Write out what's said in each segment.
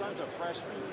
tons of freshmen.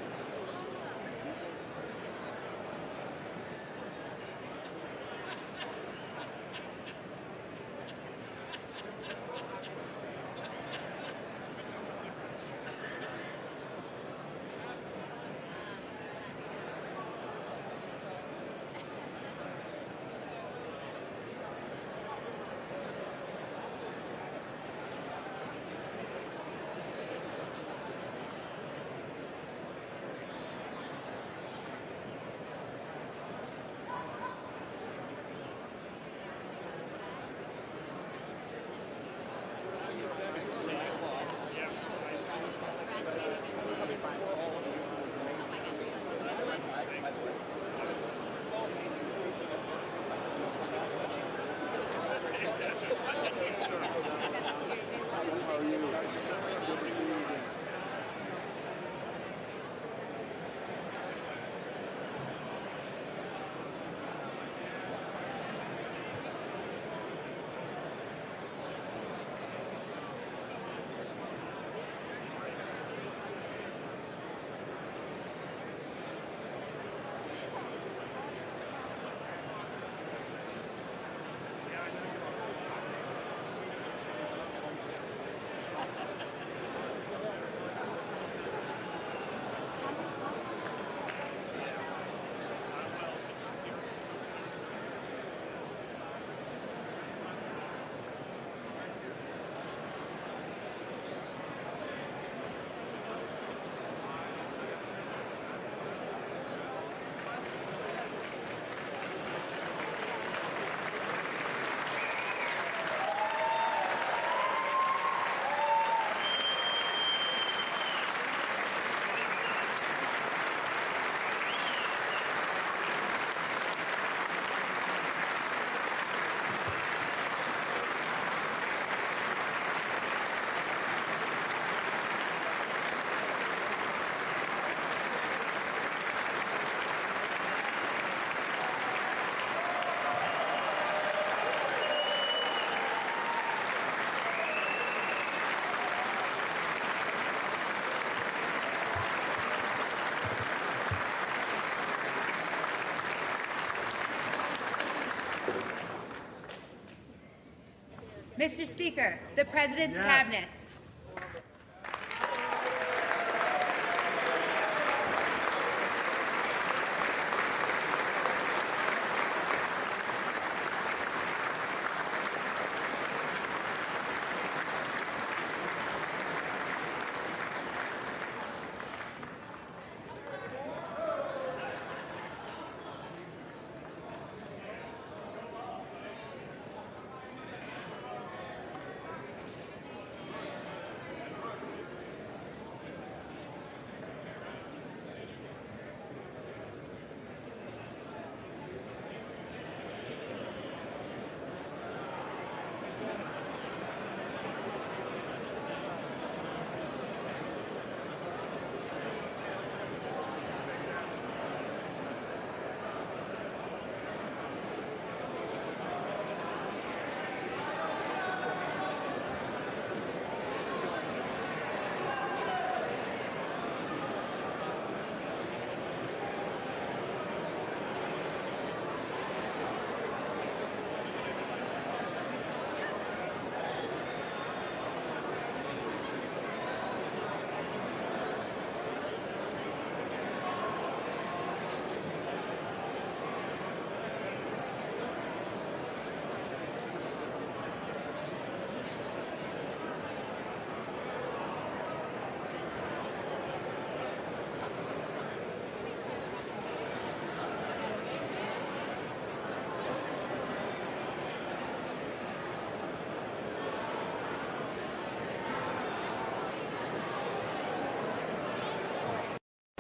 Mr. Speaker, the President's Cabinet.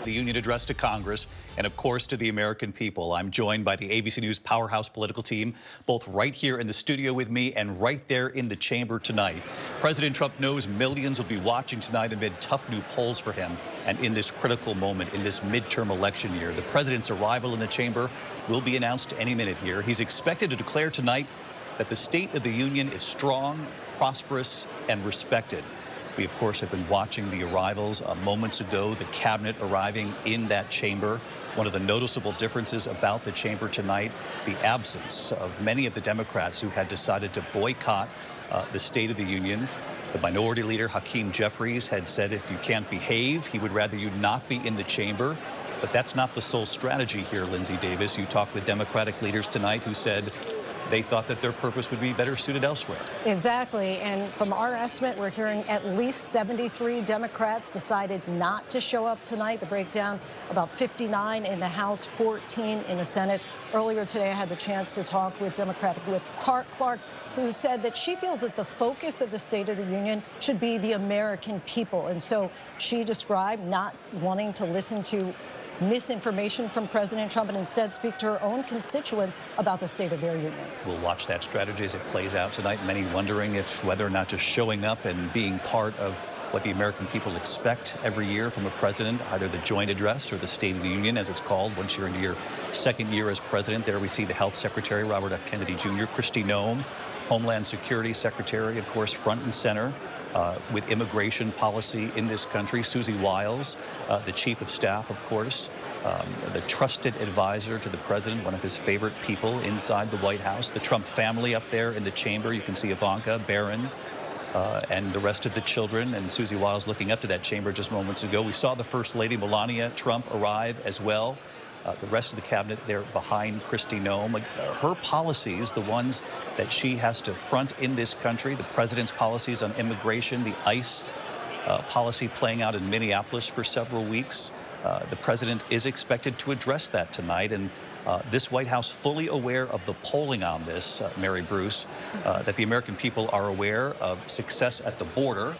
The union address to Congress and, of course, to the American people. I'm joined by the ABC News Powerhouse political team, both right here in the studio with me and right there in the chamber tonight. President Trump knows millions will be watching tonight amid tough new polls for him. And in this critical moment, in this midterm election year, the president's arrival in the chamber will be announced any minute here. He's expected to declare tonight that the State of the Union is strong, prosperous, and respected. We, of course, have been watching the arrivals. Moments ago, the cabinet arriving in that chamber. One of the noticeable differences about the chamber tonight, the absence of many of the Democrats who had decided to boycott the State of the Union. The minority leader, Hakeem Jeffries, had said if you can't behave, he would rather you not be in the chamber. But that's not the sole strategy here, Lindsay Davis. You talked with Democratic leaders tonight who said they thought that their purpose would be better suited elsewhere. Exactly. And from our estimate, we're hearing at least 73 Democrats decided not to show up tonight. The breakdown, about 59 in the House, 14 in the Senate. Earlier today, I had the chance to talk with Democratic Whip Clark, who said that she feels that the focus of the State of the Union should be the American people. And so she described not wanting to listen to misinformation from President Trump and instead speak to her own constituents about the state of their union. We'll watch that strategy as it plays out tonight. Many wondering if whether or not just showing up and being part of what the American people expect every year from a president, either the joint address or the State of the Union, as it's called, once you're into your second year as president. There we see the Health Secretary, Robert F. Kennedy Jr., Kristi Noem, Homeland Security Secretary, of course, front and center. With immigration policy in this country, Susie Wiles, the Chief of Staff, of course, the trusted advisor to the president, one of his favorite people inside the White House, the Trump family up there in the chamber. You can see Ivanka, Barron, and the rest of the children, and Susie Wiles looking up to that chamber just moments ago. We saw the First Lady, Melania Trump, arrive as well. The rest of the cabinet there behind Kristi Noem. Her policies, the ones that she has to front in this country, the president's policies on immigration, the ICE policy playing out in Minneapolis for several weeks. The president is expected to address that tonight, and this White House fully aware of the polling on this, Mary Bruce, that the American people are aware of success at the border,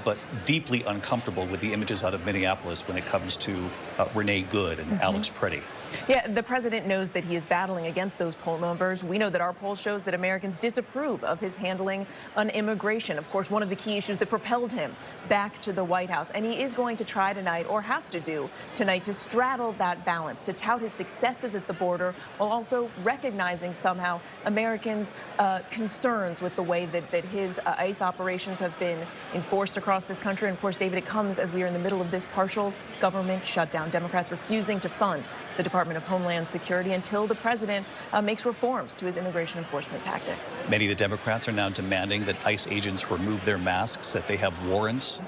but deeply uncomfortable with the images out of Minneapolis when it comes to Renee Good and Alex Preddy. Yeah, the president knows that he is battling against those poll numbers. We know that our poll shows that Americans disapprove of his handling on immigration. Of course, one of the key issues that propelled him back to the White House. And he is going to try tonight, or have to do tonight, to straddle that balance, to tout his successes at the border while also recognizing somehow Americans' concerns with the way that his ICE operations have been enforced across this country. And of course, David, it comes as we are in the middle of this partial government shutdown. Democrats refusing to fund the Department of Homeland Security until the president makes reforms to his immigration enforcement tactics. Many of the Democrats are now demanding that ICE agents remove their masks, that they have warrants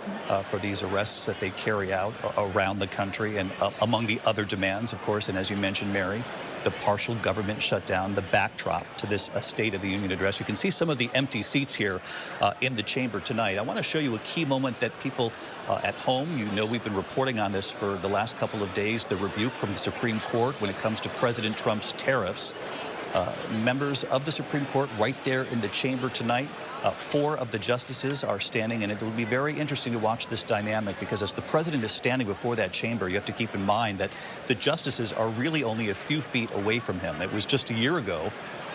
for these arrests that they carry out around the country. And among the other demands, of course, and as you mentioned, Mary, the partial government shutdown, the backdrop to this State of the Union address. You can see some of the empty seats here in the chamber tonight. I want to show you a key moment that people at home, you know, we've been reporting on this for the last couple of days, the rebuke from the Supreme Court when it comes to President Trump's tariffs. Members of the Supreme Court right there in the chamber tonight. 4 of the justices are standing, and it will be very interesting to watch this dynamic because as the president is standing before that chamber, you have to keep in mind that the justices are really only a few feet away from him. It was just a year ago,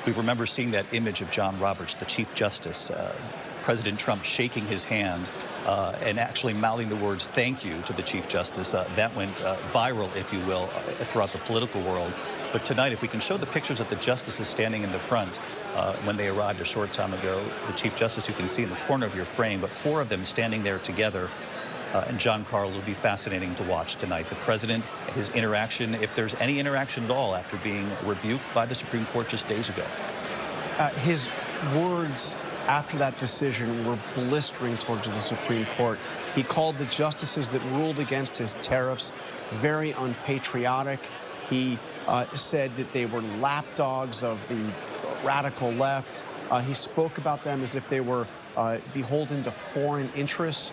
we remember seeing that image of John Roberts, the Chief Justice, President Trump shaking his hand and actually mouthing the words "thank you" to the Chief Justice. That went viral, if you will, throughout the political world. But tonight, if we can show the pictures of the justices standing in the front when they arrived a short time ago, the Chief Justice you can see in the corner of your frame, but 4 of them standing there together. And John Carl will be fascinating to watch tonight. The president, his interaction, if there's any interaction at all after being rebuked by the Supreme Court just days ago. His words after that decision were blistering towards the Supreme Court. He called the justices that ruled against his tariffs very unpatriotic. He said that they were lapdogs of the radical left. He spoke about them as if they were beholden to foreign interests.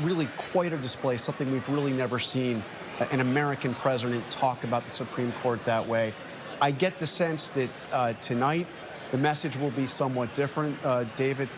Really quite a display, something we've really never seen an American president talk about the Supreme Court that way. I get the sense that tonight the message will be somewhat different. David,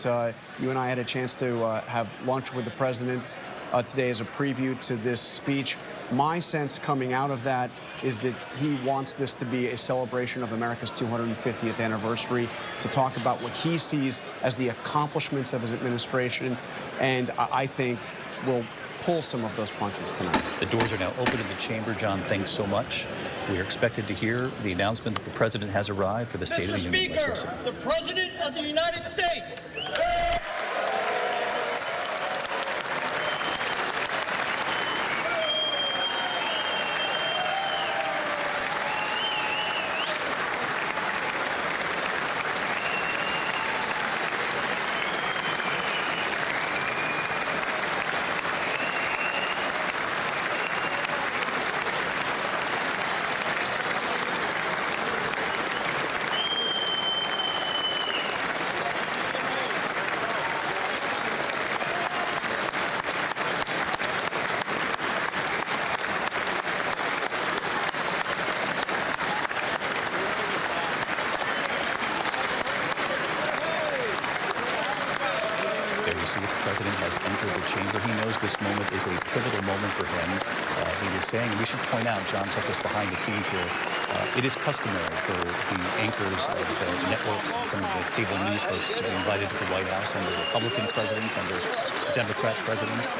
you and I had a chance to have lunch with the president today as a preview to this speech. My sense coming out of that is that he wants this to be a celebration of America's 250th anniversary, to talk about what he sees as the accomplishments of his administration, and I think will pull some of those punches tonight. The doors are now open in the chamber. John, thanks so much. We are expected to hear the announcement that the president has arrived for the State of the Union. Mr. Speaker, the President of the United States. You see, the president has entered the chamber. He knows this moment is a pivotal moment for him. He was saying, and we should point out, John took us behind the scenes here, it is customary for the anchors of the networks and some of the cable news hosts to be invited to the White House under Republican presidents, under Democrat presidents.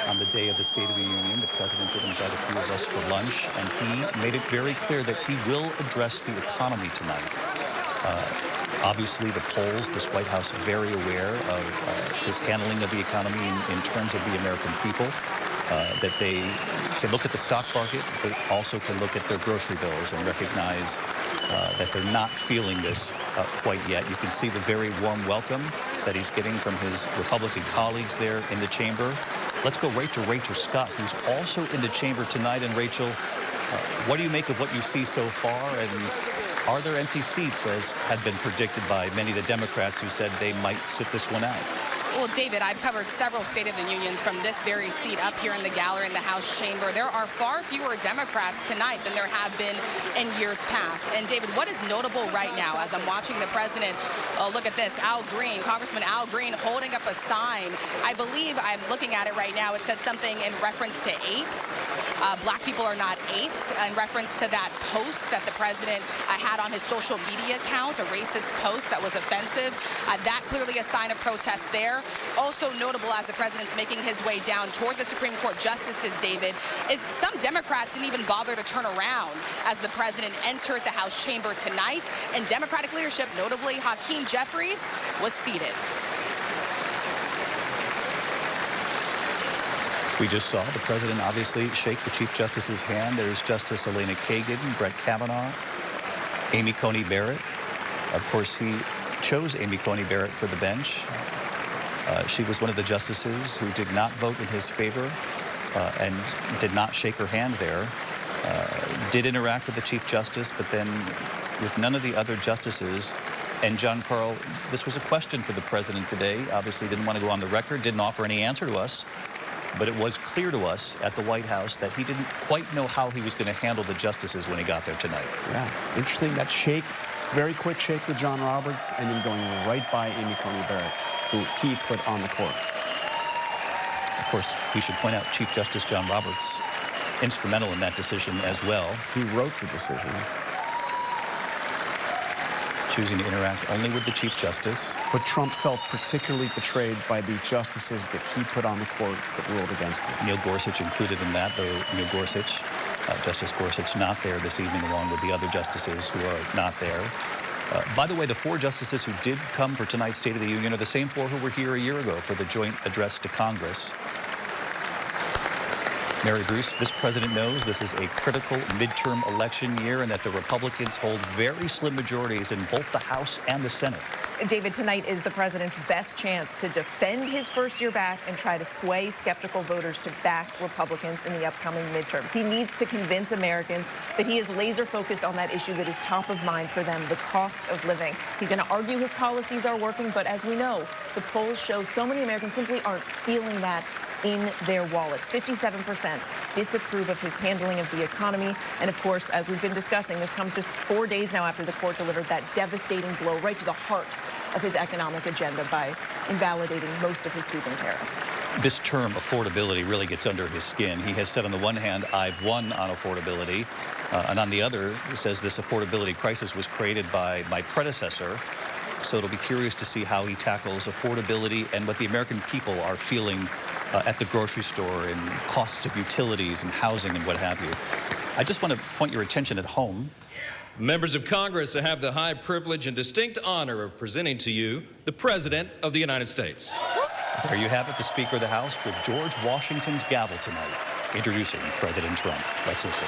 On the day of the State of the Union, the president did invite a few of us for lunch, and he made it very clear that he will address the economy tonight. Obviously, the polls, this White House, very aware of his handling of the economy in terms of the American people, that they can look at the stock market, but also can look at their grocery bills and recognize that they're not feeling this quite yet. You can see the very warm welcome that he's getting from his Republican colleagues there in the chamber. Let's go right to Rachel Scott, who's also in the chamber tonight. And Rachel, what do you make of what you see so far? And are there empty seats, as had been predicted by many of the Democrats who said they might sit this one out? Well, David, I've covered several State of the Unions from this very seat up here in the gallery in the House chamber. There are far fewer Democrats tonight than there have been in years past. And David, what is notable right now as I'm watching the president, look at this, Al Green, Congressman Al Green holding up a sign. I believe I'm looking at it right now. It said something in reference to apes. Black people are not apes, in reference to that post that the president had on his social media account, a racist post that was offensive. That clearly a sign of protest there. Also notable as the president's making his way down toward the Supreme Court justices, David, is some Democrats didn't even bother to turn around as the president entered the House chamber tonight. And Democratic leadership, notably Hakeem Jeffries, was seated. We just saw the president obviously shake the Chief Justice's hand. There's Justice Elena Kagan, Brett Kavanaugh, Amy Coney Barrett. Of course, he chose Amy Coney Barrett for the bench. She was one of the justices who did not vote in his favor and did not shake her hand there. Did interact with the Chief Justice, but then with none of the other justices. And John Carl, this was a question for the president today. Obviously didn't want to go on the record, didn't offer any answer to us. But it was clear to us at the White House that he didn't quite know how he was going to handle the justices when he got there tonight. Yeah, interesting, that shake, very quick shake with John Roberts, and then going right by Amy Coney Barrett, who he put on the court. Of course, we should point out Chief Justice John Roberts, instrumental in that decision as well. He wrote the decision. Choosing to interact only with the Chief Justice. But Trump felt particularly betrayed by the justices that he put on the court that ruled against him. Neil Gorsuch included in that, though Neil Gorsuch, Justice Gorsuch, not there this evening, along with the other justices who are not there. By the way, the 4 justices who did come for tonight's State of the Union are the same 4 who were here a year ago for the joint address to Congress. Mary Bruce, this president knows this is a critical midterm election year and that the Republicans hold very slim majorities in both the House and the Senate. David, tonight is the president's best chance to defend his first year back and try to sway skeptical voters to back Republicans in the upcoming midterms. He needs to convince Americans that he is laser focused on that issue that is top of mind for them, the cost of living. He's going to argue his policies are working, but as we know, the polls show so many Americans simply aren't feeling that in their wallets. 57% disapprove of his handling of the economy. And of course, as we've been discussing, this comes just 4 days now after the court delivered that devastating blow right to the heart of his economic agenda by invalidating most of his sweeping tariffs. This term, affordability, really gets under his skin. He has said on the one hand, I've won on affordability, and on the other, says this affordability crisis was created by my predecessor. So it'll be curious to see how he tackles affordability and what the American people are feeling at the grocery store and costs of utilities and housing and what have you. I just want to point your attention at home. Members of Congress, I have the high privilege and distinct honor of presenting to you the President of the United States. There you have it, the Speaker of the House with George Washington's gavel tonight, introducing President Trump. Let's listen.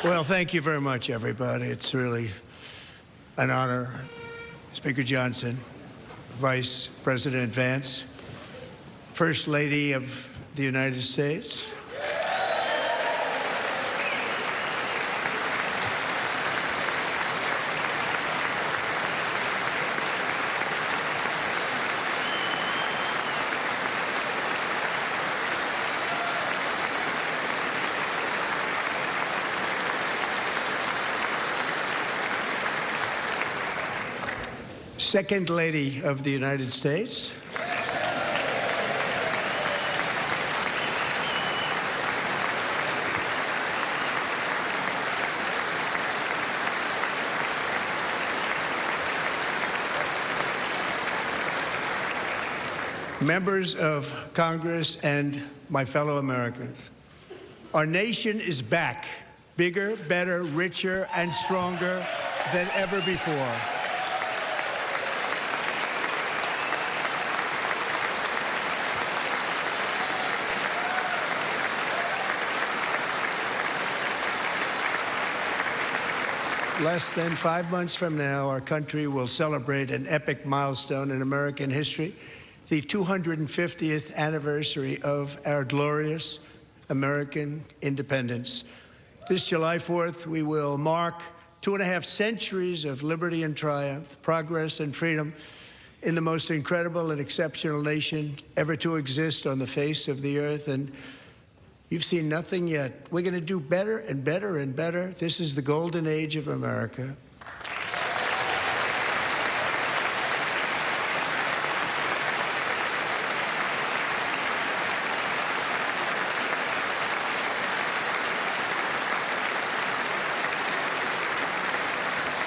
Well, thank you very much, everybody. It's really an honor. Speaker Johnson, Vice President Vance, First Lady of the United States. Second Lady of the United States, members of Congress, and my fellow Americans. Our nation is back, bigger, better, richer, and stronger than ever before. Less than 5 months from now, our country will celebrate an epic milestone in American history, the 250th anniversary of our glorious American independence. This July 4th, we will mark 2.5 centuries of liberty and triumph, progress and freedom in the most incredible and exceptional nation ever to exist on the face of the earth. And you've seen nothing yet. We're going to do better and better and better. This is the golden age of America.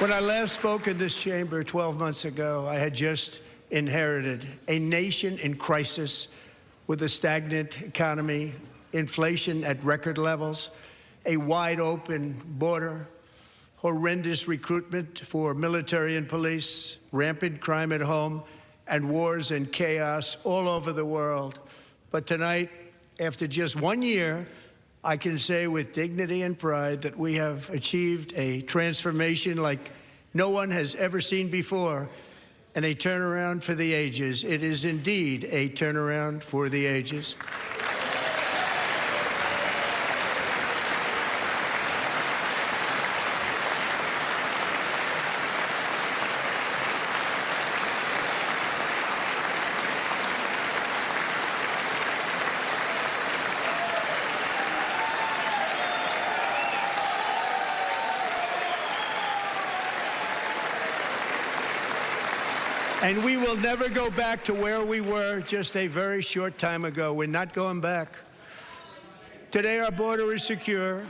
When I last spoke in this chamber 12 months ago, I had just inherited a nation in crisis with a stagnant economy, inflation at record levels, a wide open border, horrendous recruitment for military and police, rampant crime at home, and wars and chaos all over the world. But tonight, after just 1 year, I can say with dignity and pride that we have achieved a transformation like no one has ever seen before, and a turnaround for the ages. It is indeed a turnaround for the ages. And we will never go back to where we were just a very short time ago. We're not going back. Today, our border is secure.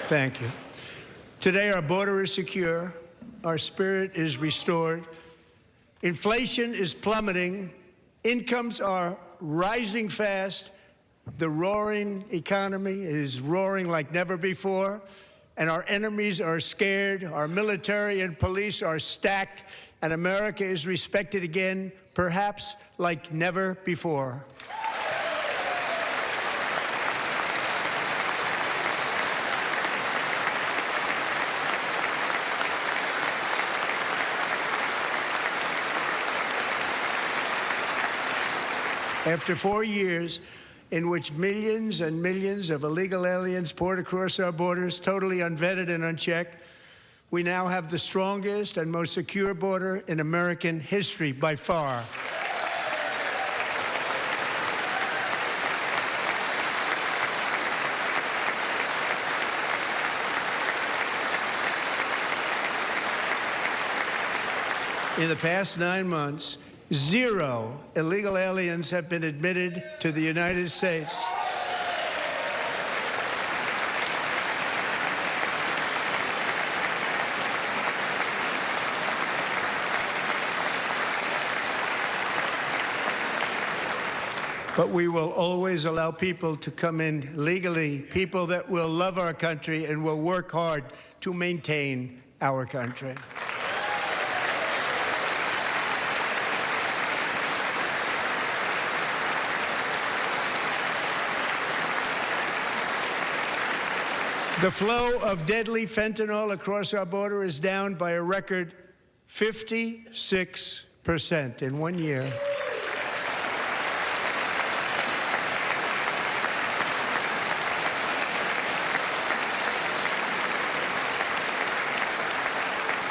Thank you. Today, our border is secure. Our spirit is restored. Inflation is plummeting. Incomes are rising fast. The roaring economy is roaring like never before, and our enemies are scared. Our military and police are stacked, and America is respected again, perhaps like never before. After 4 years in which millions and millions of illegal aliens poured across our borders, totally unvetted and unchecked, we now have the strongest and most secure border in American history by far. In the past 9 months, 0 illegal aliens have been admitted to the United States. But we will always allow people to come in legally, people that will love our country and will work hard to maintain our country. The flow of deadly fentanyl across our border is down by a record 56% in 1 year.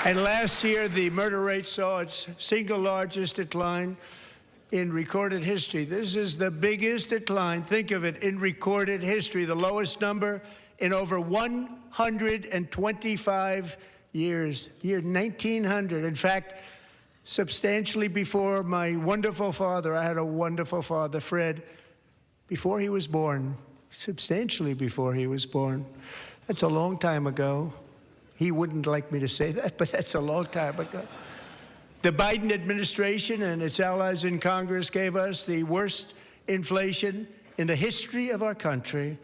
And last year, the murder rate saw its single largest decline. in recorded history. This is the biggest decline, think of it, in recorded history, the lowest number in over 125 years, year 1900. In fact, substantially before my wonderful father, I had a wonderful father, Fred, before he was born, substantially before he was born. That's a long time ago. He wouldn't like me to say that, but that's a long time ago. The Biden administration and its allies in Congress gave us the worst inflation in the history of our country.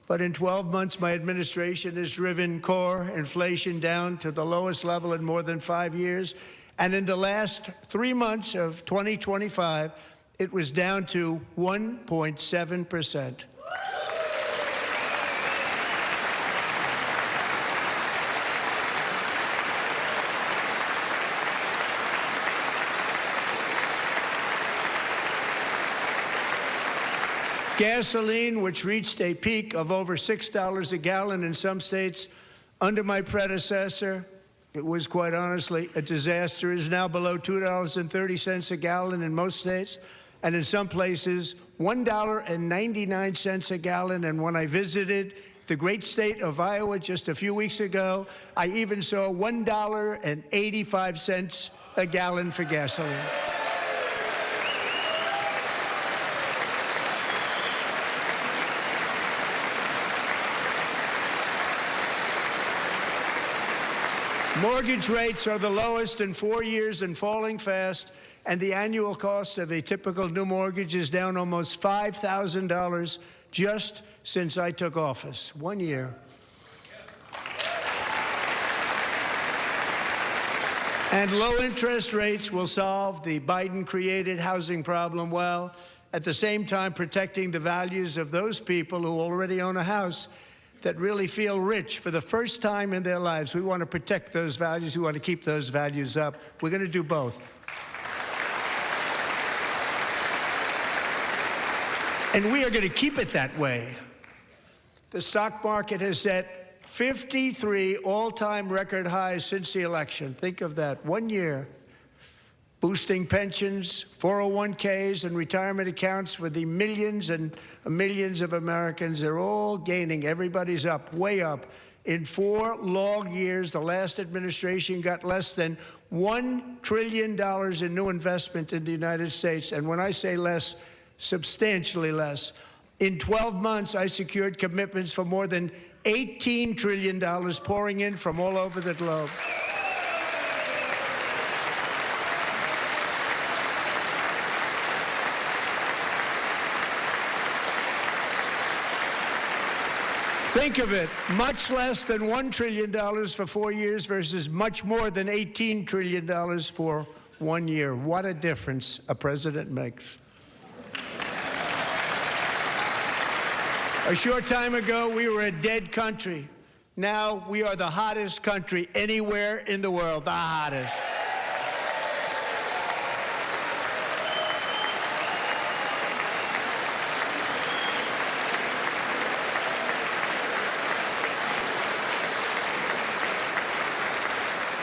But in 12 months, my administration has driven core inflation down to the lowest level in more than 5 years. And in the last 3 months of 2025, it was down to 1.7%. Gasoline, which reached a peak of over $6 a gallon in some states under my predecessor, it was quite honestly a disaster, is now below $2.30 a gallon in most states, and in some places, $1.99 a gallon. And when I visited the great state of Iowa just a few weeks ago, I even saw $1.85 a gallon for gasoline. Mortgage rates are the lowest in 4 years and falling fast, and the annual cost of a typical new mortgage is down almost $5,000 just since I took office. 1 year. And low interest rates will solve the Biden-created housing problem while at the same time protecting the values of those people who already own a house that really feel rich for the first time in their lives. We want to protect those values. We want to keep those values up. We're going to do both. And we are going to keep it that way. The stock market has set 53 all-time record highs since the election. Think of that, 1 year. Boosting pensions, 401ks, and retirement accounts for the millions and millions of Americans. They're all gaining. Everybody's up, way up. In 4 long years, the last administration got less than $1 trillion in new investment in the United States. And when I say less, substantially less. In 12 months, I secured commitments for more than $18 trillion pouring in from all over the globe. Think of it, much less than $1 trillion for 4 years versus much more than $18 trillion for 1 year. What a difference a president makes. A short time ago, we were a dead country. Now we are the hottest country anywhere in the world, the hottest.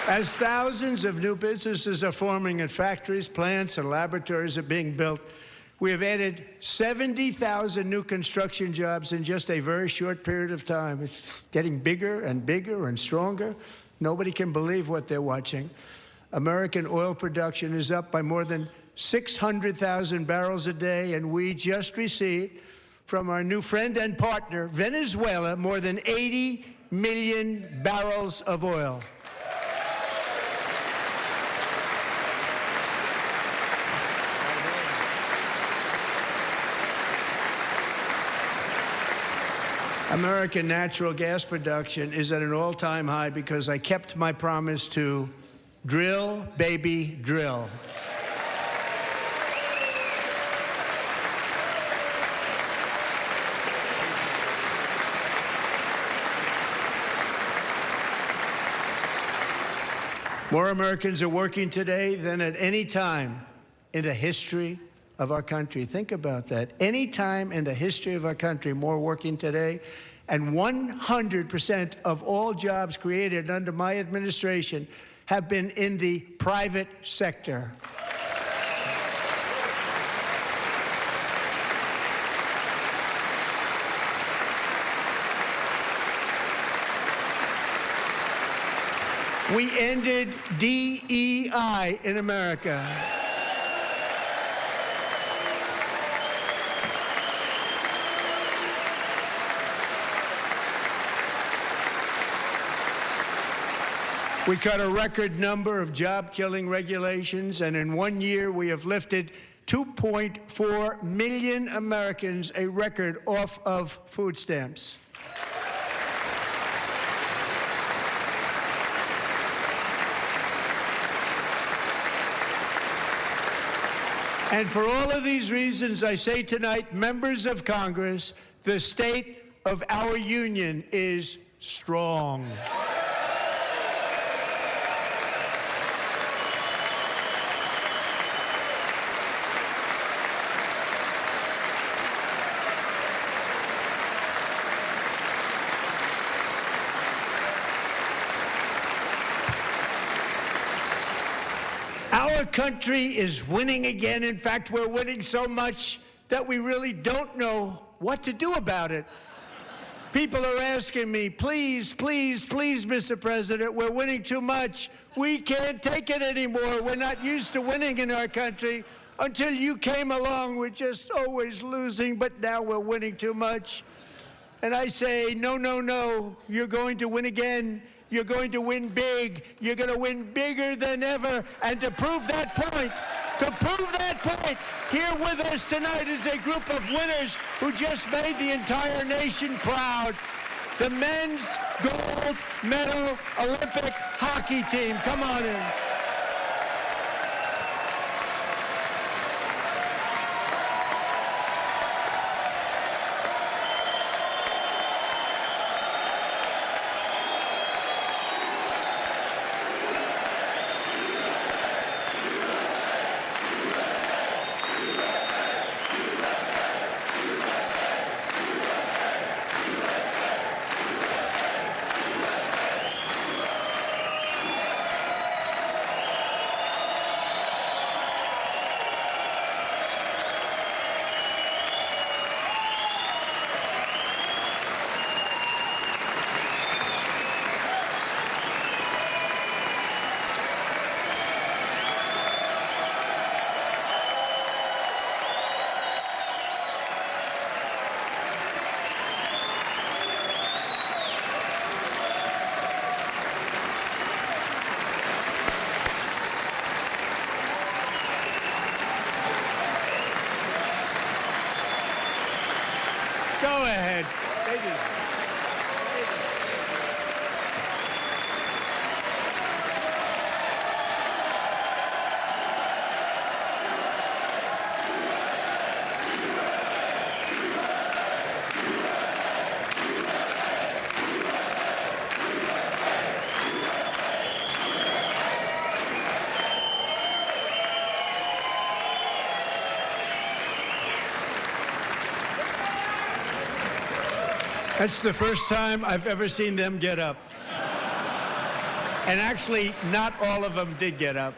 As thousands of new businesses are forming and factories, plants, and laboratories are being built, we have added 70,000 new construction jobs in just a very short period of time. It's getting bigger and bigger and stronger. Nobody can believe what they're watching. American oil production is up by more than 600,000 barrels a day, and we just received from our new friend and partner, Venezuela, more than 80 million barrels of oil. American natural gas production is at an all-time high because I kept my promise to drill, baby, drill. More Americans are working today than at any time in the history of our country. Think about that. Any time in the history of our country, more working today, and 100% of all jobs created under my administration have been in the private sector. We ended DEI in America. We cut a record number of job-killing regulations, and in 1 year, we have lifted 2.4 million Americans, a record, off of food stamps. And for all of these reasons, I say tonight, members of Congress, the state of our union is strong. Our country is winning again. In fact, we're winning so much that we really don't know what to do about it. People are asking me, please, please, please, Mr. President, we're winning too much. We can't take it anymore. We're not used to winning in our country. Until you came along, we're just always losing, but now we're winning too much. And I say, no, no, no, you're going to win again. You're going to win big. You're going to win bigger than ever. And to prove that point, here with us tonight is a group of winners who just made the entire nation proud. The men's gold medal Olympic hockey team. Come on in. Go ahead. That's the first time I've ever seen them get up. And actually, not all of them did get up.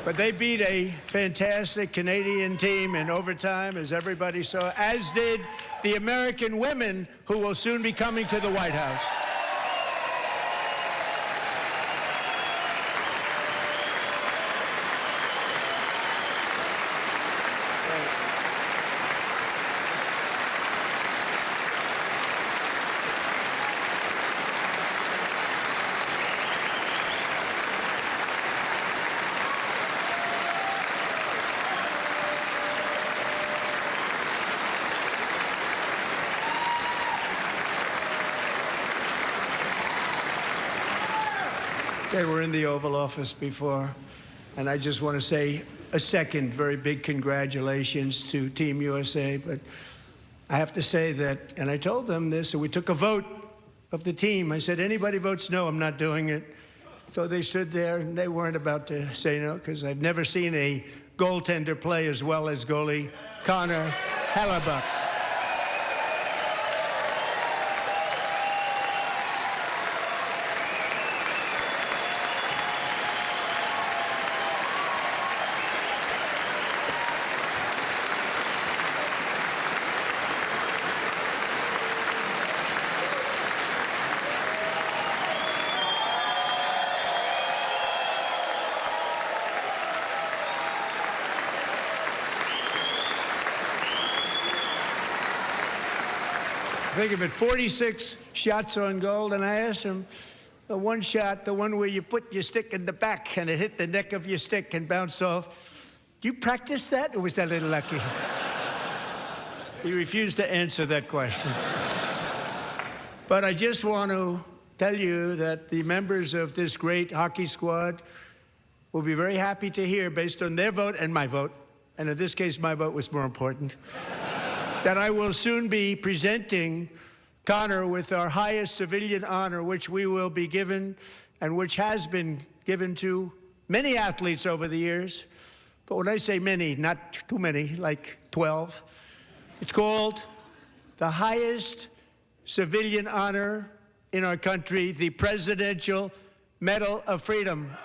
But they beat a fantastic Canadian team in overtime, as everybody saw, as did the American women who will soon be coming to the White House. They were in the Oval Office before, and I just want to say a second very big congratulations to Team USA. But I have to say that, and I told them this, and we took a vote of the team. I said, anybody votes no, I'm not doing it. So they stood there, and they weren't about to say no, because I've never seen a goaltender play as well as goalie Connor Hellebuck. Think of it, 46 shots on goal, and I asked him, the one shot, the one where you put your stick in the back and it hit the neck of your stick and bounced off, do you practice that, or was that a little lucky? He refused to answer that question. But I just want to tell you that the members of this great hockey squad will be very happy to hear, based on their vote and my vote, and in this case my vote was more important, that I will soon be presenting Connor with our highest civilian honor, which we will be given and which has been given to many athletes over the years. But when I say many, not too many, like 12, it's called the highest civilian honor in our country, the Presidential Medal of Freedom.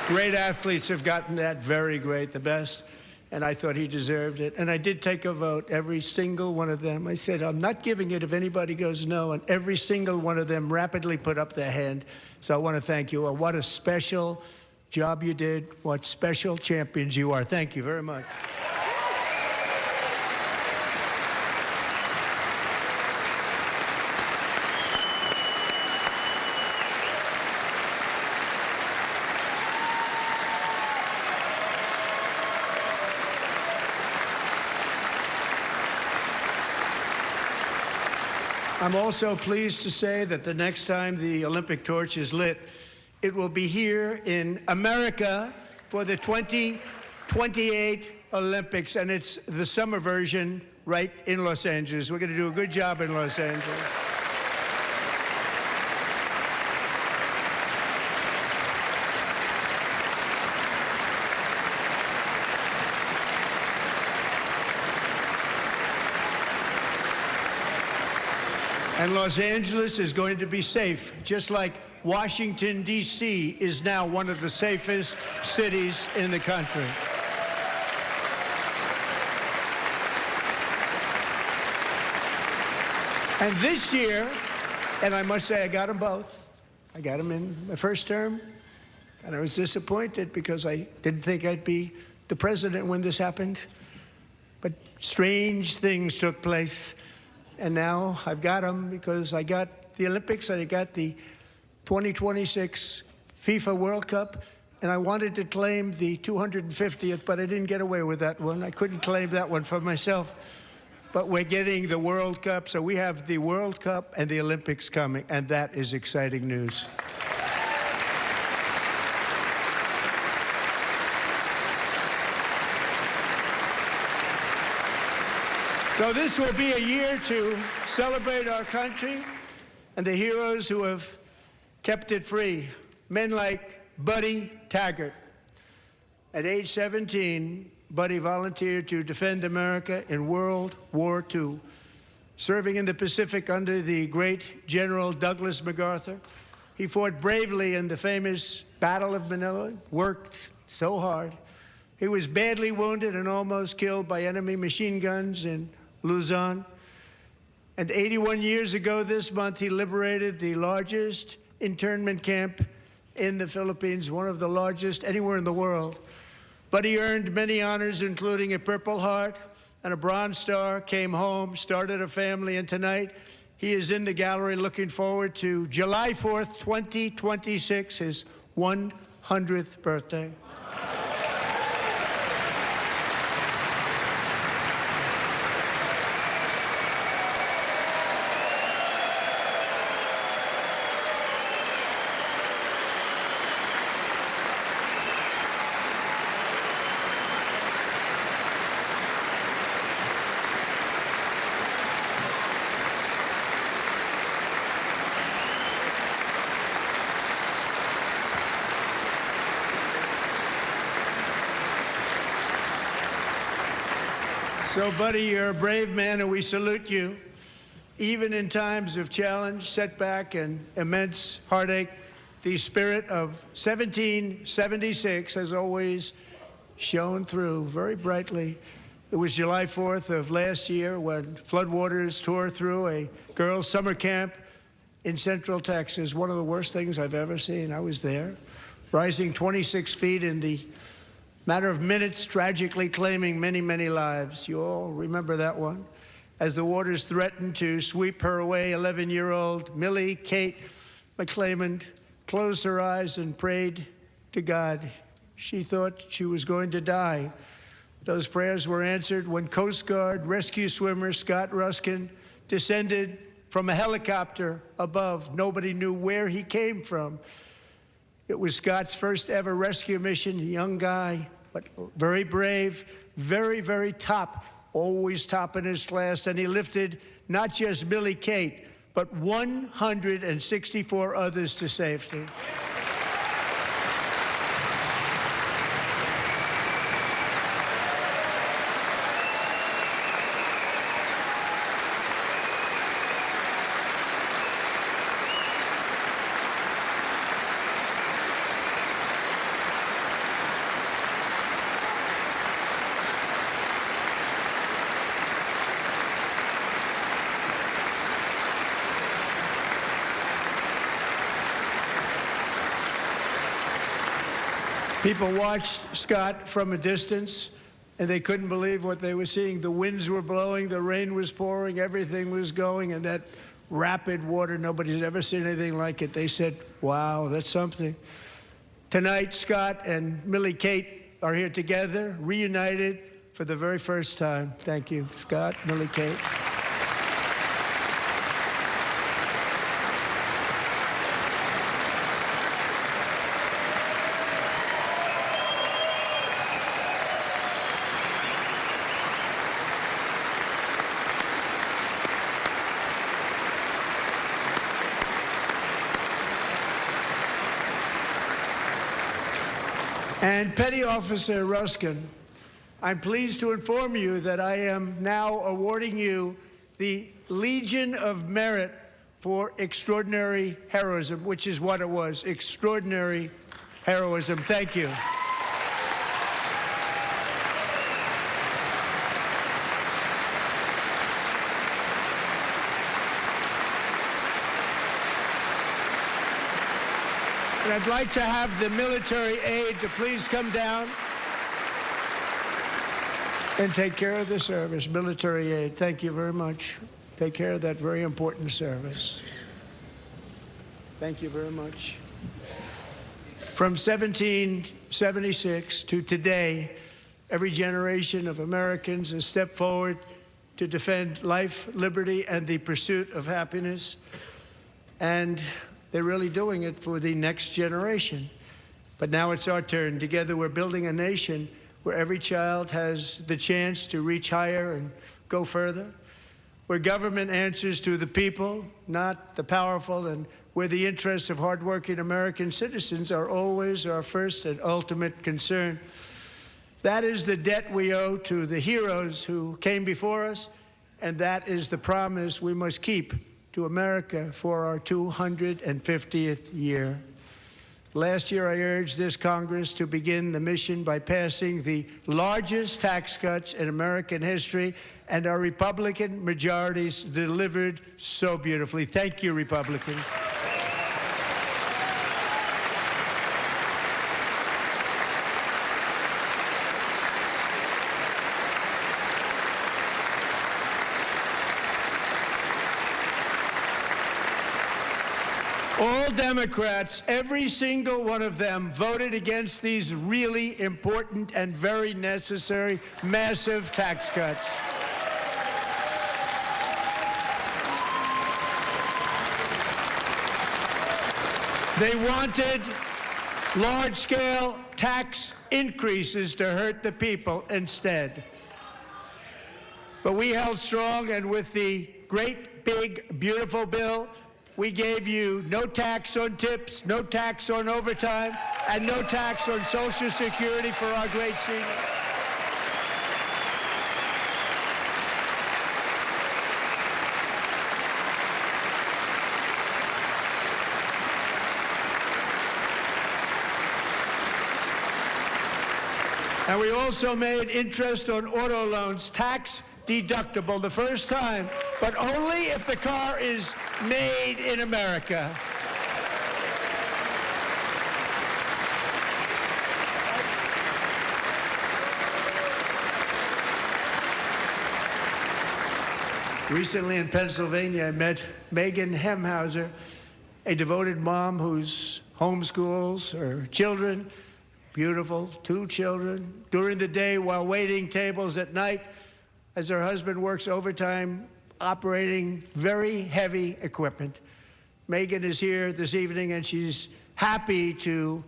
Great athletes have gotten that, very great, the best, and I thought he deserved it. And I did take a vote, every single one of them. I said, I'm not giving it if anybody goes no, and every single one of them rapidly put up their hand. So I want to thank you. What a special job you did. What special champions you are. Thank you very much. I'm also pleased to say that the next time the Olympic torch is lit, it will be here in America for the 2028 Olympics, and it's the summer version right in Los Angeles. We're going to do a good job in Los Angeles. And Los Angeles is going to be safe, just like Washington, D.C. is now one of the safest cities in the country. And this year, and I must say I got them both. I got them in my first term, and I was disappointed because I didn't think I'd be the president when this happened. But strange things took place. And now I've got them because I got the Olympics and I got the 2026 FIFA World Cup, and I wanted to claim the 250th, but I didn't get away with that one. I couldn't claim that one for myself. But we're getting the World Cup, so we have the World Cup and the Olympics coming, and that is exciting news. So this will be a year to celebrate our country and the heroes who have kept it free. Men like Buddy Taggart. At age 17, Buddy volunteered to defend America in World War II, serving in the Pacific under the great General Douglas MacArthur. He fought bravely in the famous Battle of Manila, worked so hard. He was badly wounded and almost killed by enemy machine guns in Luzon. And 81 years ago this month, he liberated the largest internment camp in the Philippines, one of the largest anywhere in the world. But he earned many honors, including a Purple Heart and a Bronze Star, came home, started a family, and tonight he is in the gallery looking forward to July 4th, 2026, his 100th birthday. So, Buddy, you're a brave man, and we salute you. Even in times of challenge, setback, and immense heartache, the spirit of 1776 has always shone through very brightly. It was July 4th of last year when floodwaters tore through a girls' summer camp in Central Texas. One of the worst things I've ever seen. I was there, rising 26 feet in the matter of minutes, tragically claiming many, many lives. You all remember that one? As the waters threatened to sweep her away, 11-year-old Millie Kate McClelland closed her eyes and prayed to God. She thought she was going to die. Those prayers were answered when Coast Guard rescue swimmer Scott Ruskin descended from a helicopter above. Nobody knew where he came from. It was Scott's first ever rescue mission, a young guy, but very brave, very, very top, always top in his class. And he lifted not just Millie Kate, but 164 others to safety. People watched Scott from a distance, and they couldn't believe what they were seeing. The winds were blowing, the rain was pouring, everything was going, and that rapid water, nobody's ever seen anything like it. They said, wow, that's something. Tonight, Scott and Millie Kate are here together, reunited for the very first time. Thank you, Scott, Millie Kate. And Petty Officer Ruskin, I'm pleased to inform you that I am now awarding you the Legion of Merit for extraordinary heroism, which is what it was, extraordinary heroism. Thank you. And I'd like to have the military aide to please come down and take care of the service. Military aide, thank you very much. Take care of that very important service. Thank you very much. From 1776 to today, every generation of Americans has stepped forward to defend life, liberty, and the pursuit of happiness. And they're really doing it for the next generation. But now it's our turn. Together we're building a nation where every child has the chance to reach higher and go further, where government answers to the people, not the powerful, and where the interests of hardworking American citizens are always our first and ultimate concern. That is the debt we owe to the heroes who came before us, and that is the promise we must keep to America for our 250th year. Last year, I urged this Congress to begin the mission by passing the largest tax cuts in American history, and our Republican majorities delivered so beautifully. Thank you, Republicans. All Democrats, every single one of them, voted against these really important and very necessary massive tax cuts. They wanted large-scale tax increases to hurt the people instead. But we held strong, and with the great, big, beautiful bill, we gave you no tax on tips, no tax on overtime, and no tax on Social Security for our great seniors. And we also made interest on auto loans tax deductible the first time, but only if the car is made in America. Recently in Pennsylvania, I met Megan Hemhauser, a devoted mom who's homeschools her children, beautiful, 2 children, during the day while waiting tables at night as her husband works overtime operating very heavy equipment. Megan is here this evening, and she's happy to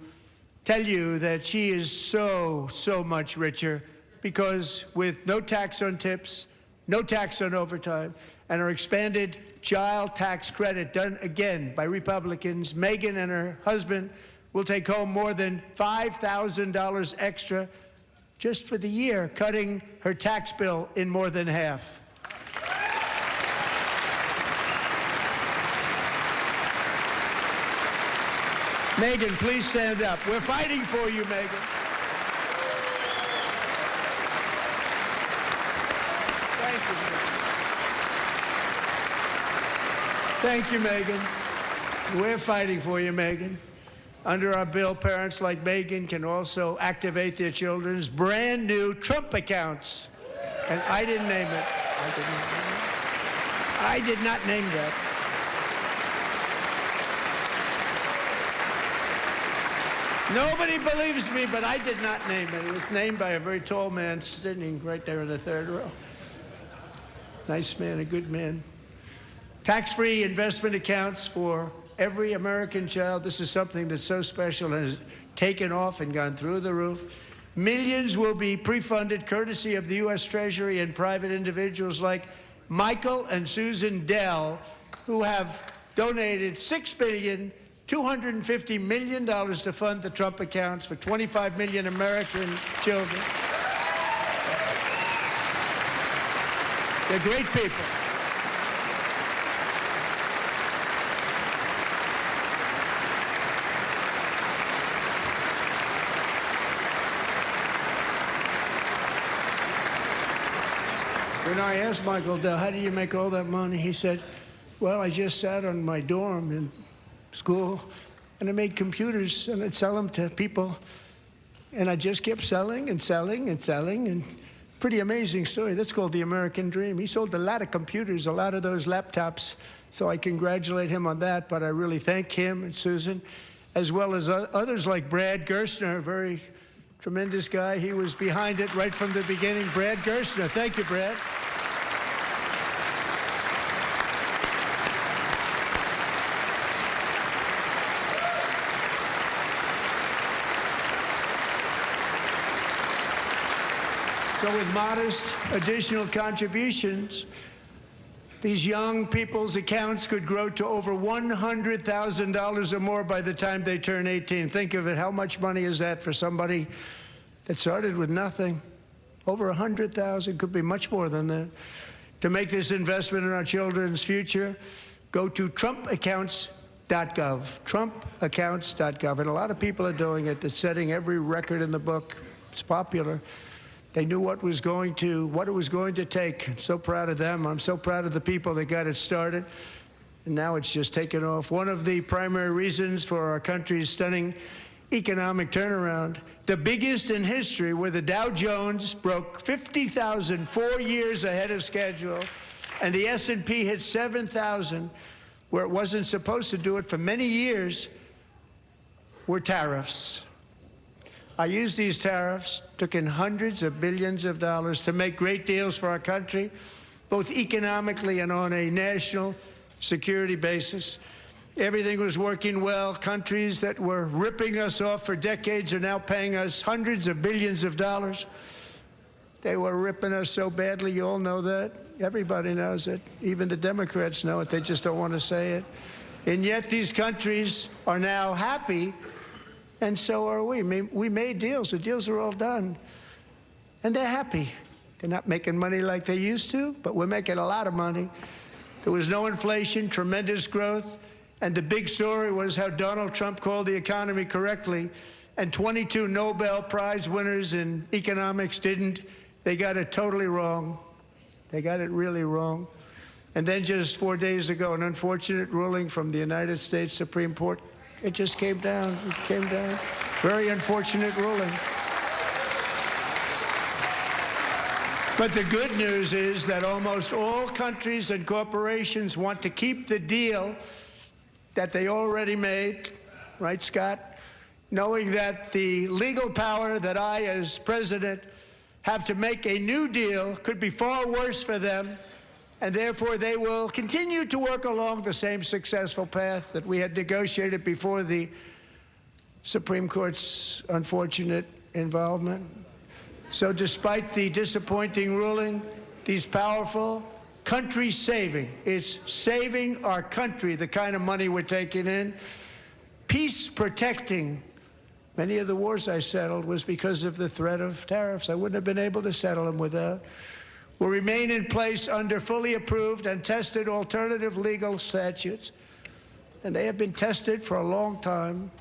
tell you that she is so much richer because with no tax on tips, no tax on overtime, and her expanded child tax credit done again by Republicans, Megan and her husband will take home more than $5,000 extra just for the year, cutting her tax bill in more than half. Megan, please stand up. We're fighting for you, Megan. Thank you, Megan. We're fighting for you, Megan. Under our bill, parents like Megan can also activate their children's brand new Trump accounts. And I didn't name it. I did not name that. Nobody believes me, but I did not name it. It was named by a very tall man sitting right there in the 3rd row. Nice man, a good man. Tax-free investment accounts for every American child. This is something that's so special and has taken off and gone through the roof. Millions will be pre-funded courtesy of the U.S. Treasury and private individuals like Michael and Susan Dell, who have donated $6.25 billion to fund the Trump accounts for 25 million American children. They're great people. When I asked Michael Dell, how do you make all that money? He said, well, I just sat on my dorm in school, and I made computers, and I'd sell them to people, and I just kept selling and selling and selling, and pretty amazing story. That's called the American dream. He sold a lot of computers, a lot of those laptops, so I congratulate him on that, but I really thank him and Susan, as well as others like Brad Gerstner, a very tremendous guy. He was behind it right from the beginning. Brad Gerstner. Thank you, Brad. So with modest additional contributions, these young people's accounts could grow to over $100,000 or more by the time they turn 18. Think of it. How much money is that for somebody that started with nothing? Over 100,000, could be much more than that. To make this investment in our children's future, go to trumpaccounts.gov, trumpaccounts.gov. And a lot of people are doing it. They're setting every record in the book. It's popular. They knew what it was going to take. I'm so proud of them. I'm so proud of the people that got it started. And now it's just taken off. One of the primary reasons for our country's stunning economic turnaround, the biggest in history, where the Dow Jones broke 50,000 4 years ahead of schedule, and the S&P hit 7,000, where it wasn't supposed to do it for many years, were tariffs. I used these tariffs, took in hundreds of billions of dollars to make great deals for our country, both economically and on a national security basis. Everything was working well. Countries that were ripping us off for decades are now paying us hundreds of billions of dollars. They were ripping us so badly, you all know that. Everybody knows it. Even the Democrats know it. They just don't want to say it. And yet these countries are now happy, and so are we. We made deals. The deals are all done. And they're happy. They're not making money like they used to, but we're making a lot of money. There was no inflation, tremendous growth, and the big story was how Donald Trump called the economy correctly and 22 Nobel Prize winners in economics didn't. They got it totally wrong. They got it really wrong. And then just 4 days ago, an unfortunate ruling from the United States Supreme Court. It just came down. It came down. Very unfortunate ruling. But the good news is that almost all countries and corporations want to keep the deal that they already made, right, Scott? Knowing that the legal power that I, as president, have to make a new deal could be far worse for them, and therefore they will continue to work along the same successful path that we had negotiated before the Supreme Court's unfortunate involvement. So despite the disappointing ruling, these powerful country-saving, it's saving our country, the kind of money we're taking in, peace-protecting. Many of the wars I settled was because of the threat of tariffs. I wouldn't have been able to settle them without. Will remain in place under fully approved and tested alternative legal statutes. And they have been tested for a long time.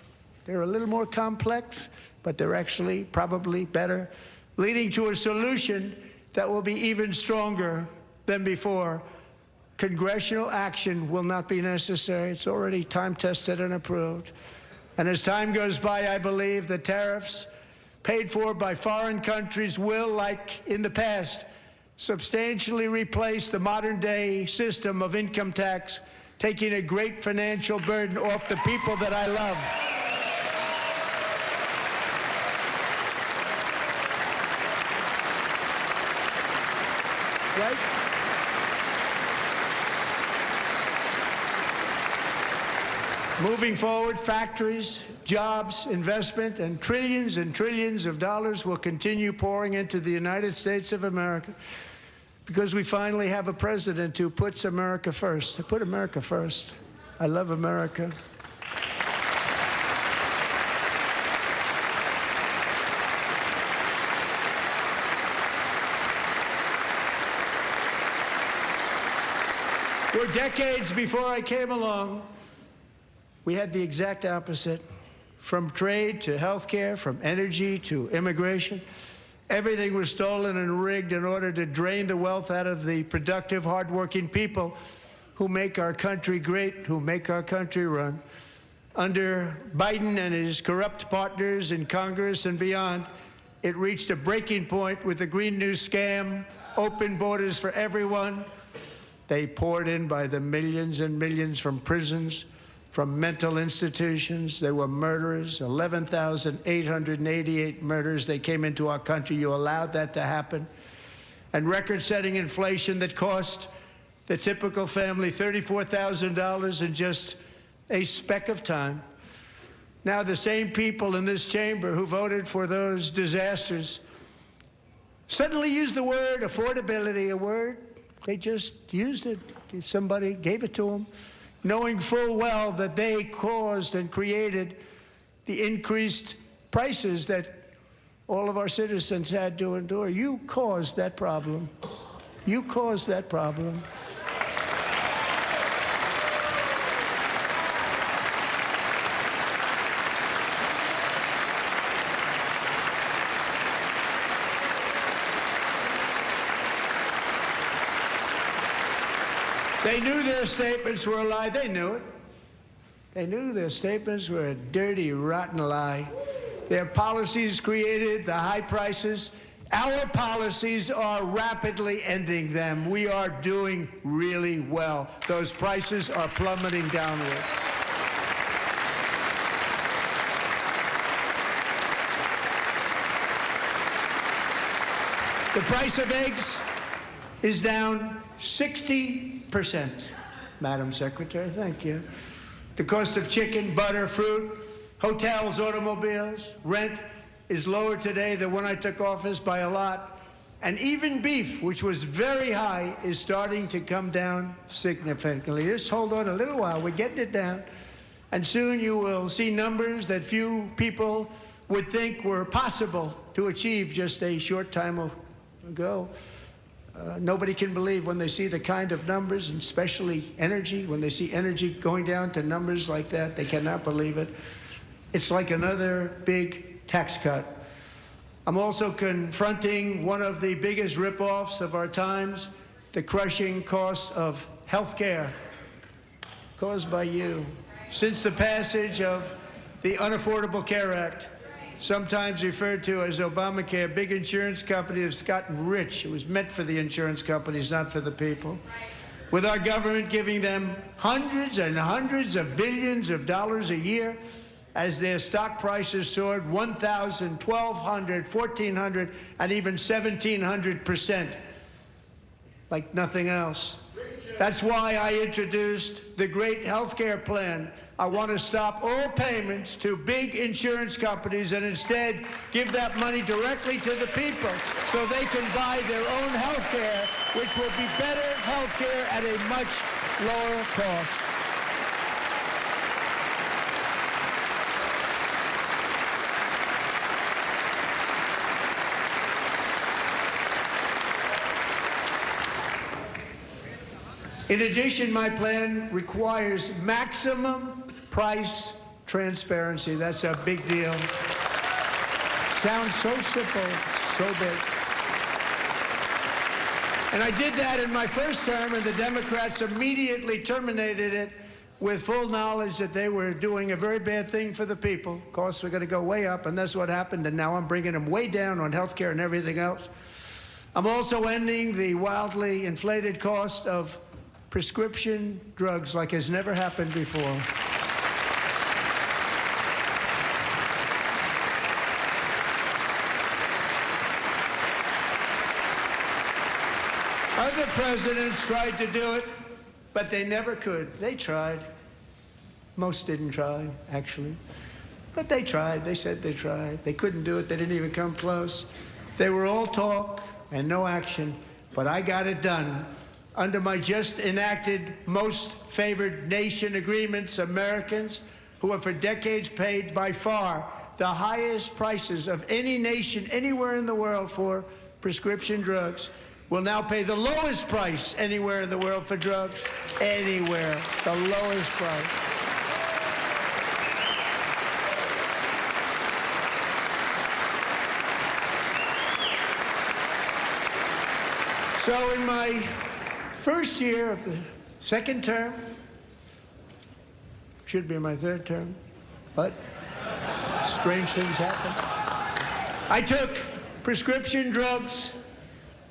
They're a little more complex, but they're actually probably better, leading to a solution that will be even stronger than before. Congressional action will not be necessary. It's already time-tested and approved. And as time goes by, I believe the tariffs paid for by foreign countries will, like in the past, substantially replace the modern-day system of income tax, taking a great financial burden off the people that I love. Right? Moving forward, factories, jobs, investment, and trillions of dollars will continue pouring into the United States of America because we finally have a president who puts America first. I put America first. I love America. For decades before I came along, we had the exact opposite. From trade to healthcare, from energy to immigration, everything was stolen and rigged in order to drain the wealth out of the productive, hardworking people who make our country great, who make our country run. Under Biden and his corrupt partners in Congress and beyond, it reached a breaking point with the Green New scam, open borders for everyone. They poured in by the millions and millions from prisons, from mental institutions. They were murderers, 11,888 murders. They came into our country. You allowed that to happen. And record-setting inflation that cost the typical family $34,000 in just a speck of time. Now the same people in this chamber who voted for those disasters suddenly used the word affordability, a word. They just used it. Somebody gave it to them, knowing full well that they caused and created the increased prices that all of our citizens had to endure. You caused that problem. You caused that problem. They knew their statements were a lie. They knew it. They knew their statements were a dirty, rotten lie. Their policies created the high prices. Our policies are rapidly ending them. We are doing really well. Those prices are plummeting downward. The price of eggs is down 60%, Madam Secretary, thank you. The cost of chicken, butter, fruit, hotels, automobiles, rent is lower today than when I took office by a lot. And even beef, which was very high, is starting to come down significantly. Just hold on a little while, we're getting it down. And soon you will see numbers that few people would think were possible to achieve just a short time ago. Nobody can believe when they see the kind of numbers, and especially energy, when they see energy going down to numbers like that, they cannot believe it. It's like another big tax cut. I'm also confronting one of the biggest ripoffs of our times, the crushing cost of health care caused by you. Since the passage of the Unaffordable Care Act, sometimes referred to as Obamacare, big insurance companies have gotten rich. It was meant for the insurance companies, not for the people. With our government giving them hundreds and hundreds of billions of dollars a year as their stock prices soared 1,000, 1,200, 1,400, and even 1,700%, like nothing else. That's why I introduced the great health care plan. I want to stop all payments to big insurance companies and instead give that money directly to the people so they can buy their own health care, which will be better health care at a much lower cost. In addition, my plan requires maximum price transparency. That's a big deal. Sounds so simple, so big. And I did that in my first term, and the Democrats immediately terminated it with full knowledge that they were doing a very bad thing for the people. Costs were going to go way up, and that's what happened, and now I'm bringing them way down on health care and everything else. I'm also ending the wildly inflated cost of prescription drugs like has never happened before. Other presidents tried to do it, but they never could. They tried. Most didn't try, actually. But they tried. They said they tried. They couldn't do it. They didn't even come close. They were all talk and no action, but I got it done. Under my just enacted most favored nation agreements, Americans who have for decades paid by far the highest prices of any nation anywhere in the world for prescription drugs will now pay the lowest price anywhere in the world for drugs. Anywhere, the lowest price. So in my first year of the second term, should be my third term, but strange things happen. I took prescription drugs,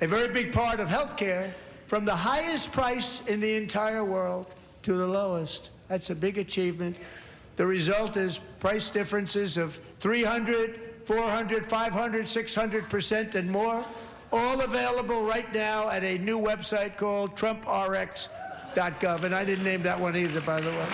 a very big part of health care, from the highest price in the entire world to the lowest. That's a big achievement. The result is price differences of 300, 400, 500, 600% and more. All available right now at a new website called TrumpRx.gov. And I didn't name that one either, by the way.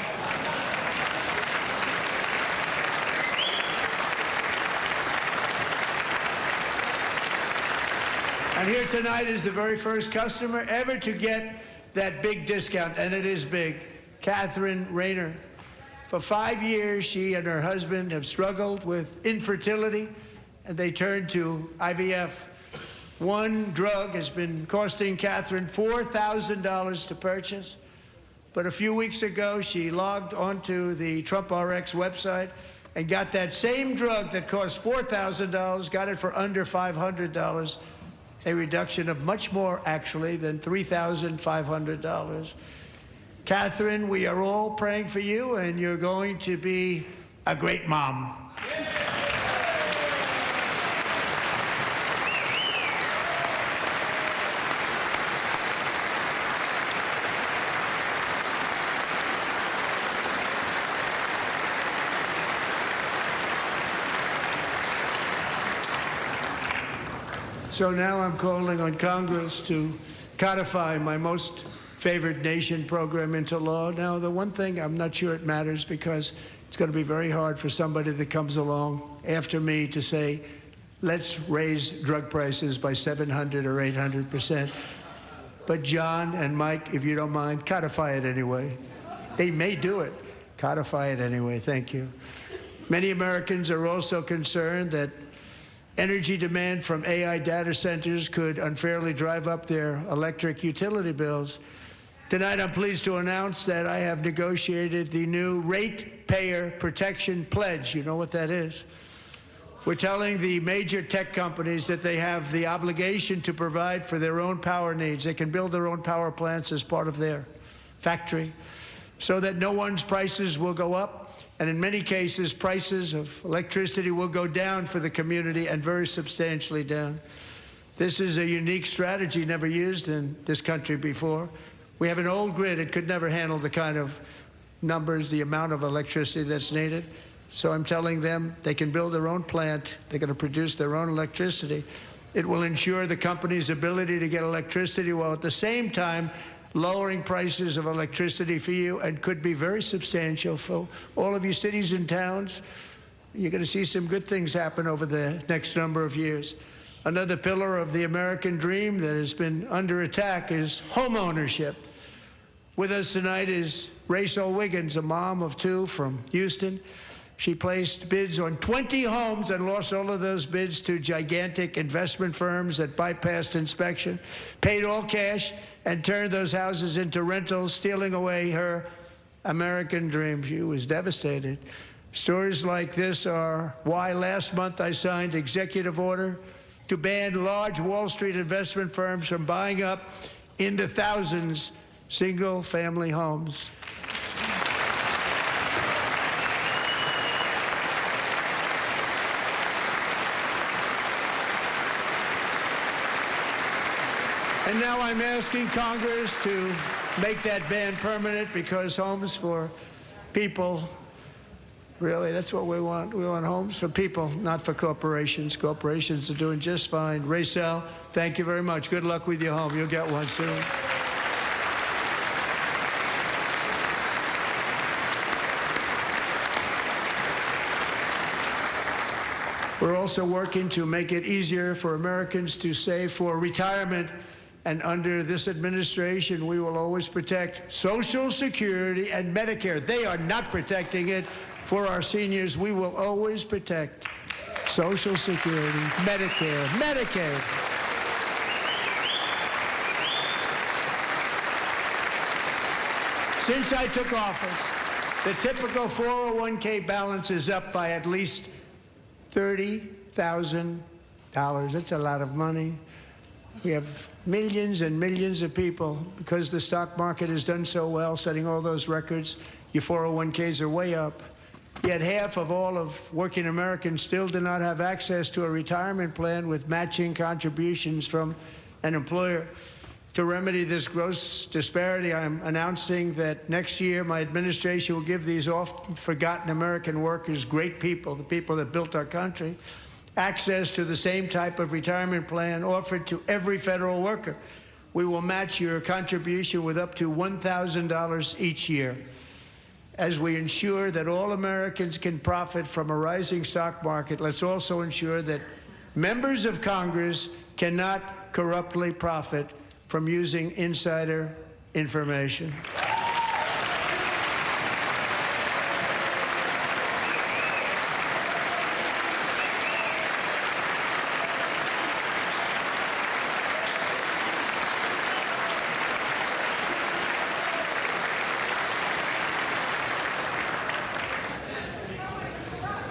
And here tonight is the very first customer ever to get that big discount, and it is big, Catherine Rayner. For 5 years, she and her husband have struggled with infertility, and they turned to IVF. One drug has been costing Catherine $4,000 to purchase. But a few weeks ago, she logged onto the TrumpRx website and got that same drug that cost $4,000, got it for under $500, a reduction of much more, actually, than $3,500. Catherine, we are all praying for you, and you're going to be a great mom. So now I'm calling on Congress to codify my most favored nation program into law. Now, the one thing, I'm not sure it matters because it's going to be very hard for somebody that comes along after me to say, let's raise drug prices by 700 or 800%. But John and Mike, if you don't mind, codify it anyway. They may do it. Codify it anyway. Thank you. Many Americans are also concerned that energy demand from AI data centers could unfairly drive up their electric utility bills. Tonight, I'm pleased to announce that I have negotiated the new Ratepayer Protection Pledge. You know what that is? We're telling the major tech companies that they have the obligation to provide for their own power needs. They can build their own power plants as part of their factory so that no one's prices will go up. And in many cases, prices of electricity will go down for the community, and very substantially down. This is a unique strategy never used in this country before. We have an old grid. It could never handle the kind of numbers, the amount of electricity that's needed. So I'm telling them they can build their own plant. They're going to produce their own electricity. It will ensure the company's ability to get electricity while at the same time lowering prices of electricity for you, and could be very substantial for all of you cities and towns. You're going to see some good things happen over the next number of years. Another pillar of the American dream that has been under attack is home ownership. With us tonight is Rachel Wiggins, a mom of two from Houston. She placed bids on 20 homes and lost all of those bids to gigantic investment firms that bypassed inspection, paid all cash, and turned those houses into rentals, stealing away her American dream. She was devastated. Stories like this are why last month I signed executive order to ban large Wall Street investment firms from buying up in the thousands single-family homes. And now I'm asking Congress to make that ban permanent, because homes for people, really, that's what we want. We want homes for people, not for corporations. Corporations are doing just fine. Rachel, thank you very much. Good luck with your home. You'll get one soon. We're also working to make it easier for Americans to save for retirement. And under this administration, we will always protect Social Security and Medicare. They are not protecting it for our seniors. We will always protect Social Security, Medicare, Medicaid. Since I took office, the typical 401k balance is up by at least $30,000. That's a lot of money. We have millions and millions of people, because the stock market has done so well, setting all those records. Your 401ks are way up. Yet half of all of working Americans still do not have access to a retirement plan with matching contributions from an employer. To remedy this gross disparity, I'm announcing that next year my administration will give these often forgotten American workers, great people, the people that built our country, access to the same type of retirement plan offered to every federal worker. We will match your contribution with up to $1,000 each year. As we ensure that all Americans can profit from a rising stock market, let's also ensure that members of Congress cannot corruptly profit from using insider information.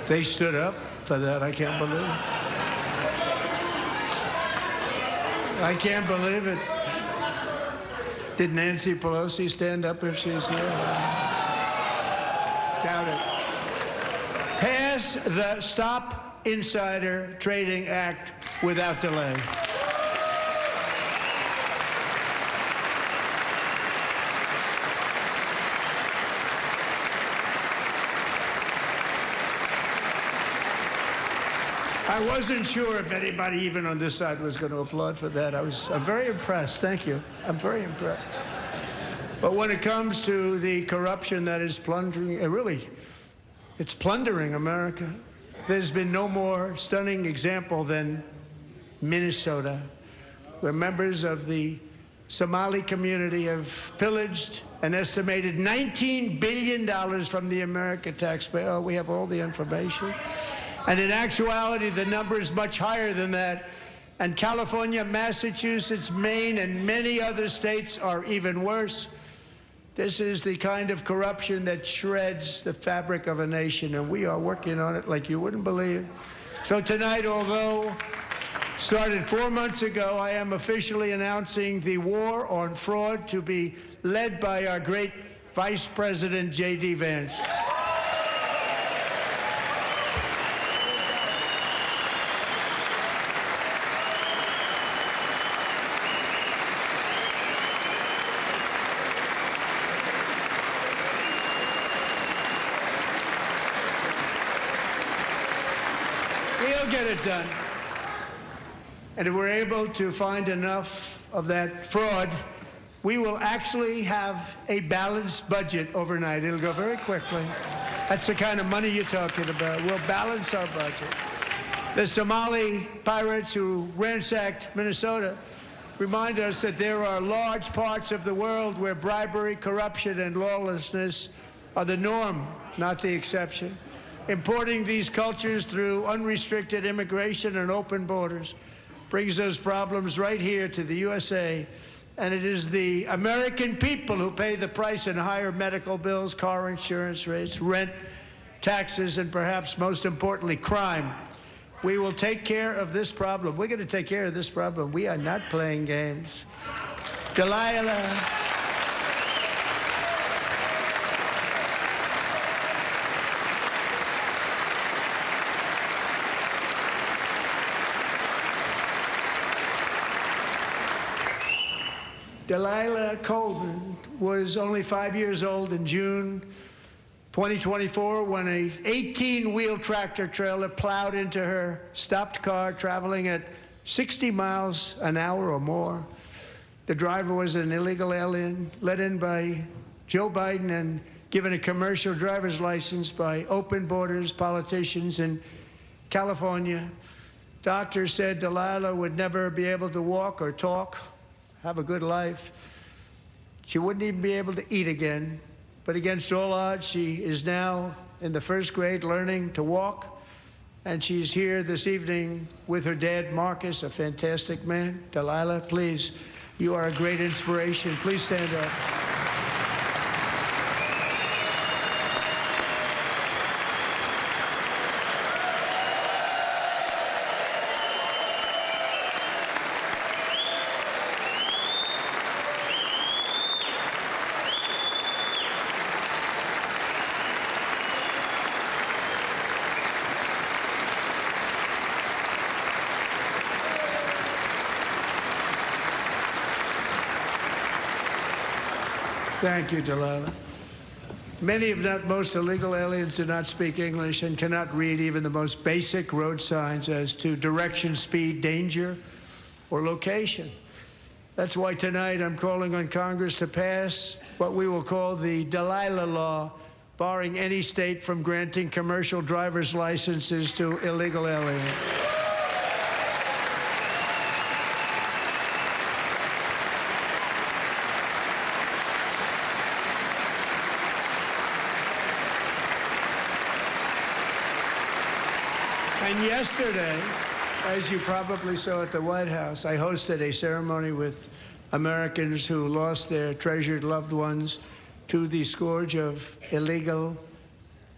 They stood up for that. I can't believe it. I can't believe it. Did Nancy Pelosi stand up if she's here? Doubt it. Pass the Stop Insider Trading Act without delay. I wasn't sure if anybody, even on this side, was going to applaud for that. I'm very impressed. Thank you. I'm very impressed. But when it comes to the corruption that is plundering, it's plundering America. There's been no more stunning example than Minnesota, where members of the Somali community have pillaged an estimated $19 billion from the American taxpayer. Oh, we have all the information. And in actuality, the number is much higher than that. And California, Massachusetts, Maine, and many other states are even worse. This is the kind of corruption that shreds the fabric of a nation, and we are working on it like you wouldn't believe. So tonight, although started 4 months ago, I am officially announcing the war on fraud to be led by our great Vice President J.D. Vance. We'll get it done. And if we're able to find enough of that fraud, we will actually have a balanced budget overnight. It'll go very quickly. That's the kind of money you're talking about. We'll balance our budget. The Somali pirates who ransacked Minnesota remind us that there are large parts of the world where bribery, corruption, and lawlessness are the norm, not the exception. Importing these cultures through unrestricted immigration and open borders brings those problems right here to the USA. And it is the American people who pay the price in higher medical bills, car insurance rates, rent, taxes, and perhaps most importantly, crime. We will take care of this problem. We're going to take care of this problem. We are not playing games. Delilah. Delilah Coleman was only 5 years old in June 2024 when a 18-wheel tractor trailer plowed into her stopped car traveling at 60 miles an hour or more. The driver was an illegal alien let in by Joe Biden and given a commercial driver's license by open borders politicians in California. Doctors said Delilah would never be able to walk or talk, have a good life. She wouldn't even be able to eat again. But against all odds, she is now in the first grade learning to walk. And she's here this evening with her dad, Marcus, a fantastic man. Delilah, please, you are a great inspiration. Please stand up. Thank you, Delilah. Many, if not most, illegal aliens do not speak English and cannot read even the most basic road signs as to direction, speed, danger, or location. That's why tonight I'm calling on Congress to pass what we will call the Delilah Law, barring any state from granting commercial driver's licenses to illegal aliens. And yesterday, as you probably saw at the White House, I hosted a ceremony with Americans who lost their treasured loved ones to the scourge of illegal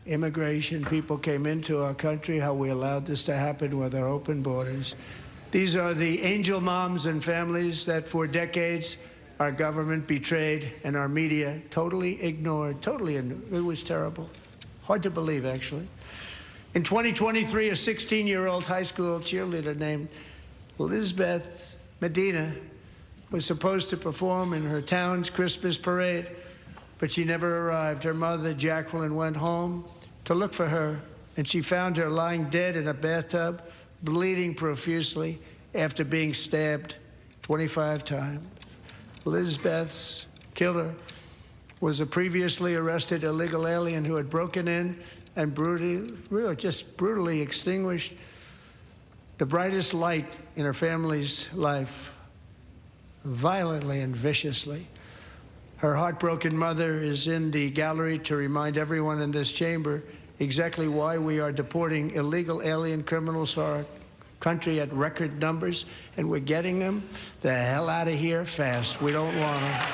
immigration. People came into our country, how we allowed this to happen with our open borders. These are the angel moms and families that for decades our government betrayed and our media totally ignored. It was terrible. Hard to believe, actually. In 2023, a 16-year-old high school cheerleader named Elizabeth Medina was supposed to perform in her town's Christmas parade, but she never arrived. Her mother, Jacqueline, went home to look for her, and she found her lying dead in a bathtub, bleeding profusely after being stabbed 25 times. Elizabeth's killer was a previously arrested illegal alien who had broken in and brutally extinguished the brightest light in her family's life, violently and viciously. Her heartbroken mother is in the gallery to remind everyone in this chamber exactly why we are deporting illegal alien criminals to our country at record numbers, and we're getting them the hell out of here fast. We don't want them.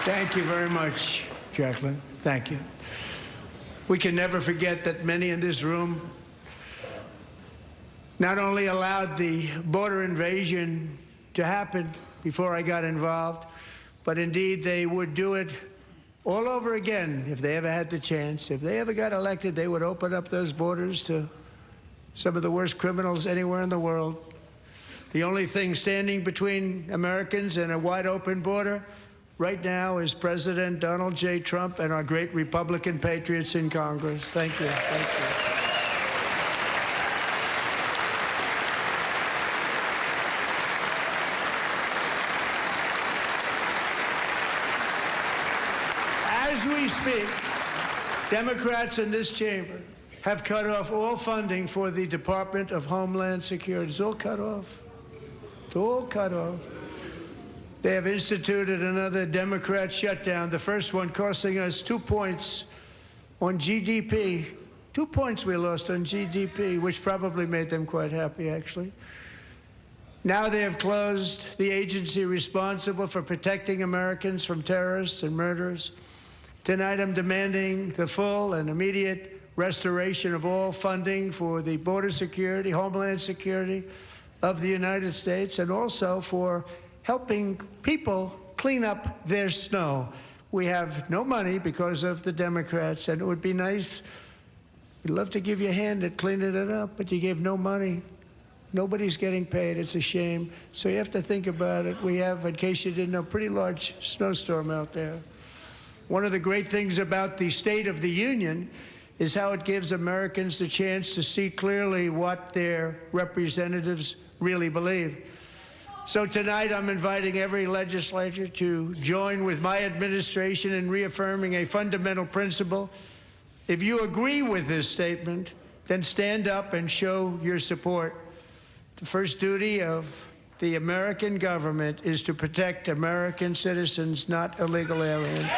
Thank you very much, Jacqueline. Thank you. We can never forget that many in this room not only allowed the border invasion to happen before I got involved, but indeed they would do it all over again if they ever had the chance. If they ever got elected, they would open up those borders to some of the worst criminals anywhere in the world. The only thing standing between Americans and a wide open border right now is President Donald J. Trump and our great Republican patriots in Congress. Thank you. Thank you. As we speak, Democrats in this chamber have cut off all funding for the Department of Homeland Security. It's all cut off. It's all cut off. They have instituted another Democrat shutdown, the first one costing us 2 points on GDP. 2 points we lost on GDP, which probably made them quite happy, actually. Now they have closed the agency responsible for protecting Americans from terrorists and murderers. Tonight I'm demanding the full and immediate restoration of all funding for the border security, Homeland Security of the United States, and also for helping people clean up their snow. We have no money because of the Democrats, and it would be nice. We'd love to give you a hand at cleaning it up, but you gave no money. Nobody's getting paid. It's a shame. So you have to think about it. We have, in case you didn't know, a pretty large snowstorm out there. One of the great things about the State of the Union is how it gives Americans the chance to see clearly what their representatives really believe. So tonight I'm inviting every legislator to join with my administration in reaffirming a fundamental principle. If you agree with this statement, then stand up and show your support. The first duty of the American government is to protect American citizens, not illegal aliens.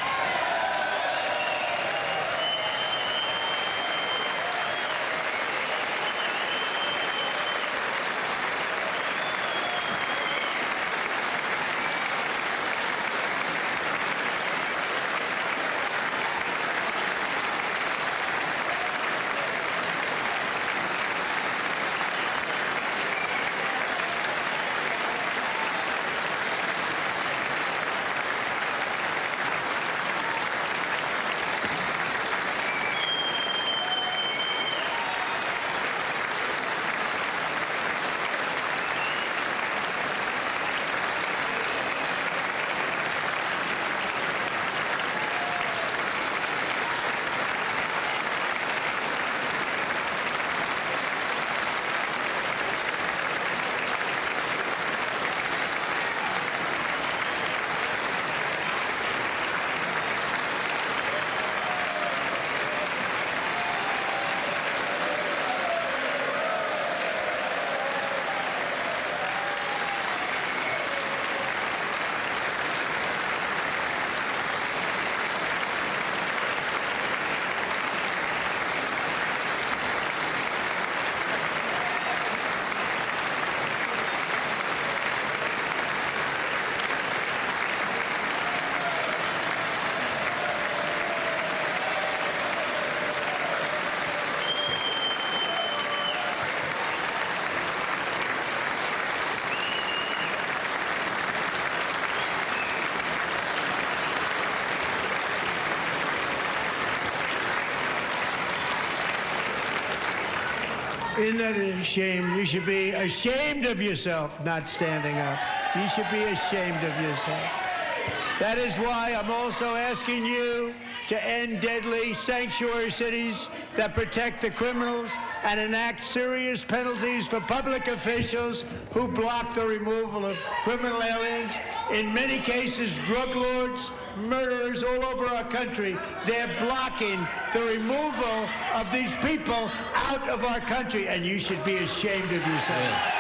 Isn't that a shame? You should be ashamed of yourself not standing up. You should be ashamed of yourself. That is why I'm also asking you to end deadly sanctuary cities that protect the criminals and enact serious penalties for public officials who block the removal of criminal aliens. In many cases, drug lords, murderers all over our country, they're blocking the removal of these people out of our country, and you should be ashamed of yourself.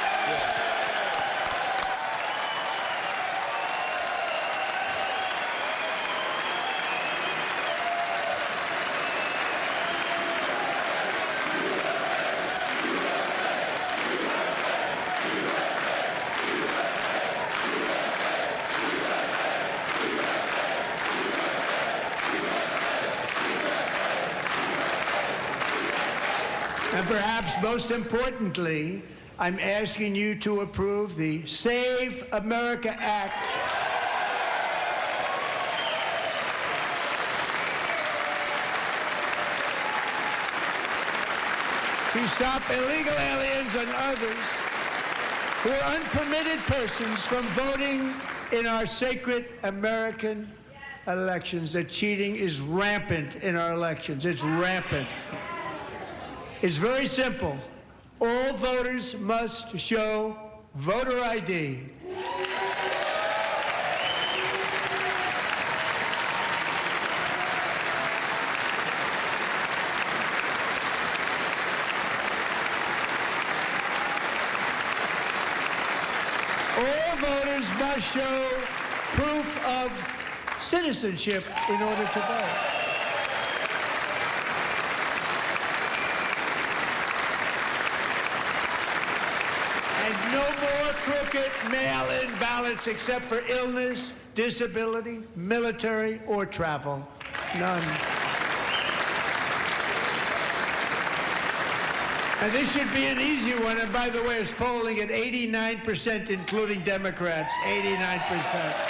perhaps most importantly, I'm asking you to approve the Save America Act. To stop illegal aliens and others who are unpermitted persons from voting in our sacred American elections. That cheating is rampant in our elections. It's rampant. It's very simple. All voters must show voter ID. All voters must show proof of citizenship in order to vote. And no more crooked mail-in ballots except for illness, disability, military, or travel. None. And this should be an easy one. And by the way, it's polling at 89%, including Democrats. 89%.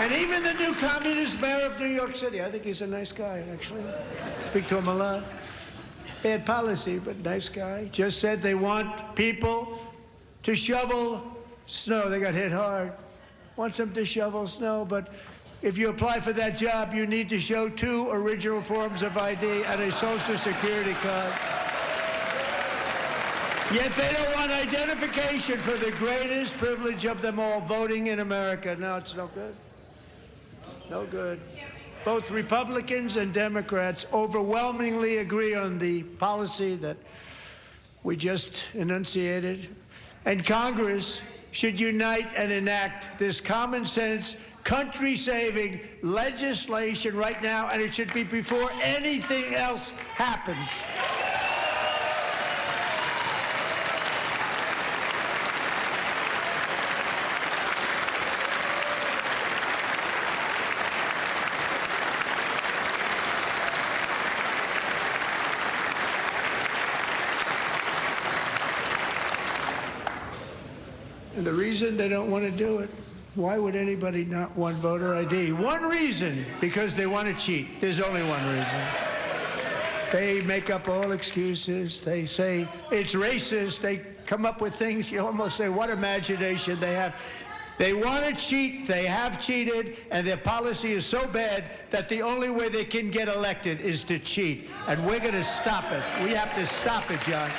And even the new communist mayor of New York City, I think he's a nice guy, actually. Speak to him a lot. Bad policy, but nice guy. Just said they want people to shovel snow. They got hit hard. Wants them to shovel snow, but if you apply for that job, you need to show 2 original forms of ID and a Social Security card. Yet they don't want identification for the greatest privilege of them all, voting in America. No, it's no good. No good. Both Republicans and Democrats overwhelmingly agree on the policy that we just enunciated. And Congress should unite and enact this common sense, country-saving legislation right now, and it should be before anything else happens. And the reason they don't want to do it, why would anybody not want voter ID? One reason, because they want to cheat. There's only one reason. They make up all excuses. They say it's racist. They come up with things you almost say, what imagination they have. They want to cheat. They have cheated. And their policy is so bad that the only way they can get elected is to cheat. And we're going to stop it. We have to stop it, John.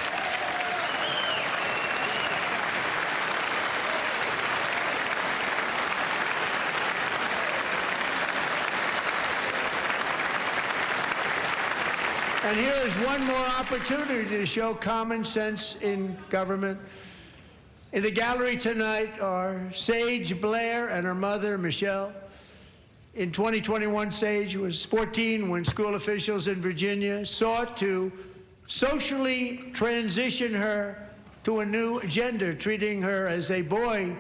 And here is one more opportunity to show common sense in government. In the gallery tonight are Sage Blair and her mother, Michelle. In 2021, Sage was 14 when school officials in Virginia sought to socially transition her to a new gender, treating her as a boy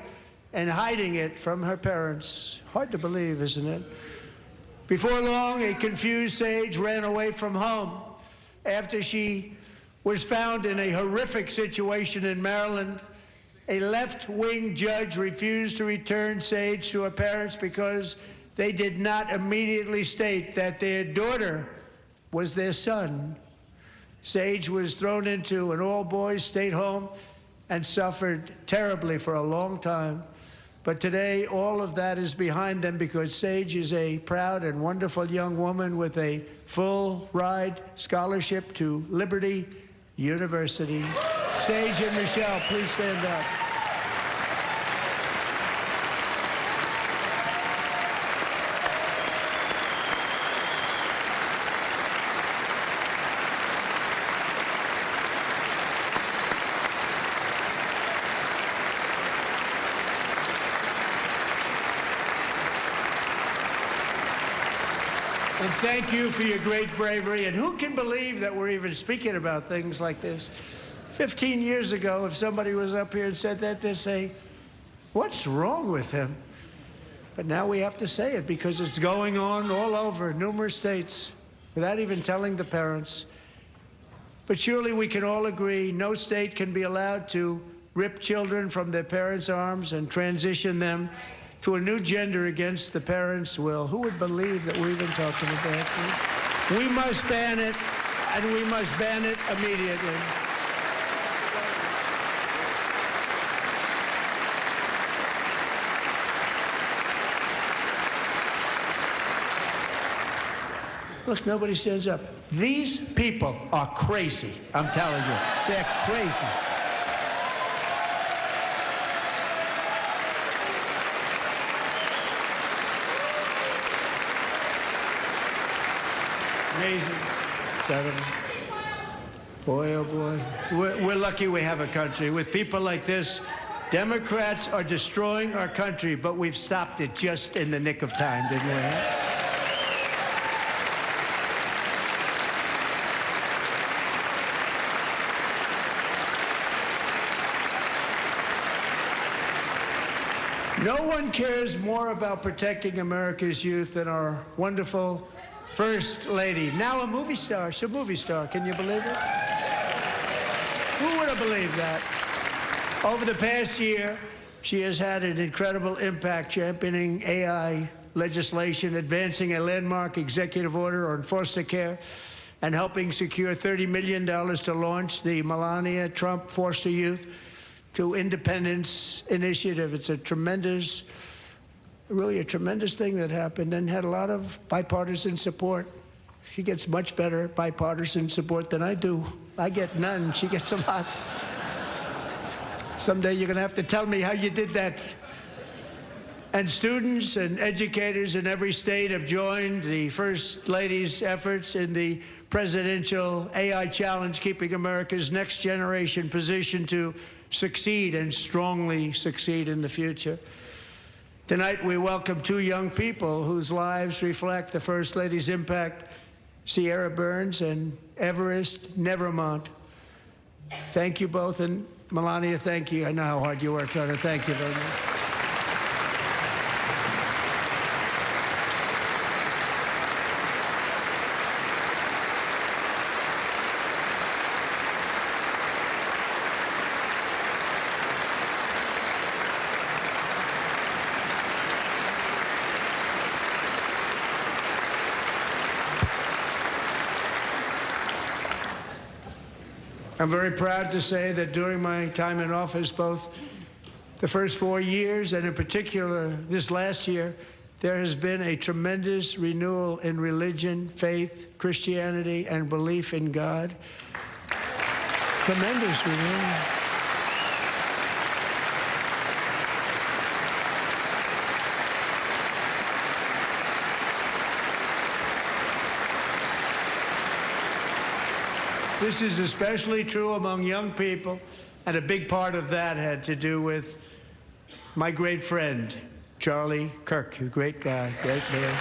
and hiding it from her parents. Hard to believe, isn't it? Before long, a confused Sage ran away from home after she was found in a horrific situation in Maryland. A left-wing judge refused to return Sage to her parents because they did not immediately state that their daughter was their son. Sage was thrown into an all-boys state home and suffered terribly for a long time. But today, all of that is behind them because Sage is a proud and wonderful young woman with a full-ride scholarship to Liberty University. Sage and Michelle, please stand up. And thank you for your great bravery. And who can believe that we're even speaking about things like this? 15 years ago, if somebody was up here and said that, they'd say, what's wrong with him? But now we have to say it because it's going on all over numerous states without even telling the parents. But surely we can all agree no state can be allowed to rip children from their parents' arms and transition them to a new gender against the parents' will. Who would believe that we've been talking about this? We must ban it, and we must ban it immediately. Look, nobody stands up. These people are crazy, I'm telling you. They're crazy. Amazing. Incredible. Boy, oh boy. We're lucky we have a country. With people like this, Democrats are destroying our country, but we've stopped it just in the nick of time, didn't we? No one cares more about protecting America's youth than our wonderful First Lady, now a movie star. She's a movie star. Can you believe it? Who would have believed that? Over the past year, she has had an incredible impact championing AI legislation, advancing a landmark executive order on foster care, and helping secure $30 million to launch the Melania Trump Foster Youth to Independence Initiative. It's a tremendous, really a tremendous thing that happened and had a lot of bipartisan support. She gets much better bipartisan support than I do. I get none. She gets a lot. Someday you're going to have to tell me how you did that. And students and educators in every state have joined the First Lady's efforts in the presidential AI challenge, keeping America's next generation positioned to succeed and strongly succeed in the future. Tonight, we welcome two young people whose lives reflect the First Lady's impact, Sierra Burns and Everest Nevermont. Thank you both, and Melania, thank you. I know how hard you worked on it. Thank you very much. I'm very proud to say that during my time in office, both the first 4 years and in particular this last year, there has been a tremendous renewal in religion, faith, Christianity, and belief in God. Tremendous renewal. This is especially true among young people, and a big part of that had to do with my great friend, Charlie Kirk, a great guy, great man.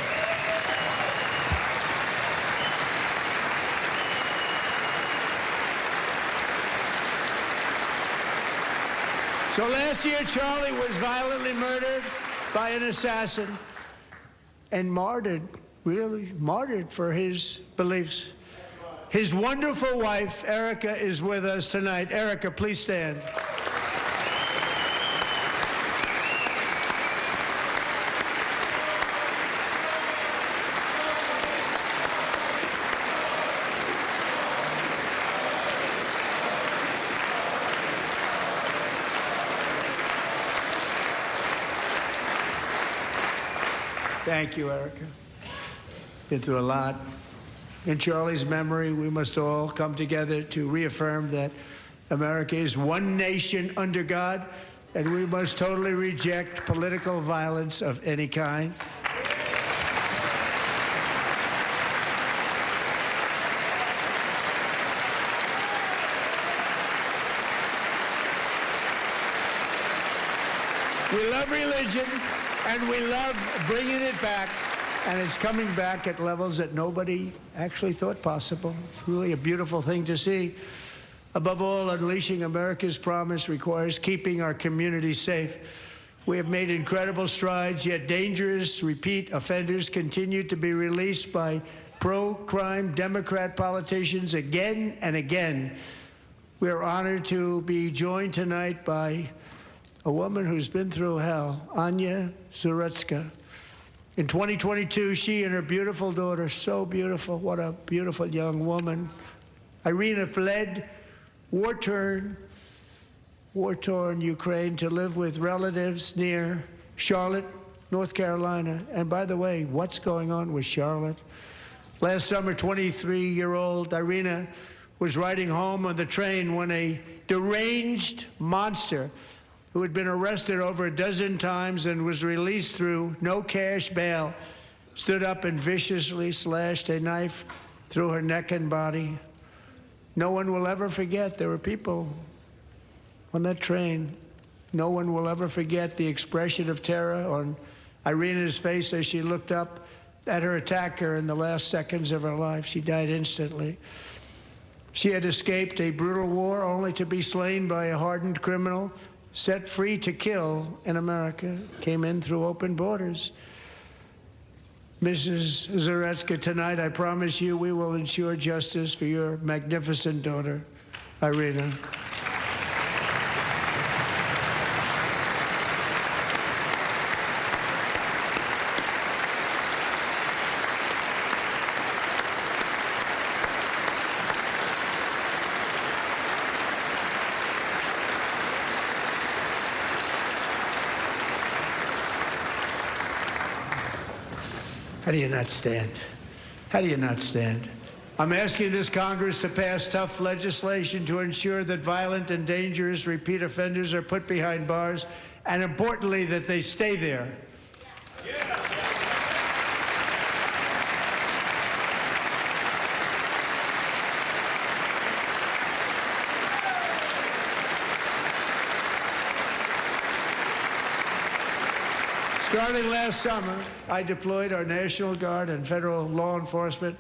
So last year, Charlie was violently murdered by an assassin and martyred, really martyred for his beliefs. His wonderful wife, Erica, is with us tonight. Erica, please stand. Thank you, Erica. Been through a lot. In Charlie's memory, we must all come together to reaffirm that America is one nation under God, and we must totally reject political violence of any kind. We love religion, and we love bringing it back. And it's coming back at levels that nobody actually thought possible. It's really a beautiful thing to see. Above all, unleashing America's promise requires keeping our communities safe. We have made incredible strides, yet dangerous repeat offenders continue to be released by pro-crime Democrat politicians again and again. We are honored to be joined tonight by a woman who's been through hell, Anya Zarutska. In 2022, she and her beautiful daughter, so beautiful, what a beautiful young woman, Irina, fled war-torn Ukraine to live with relatives near Charlotte, North Carolina. And by the way, what's going on with Charlotte? Last summer, 23-year-old Irina was riding home on the train when a deranged monster who had been arrested over a dozen times and was released through no cash bail stood up and viciously slashed a knife through her neck and body. No one will ever forget. There were people on that train. No one will ever forget the expression of terror on Irina's face as she looked up at her attacker in the last seconds of her life. She died instantly. She had escaped a brutal war only to be slain by a hardened criminal, set free to kill in America, came in through open borders. Mrs. Zarutska, tonight I promise you we will ensure justice for your magnificent daughter, Irina. How do you not stand? How do you not stand? I'm asking this Congress to pass tough legislation to ensure that violent and dangerous repeat offenders are put behind bars, and importantly, that they stay there. Starting last summer, I deployed our National Guard and federal law enforcement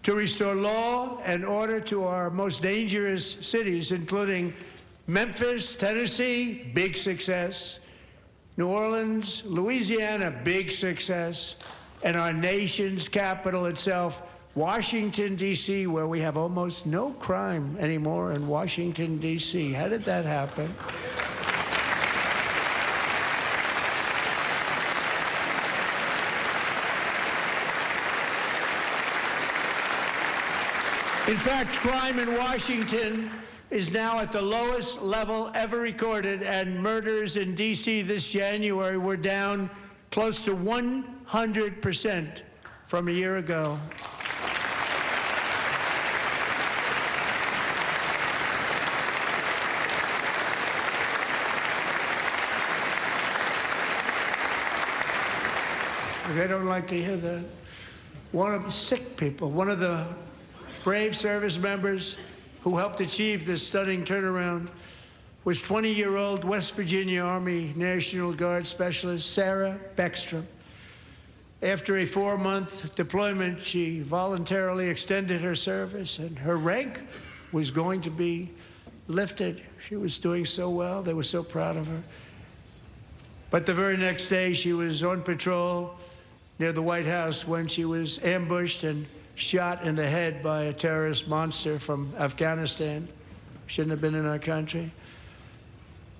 to restore law and order to our most dangerous cities, including Memphis, Tennessee, big success, New Orleans, Louisiana, big success, and our nation's capital itself, Washington, D.C., where we have almost no crime anymore in Washington, D.C. How did that happen? In fact, crime in Washington is now at the lowest level ever recorded, and murders in D.C. this January were down close to 100% from a year ago. They don't like to hear that. One of the sick people, one of the brave service members who helped achieve this stunning turnaround was 20-year-old West Virginia Army National Guard Specialist Sarah Beckstrom. After a 4-month deployment, she voluntarily extended her service, and her rank was going to be lifted. She was doing so well. They were so proud of her. But the very next day, she was on patrol near the White House when she was ambushed and shot in the head by a terrorist monster from Afghanistan. Shouldn't have been in our country.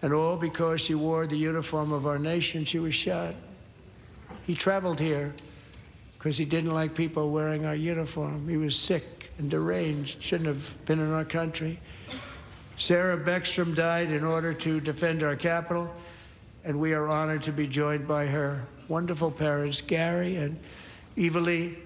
And all because she wore the uniform of our nation, she was shot. He traveled here because he didn't like people wearing our uniform. He was sick and deranged, shouldn't have been in our country. Sarah Beckstrom died in order to defend our capital, and we are honored to be joined by her wonderful parents, Gary and Eva Lee.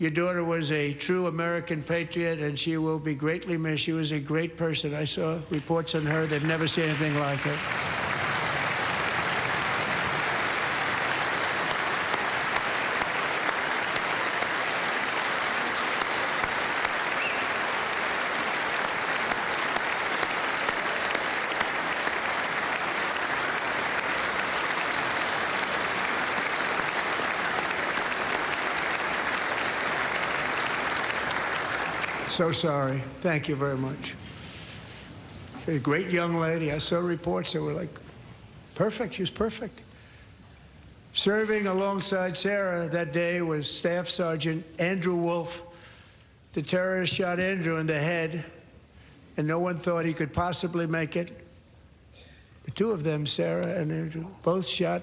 Your daughter was a true American patriot, and she will be greatly missed. She was a great person. I saw reports on her that never see anything like it. So sorry. Thank you very much. A great young lady. I saw reports that were like perfect. She was perfect. Serving alongside Sarah that day was Staff Sergeant Andrew Wolf. The terrorist shot Andrew in the head, and no one thought he could possibly make it. The two of them, Sarah and Andrew, both shot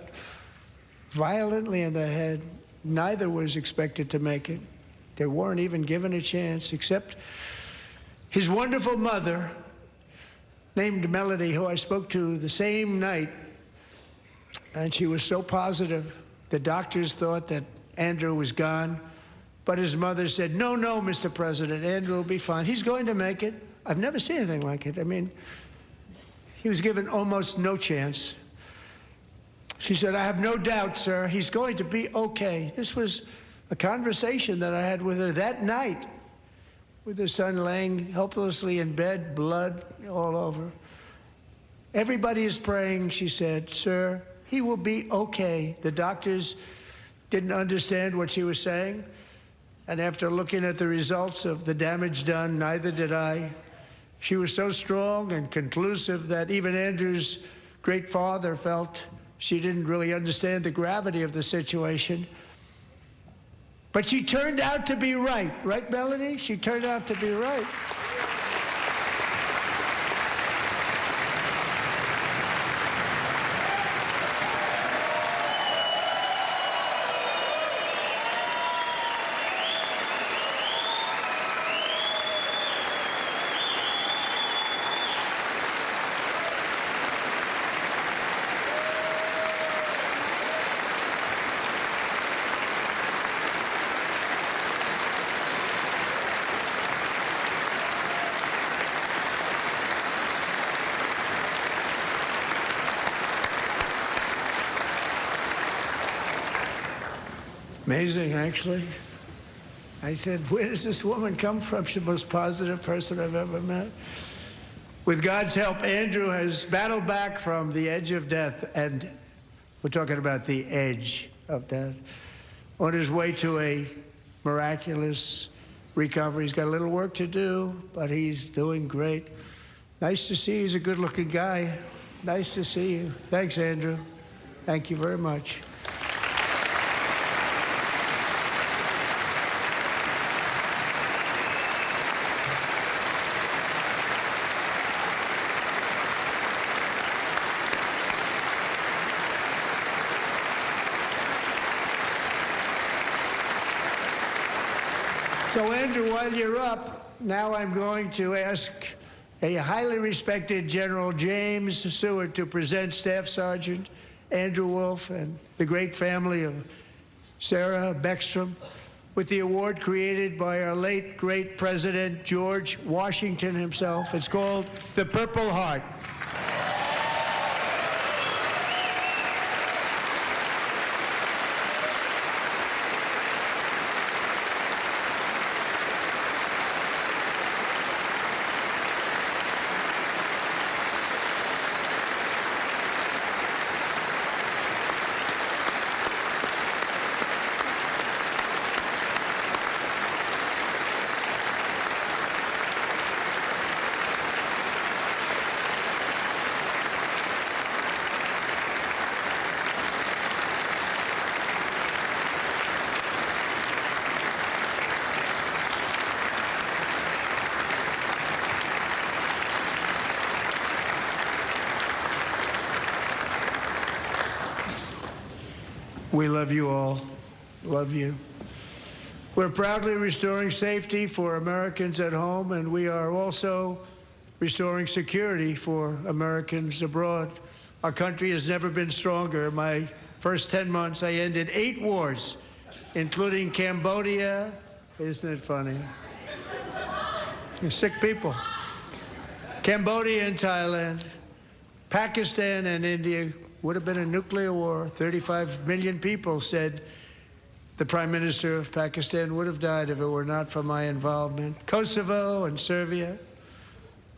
violently in the head. Neither was expected to make it. They weren't even given a chance, except his wonderful mother, named Melody, who I spoke to the same night, and she was so positive. The doctors thought that Andrew was gone, but his mother said, no, no, Mr. President, Andrew will be fine. He's going to make it. I've never seen anything like it. I mean, he was given almost no chance. She said, I have no doubt, sir, he's going to be okay. This was a conversation that I had with her that night, with her son laying helplessly in bed, blood all over. Everybody is praying, she said, sir, he will be okay. The doctors didn't understand what she was saying. And after looking at the results of the damage done, neither did I. She was so strong and conclusive that even Andrew's great father felt she didn't really understand the gravity of the situation. But she turned out to be right. Right, Melanie? She turned out to be right. Amazing, actually. I said, where does this woman come from? She's the most positive person I've ever met. With God's help, Andrew has battled back from the edge of death, and we're talking about the edge of death, on his way to a miraculous recovery. He's got a little work to do, but he's doing great. Nice to see you. He's a good-looking guy. Nice to see you. Thanks, Andrew. Thank you very much. So, Andrew, while you're up, now I'm going to ask a highly respected General James Seward to present Staff Sergeant Andrew Wolf and the great family of Sarah Beckstrom with the award created by our late, great President George Washington himself. It's called the Purple Heart. We love you all. Love you. We're proudly restoring safety for Americans at home, and we are also restoring security for Americans abroad. Our country has never been stronger. My first 10 months, I ended 8 wars, including Cambodia. Isn't it funny? You're sick people. Cambodia and Thailand, Pakistan and India. Would have been a nuclear war. 35 million people said the Prime Minister of Pakistan would have died if it were not for my involvement. Kosovo and Serbia,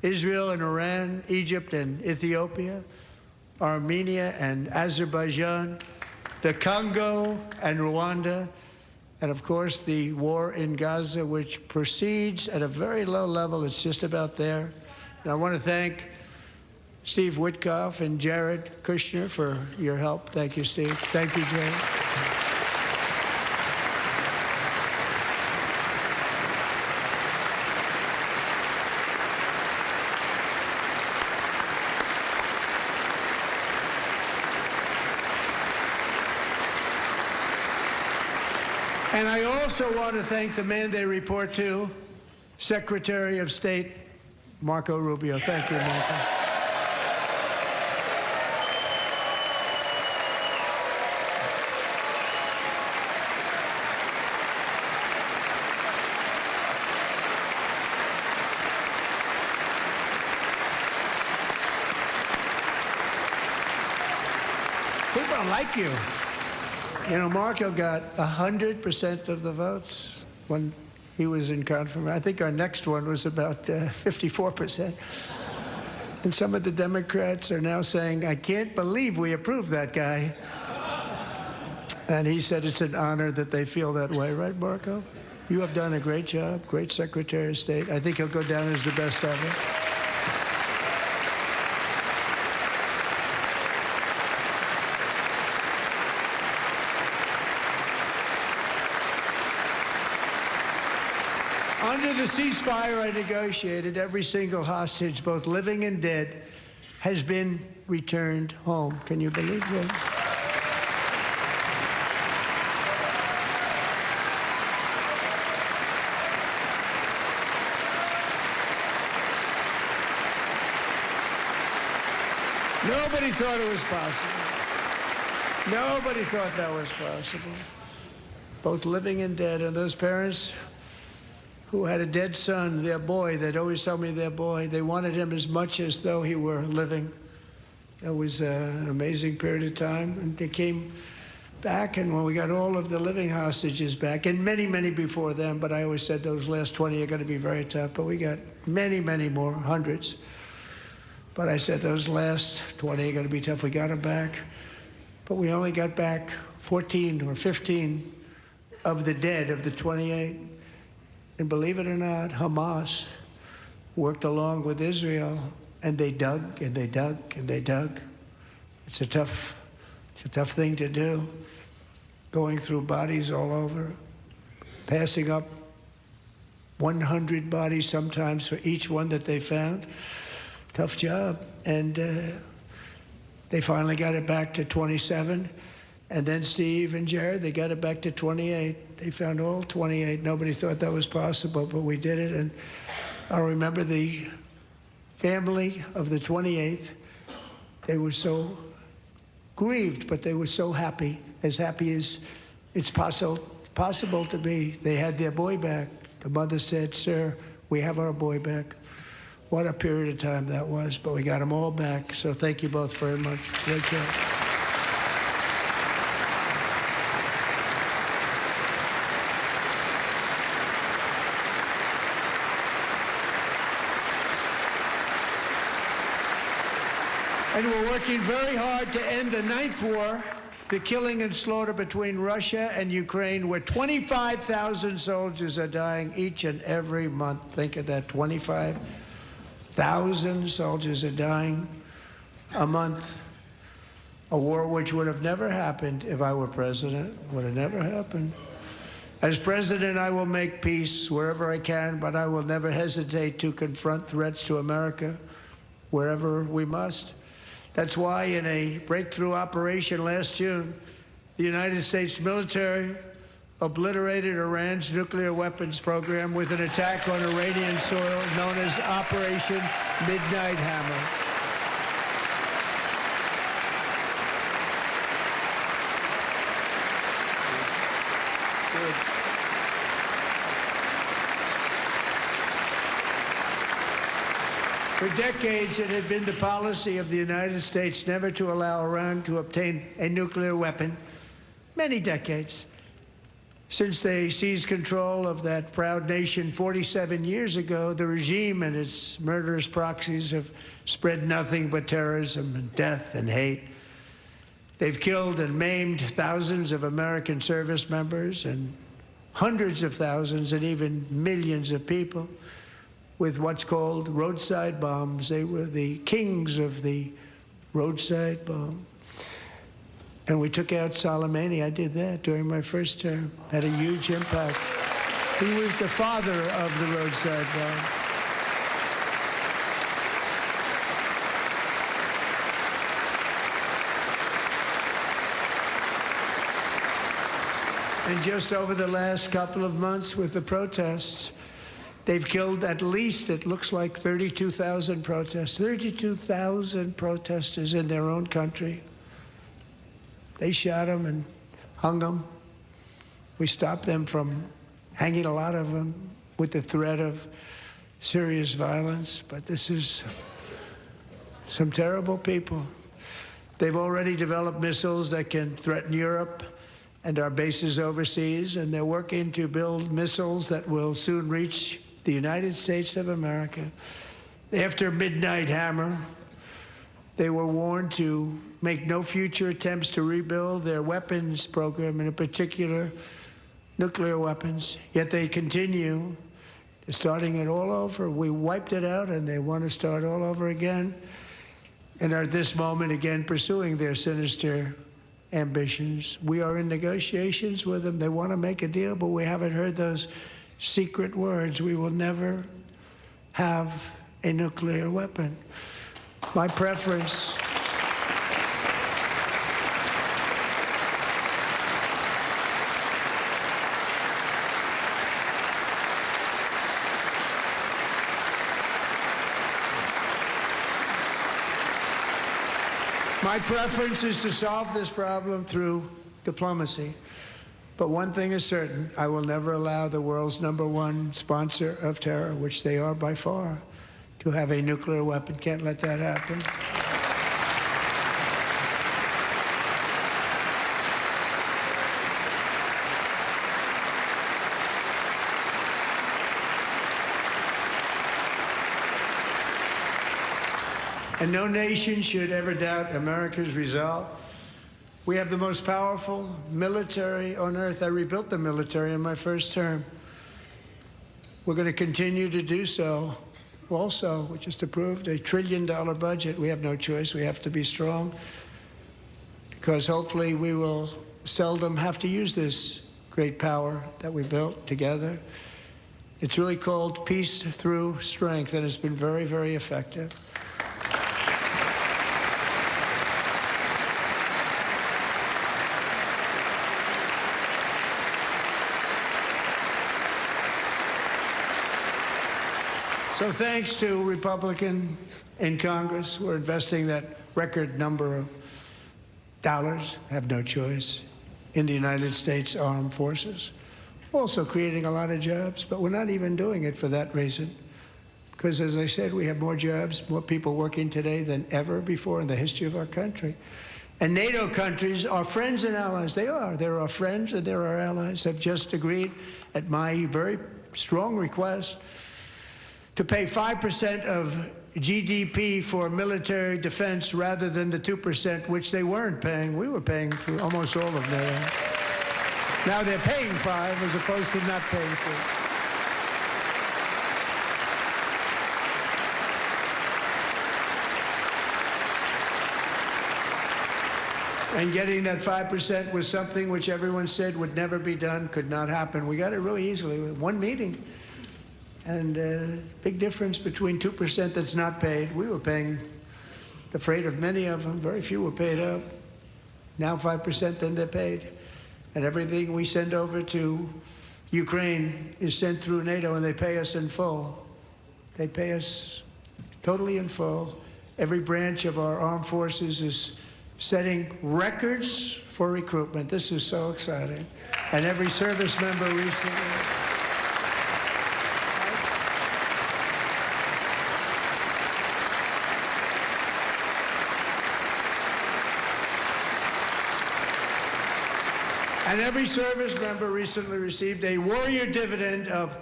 Israel and Iran, Egypt and Ethiopia, Armenia and Azerbaijan, the Congo and Rwanda, and of course the war in Gaza, which proceeds at a very low level. It's just about there. And I want to thank Steve Witkoff and Jared Kushner for your help. Thank you, Steve. Thank you, Jared. And I also want to thank the man they report to, Secretary of State Marco Rubio. Thank you, Marco. People don't like you. You know, Marco got 100% of the votes when he was in confirmation. I think our next one was about 54%. And some of the Democrats are now saying, I can't believe we approved that guy. And he said it's an honor that they feel that way, right, Marco? You have done a great job, great Secretary of State. I think he'll go down as the best ever. Under the ceasefire I negotiated, every single hostage, both living and dead, has been returned home. Can you believe that? Nobody thought it was possible. Nobody thought that was possible. Both living and dead, and those parents who had a dead son, their boy, they'd always tell me their boy, they wanted him as much as though he were living. It was an amazing period of time, and they came back, and when we got all of the living hostages back, and many, many before them, but I always said those last 20 are going to be very tough, but we got many, many more, hundreds. But I said those last 20 are going to be tough. We got them back, but we only got back 14 or 15 of the dead of the 28. And believe it or not, Hamas worked along with Israel, and they dug and they dug and they dug. It's a tough thing to do, going through bodies all over, passing up 100 bodies sometimes for each one that they found. Tough job. And they finally got it back to 27. And then Steve and Jared, they got it back to 28. They found all 28. Nobody thought that was possible, but we did it. And I remember the family of the 28th. They were so grieved, but they were so happy as it's possible to be. They had their boy back. The mother said, "Sir, we have our boy back." What a period of time that was, but we got them all back. So thank you both very much. Great job. And we're working very hard to end the 9th war, the killing and slaughter between Russia and Ukraine, where 25,000 soldiers are dying each and every month. Think of that, 25,000 soldiers are dying a month. A war which would have never happened if I were president, would have never happened. As president, I will make peace wherever I can, but I will never hesitate to confront threats to America wherever we must. That's why in a breakthrough operation last June, the United States military obliterated Iran's nuclear weapons program with an attack on Iranian soil known as Operation Midnight Hammer. For decades, it had been the policy of the United States never to allow Iran to obtain a nuclear weapon. Many decades. Since they seized control of that proud nation 47 years ago, the regime and its murderous proxies have spread nothing but terrorism and death and hate. They've killed and maimed thousands of American service members and hundreds of thousands and even millions of people. with what's called roadside bombs. They were the kings of the roadside bomb. And we took out Soleimani. I did that during my first term. Had a huge impact. He was the father of the roadside bomb. And just over the last couple of months with the protests, they've killed at least, it looks like, 32,000 protesters. 32,000 protesters in their own country. They shot them and hung them. We stopped them from hanging a lot of them with the threat of serious violence. But this is some terrible people. They've already developed missiles that can threaten Europe and our bases overseas, and they're working to build missiles that will soon reach the United States of America. After Midnight Hammer, they were warned to make no future attempts to rebuild their weapons program, and in particular, nuclear weapons. Yet they continue, starting it all over. We wiped it out, and they want to start all over again, and are at this moment again pursuing their sinister ambitions. We are in negotiations with them. They want to make a deal, but we haven't heard those secret words. We will never have a nuclear weapon. My preference is to solve this problem through diplomacy. But one thing is certain, I will never allow the world's #1 sponsor of terror, which they are by far, to have a nuclear weapon. Can't let that happen. And no nation should ever doubt America's resolve. We have the most powerful military on earth. I rebuilt the military in my first term. We're going to continue to do so. Also, we just approved a $1 trillion budget. We have no choice. We have to be strong, because hopefully we will seldom have to use this great power that we built together. It's really called peace through strength, and it's been very, very effective. So thanks to Republicans in Congress, we're investing that record number of dollars, have no choice, in the United States Armed Forces. Also creating a lot of jobs, but we're not even doing it for that reason. Because as I said, we have more jobs, more people working today than ever before in the history of our country. And NATO countries are friends and allies. They are. They're our friends and they're our allies. Have just agreed, at my very strong request, to pay 5% of GDP for military defense rather than the 2%, which they weren't paying. We were paying for almost all of NATO. Now they're paying 5 as opposed to not paying 4. And getting that 5% was something which everyone said would never be done, could not happen. We got it really easily with one meeting. And big difference between 2% that's not paid. We were paying the freight of many of them. Very few were paid up. Now 5%, then they're paid. And everything we send over to Ukraine is sent through NATO, and they pay us in full. They pay us totally in full. Every branch of our armed forces is setting records for recruitment. This is so exciting. And every service member recently. And every service member recently received a warrior dividend of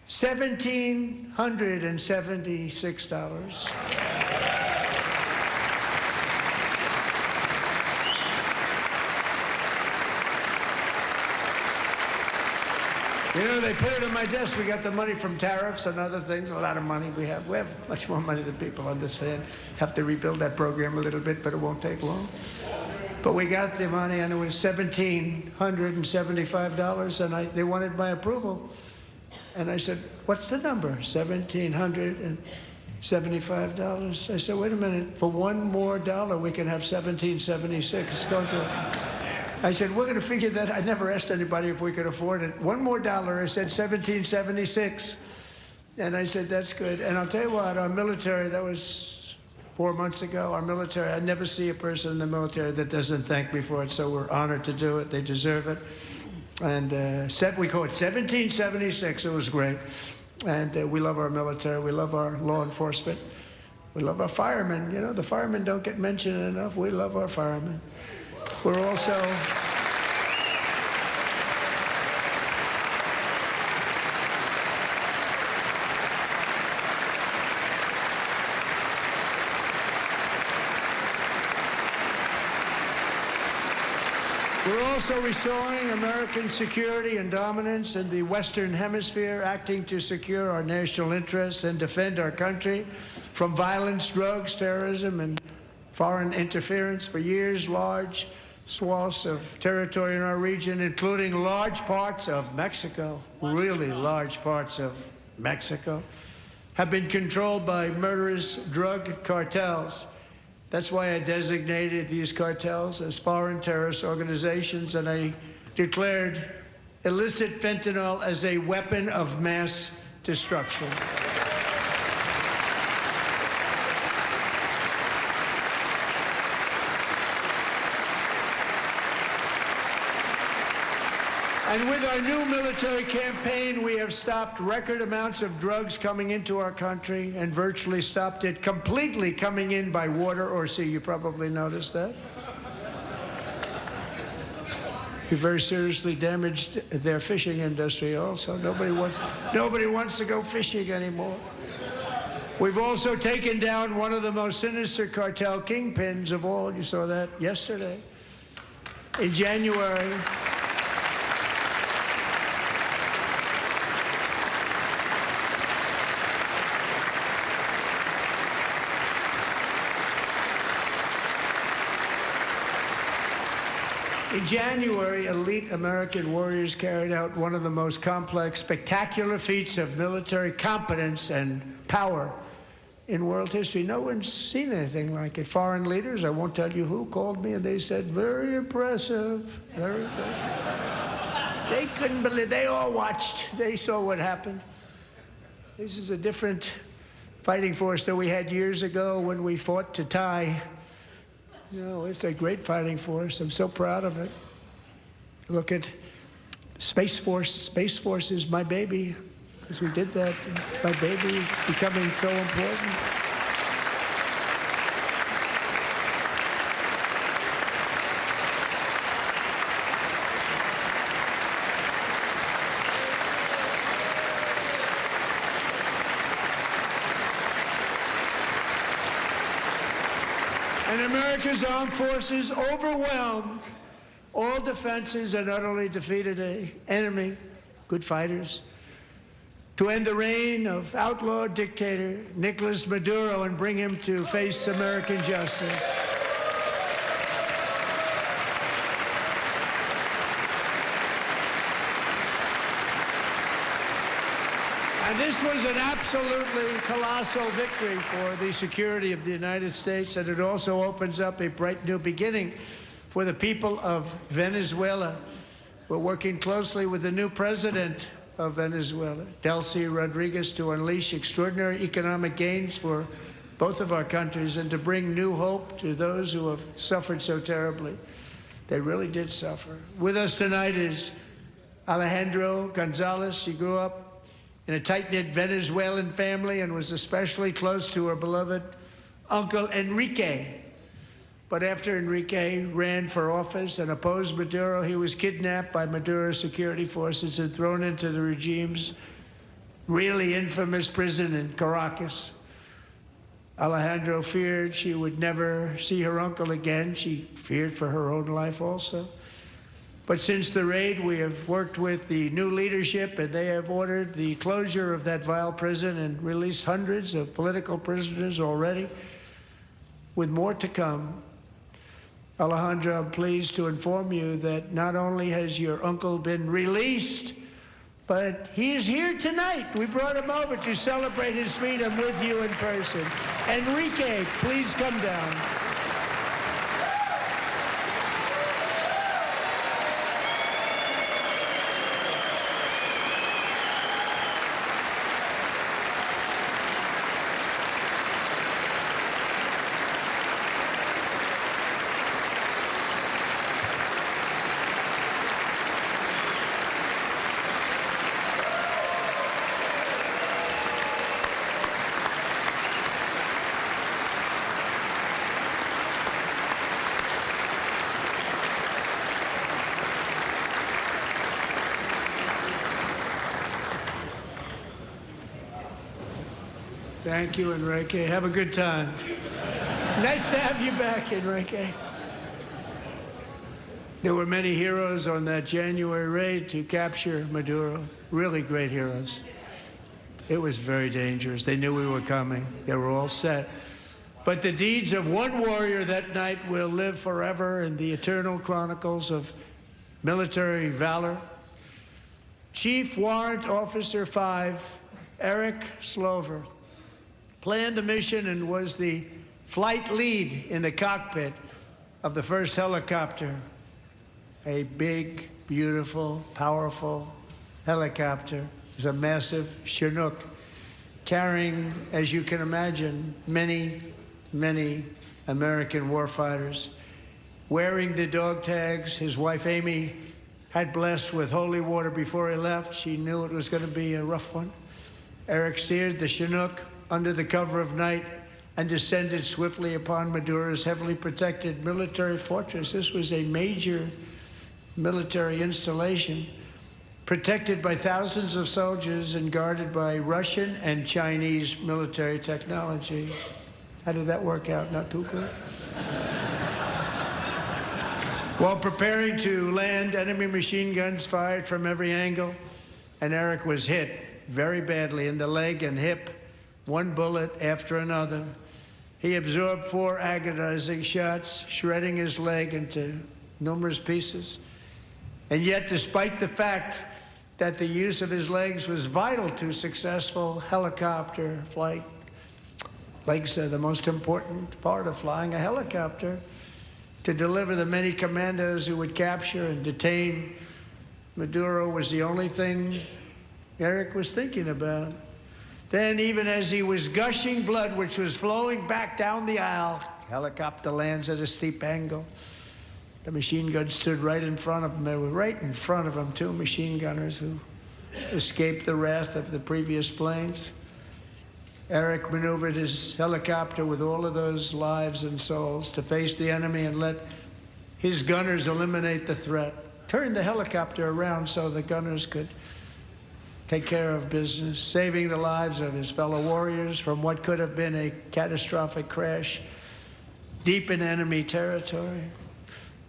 $1,776. You know, they put it on my desk. We got the money from tariffs and other things, a lot of money we have. We have much more money than people understand. Have to rebuild that program a little bit, but it won't take long. But we got the money, and it was $1,775, and they wanted my approval. And I said, what's the number? $1,775. I said, wait a minute. For $1 more, we can have $1,776. It's going to... I said, we're going to figure that. I never asked anybody if we could afford it. $1 more. I said, $1,776. And I said, that's good. And I'll tell you what, our military, that was 4 months ago, our military, I never see a person in the military that doesn't thank me for it. So we're honored to do it. They deserve it. And we call it 1776. It was great. And we love our military. We love our law enforcement. We love our firemen. You know, the firemen don't get mentioned enough. We love our firemen. We're also... We're also restoring American security and dominance in the Western Hemisphere, acting to secure our national interests and defend our country from violence, drugs, terrorism, and foreign interference. For years, large swaths of territory in our region, including large parts of Mexico, really large parts of Mexico, have been controlled by murderous drug cartels. That's why I designated these cartels as foreign terrorist organizations, and I declared illicit fentanyl as a weapon of mass destruction. And with our new military campaign, we have stopped record amounts of drugs coming into our country and virtually stopped it completely coming in by water or sea. You probably noticed that. We very seriously damaged their fishing industry also. Nobody wants to go fishing anymore. We've also taken down one of the most sinister cartel kingpins of all. You saw that yesterday. In January, elite American warriors carried out one of the most complex, spectacular feats of military competence and power in world history. No one's seen anything like it. Foreign leaders, I won't tell you who, called me and they said, very impressive, very good. They couldn't believe, they all watched. They saw what happened. This is a different fighting force that we had years ago when we fought to tie. You know, it's a great fighting force. I'm so proud of it. Look at Space Force. Space Force is my baby, because we did that. My baby is becoming so important. And America's armed forces overwhelmed all defenses and utterly defeated an enemy, good fighters, to end the reign of outlaw dictator Nicolas Maduro and bring him to face American justice. And this was an absolutely colossal victory for the security of the United States, and it also opens up a bright new beginning for the people of Venezuela. We're working closely with the new president of Venezuela, Delcy Rodriguez, to unleash extraordinary economic gains for both of our countries and to bring new hope to those who have suffered so terribly. They really did suffer. With us tonight is Alejandro Gonzalez. She grew up in a tight-knit Venezuelan family and was especially close to her beloved uncle Enrique. But after Enrique ran for office and opposed Maduro, he was kidnapped by Maduro's security forces and thrown into the regime's really infamous prison in Caracas. Alejandro feared she would never see her uncle again. She feared for her own life also. But since the raid, we have worked with the new leadership, and they have ordered the closure of that vile prison and released hundreds of political prisoners already, with more to come. Alejandro, I'm pleased to inform you that not only has your uncle been released, but he is here tonight. We brought him over to celebrate his freedom with you in person. Enrique, please come down. Thank you, Enrique. Have a good time. Nice to have you back, Enrique. There were many heroes on that January raid to capture Maduro. Really great heroes. It was very dangerous. They knew we were coming. They were all set. But the deeds of one warrior that night will live forever in the eternal chronicles of military valor. Chief Warrant Officer 5, Eric Slover, planned the mission and was the flight lead in the cockpit of the first helicopter, a big, beautiful, powerful helicopter. It was a massive Chinook carrying, as you can imagine, many, many American warfighters. Wearing the dog tags his wife Amy had blessed with holy water before he left. She knew it was going to be a rough one. Eric steered the Chinook under the cover of night and descended swiftly upon Maduro's heavily protected military fortress. This was a major military installation, protected by thousands of soldiers and guarded by Russian and Chinese military technology. How did that work out? Not too good. While preparing to land, enemy machine guns fired from every angle, and Eric was hit very badly in the leg and hip, one bullet after another. He absorbed 4 agonizing shots, shredding his leg into numerous pieces. And yet, despite the fact that the use of his legs was vital to successful helicopter flight, legs are the most important part of flying a helicopter, to deliver the many commandos who would capture and detain Maduro was the only thing Eric was thinking about. Then, even as he was gushing blood, which was flowing back down the aisle, helicopter lands at a steep angle. The machine gun stood right in front of him. They were right in front of him, 2 machine gunners who escaped the wrath of the previous planes. Eric maneuvered his helicopter with all of those lives and souls to face the enemy and let his gunners eliminate the threat. Turned the helicopter around so the gunners could take care of business, saving the lives of his fellow warriors from what could have been a catastrophic crash deep in enemy territory.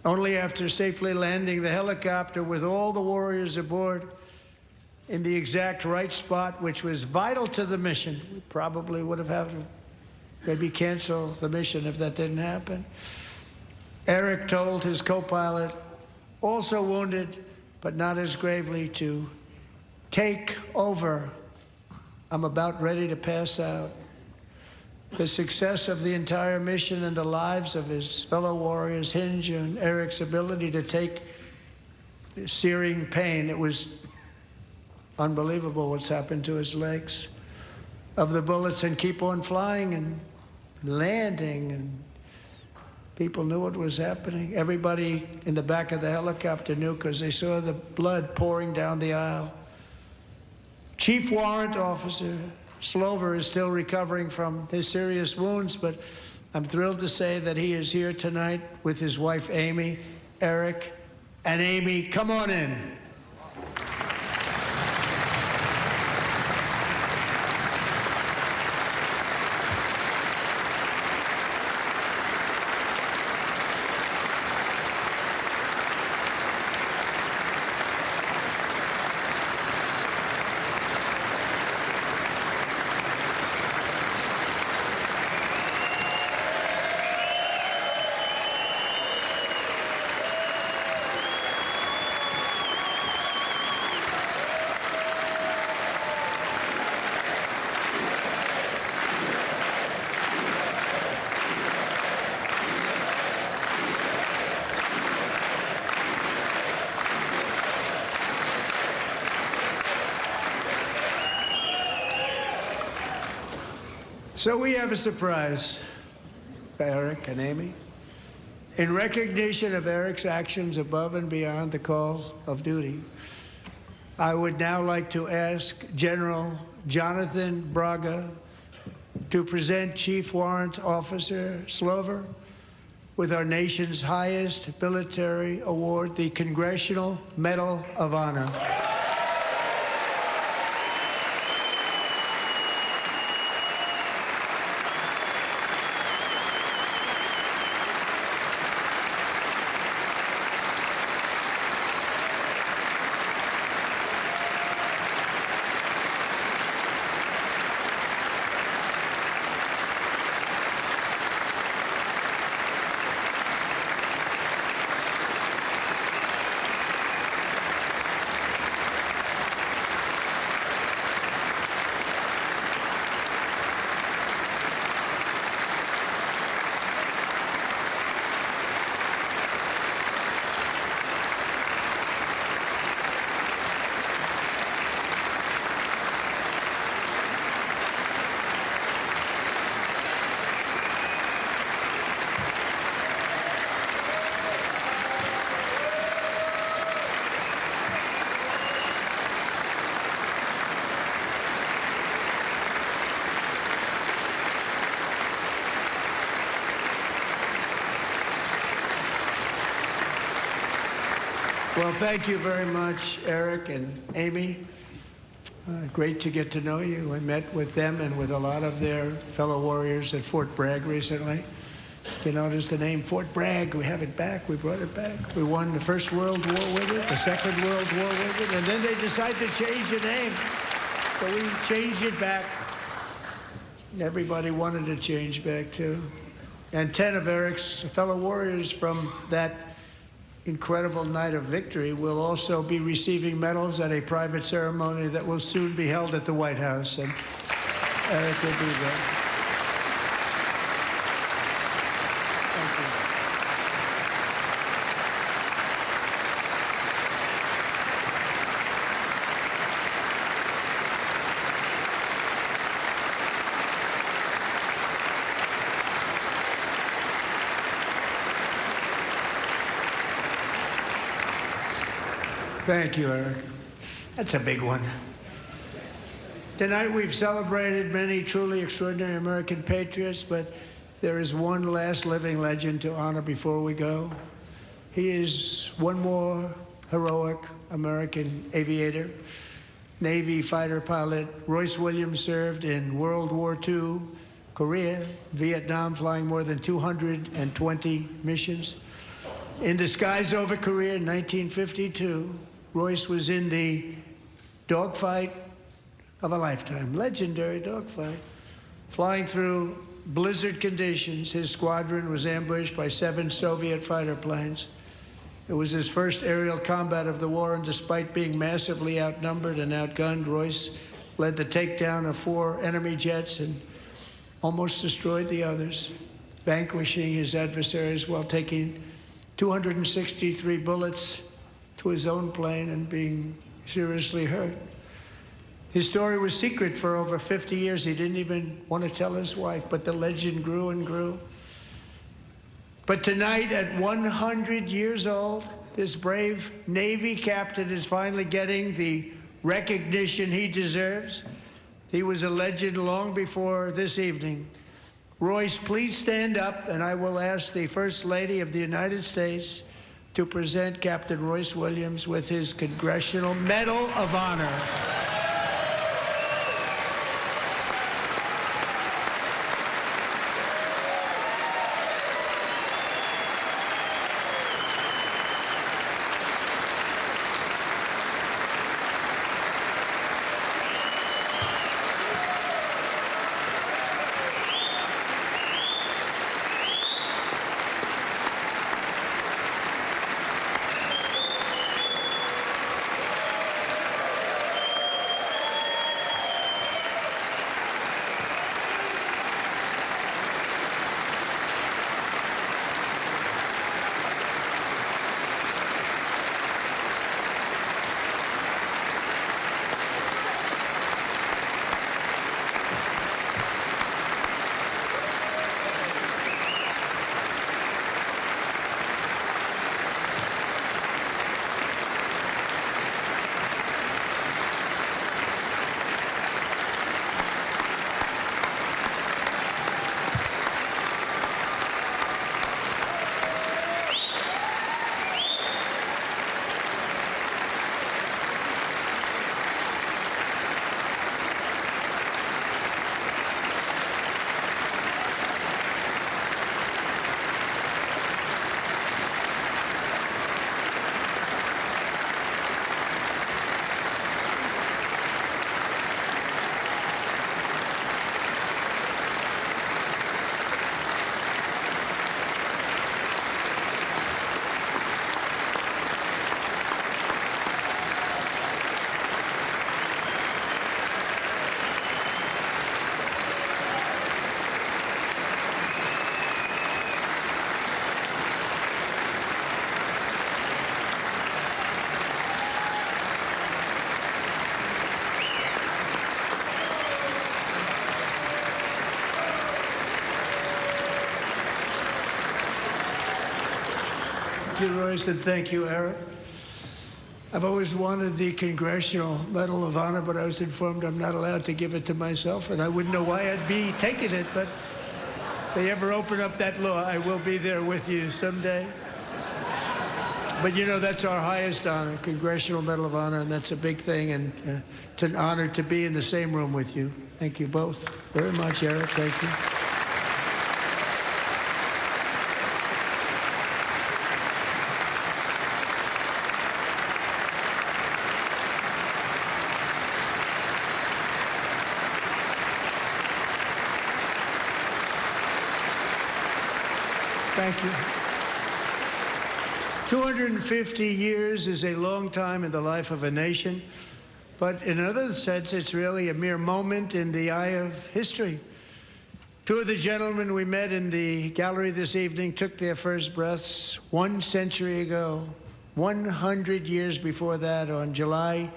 Only after safely landing the helicopter with all the warriors aboard in the exact right spot, which was vital to the mission. We probably would have had to maybe cancel the mission if that didn't happen. Eric told his co-pilot, also wounded, but not as gravely, to take over. I'm about ready to pass out. The success of the entire mission and the lives of his fellow warriors hinge on Eric's ability to take the searing pain. It was unbelievable what's happened to his legs of the bullets and keep on flying and landing, and people knew what was happening. Everybody in the back of the helicopter knew because they saw the blood pouring down the aisle. Chief Warrant Officer Slover is still recovering from his serious wounds, but I'm thrilled to say that he is here tonight with his wife, Amy, Eric, and Amy, come on in. So we have a surprise for Eric and Amy. In recognition of Eric's actions above and beyond the call of duty, I would now like to ask General Jonathan Braga to present Chief Warrant Officer Slover with our nation's highest military award, the Congressional Medal of Honor. Well, thank you very much, Eric and Amy. Great to get to know you. I met with them and with a lot of their fellow warriors at Fort Bragg recently. You notice the name Fort Bragg. We have it back. We brought it back. We won the First World War with it, the Second World War with it, and then they decided to change the name. So we changed it back. Everybody wanted to change back, too. And 10 of Eric's fellow warriors from that incredible night of victory will also be receiving medals at a private ceremony that will soon be held at the White House. And Eric will be there. Thank you. Thank you, Eric. That's a big one. Tonight we've celebrated many truly extraordinary American patriots, but there is one last living legend to honor before we go. He is one more heroic American aviator, Navy fighter pilot. Royce Williams served in World War II, Korea, Vietnam, flying more than 220 missions. In the skies over Korea in 1952, Royce was in the dogfight of a lifetime, legendary dogfight. Flying through blizzard conditions, his squadron was ambushed by 7 Soviet fighter planes. It was his first aerial combat of the war, and despite being massively outnumbered and outgunned, Royce led the takedown of 4 enemy jets and almost destroyed the others, vanquishing his adversaries while taking 263 bullets to his own plane and being seriously hurt. His story was secret for over 50 years. He didn't even want to tell his wife, but the legend grew and grew. But tonight, at 100 years old, this brave Navy captain is finally getting the recognition he deserves. He was a legend long before this evening. Royce, please stand up, and I will ask the First Lady of the United States to present Captain Royce Williams with his Congressional Medal of Honor. Thank you, Royce, and thank you, Eric. I've always wanted the Congressional Medal of Honor, but I was informed I'm not allowed to give it to myself, and I wouldn't know why I'd be taking it, but if they ever open up that law, I will be there with you someday. But you know, that's our highest honor, Congressional Medal of Honor, and that's a big thing, and it's an honor to be in the same room with you. Thank you both very much, Eric. Thank you. Thank you. 250 years is a long time in the life of a nation, but in another sense, it's really a mere moment in the eye of history. Two of the gentlemen we met in the gallery this evening took their first breaths 1 century ago, 100 years before that, on July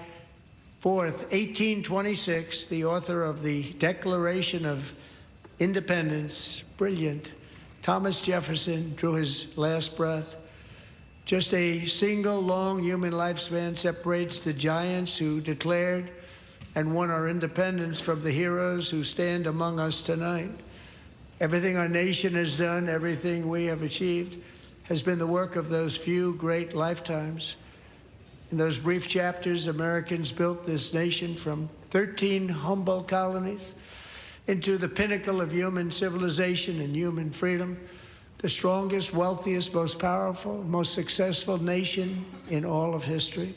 4th, 1826, the author of the Declaration of Independence, brilliant, Thomas Jefferson, drew his last breath. Just a single long human lifespan separates the giants who declared and won our independence from the heroes who stand among us tonight. Everything our nation has done, everything we have achieved, has been the work of those few great lifetimes. In those brief chapters, Americans built this nation from 13 humble colonies into the pinnacle of human civilization and human freedom, the strongest, wealthiest, most powerful, most successful nation in all of history.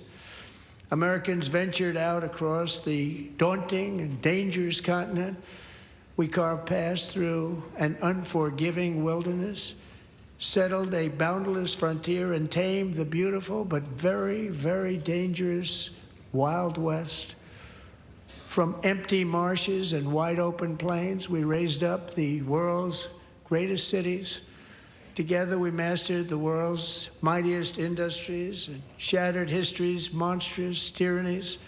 Americans ventured out across the daunting and dangerous continent. We carved paths through an unforgiving wilderness, settled a boundless frontier, and tamed the beautiful but very, very dangerous Wild West. From empty marshes and wide open plains, we raised up the world's greatest cities. Together, we mastered the world's mightiest industries and shattered history's monstrous tyrannies.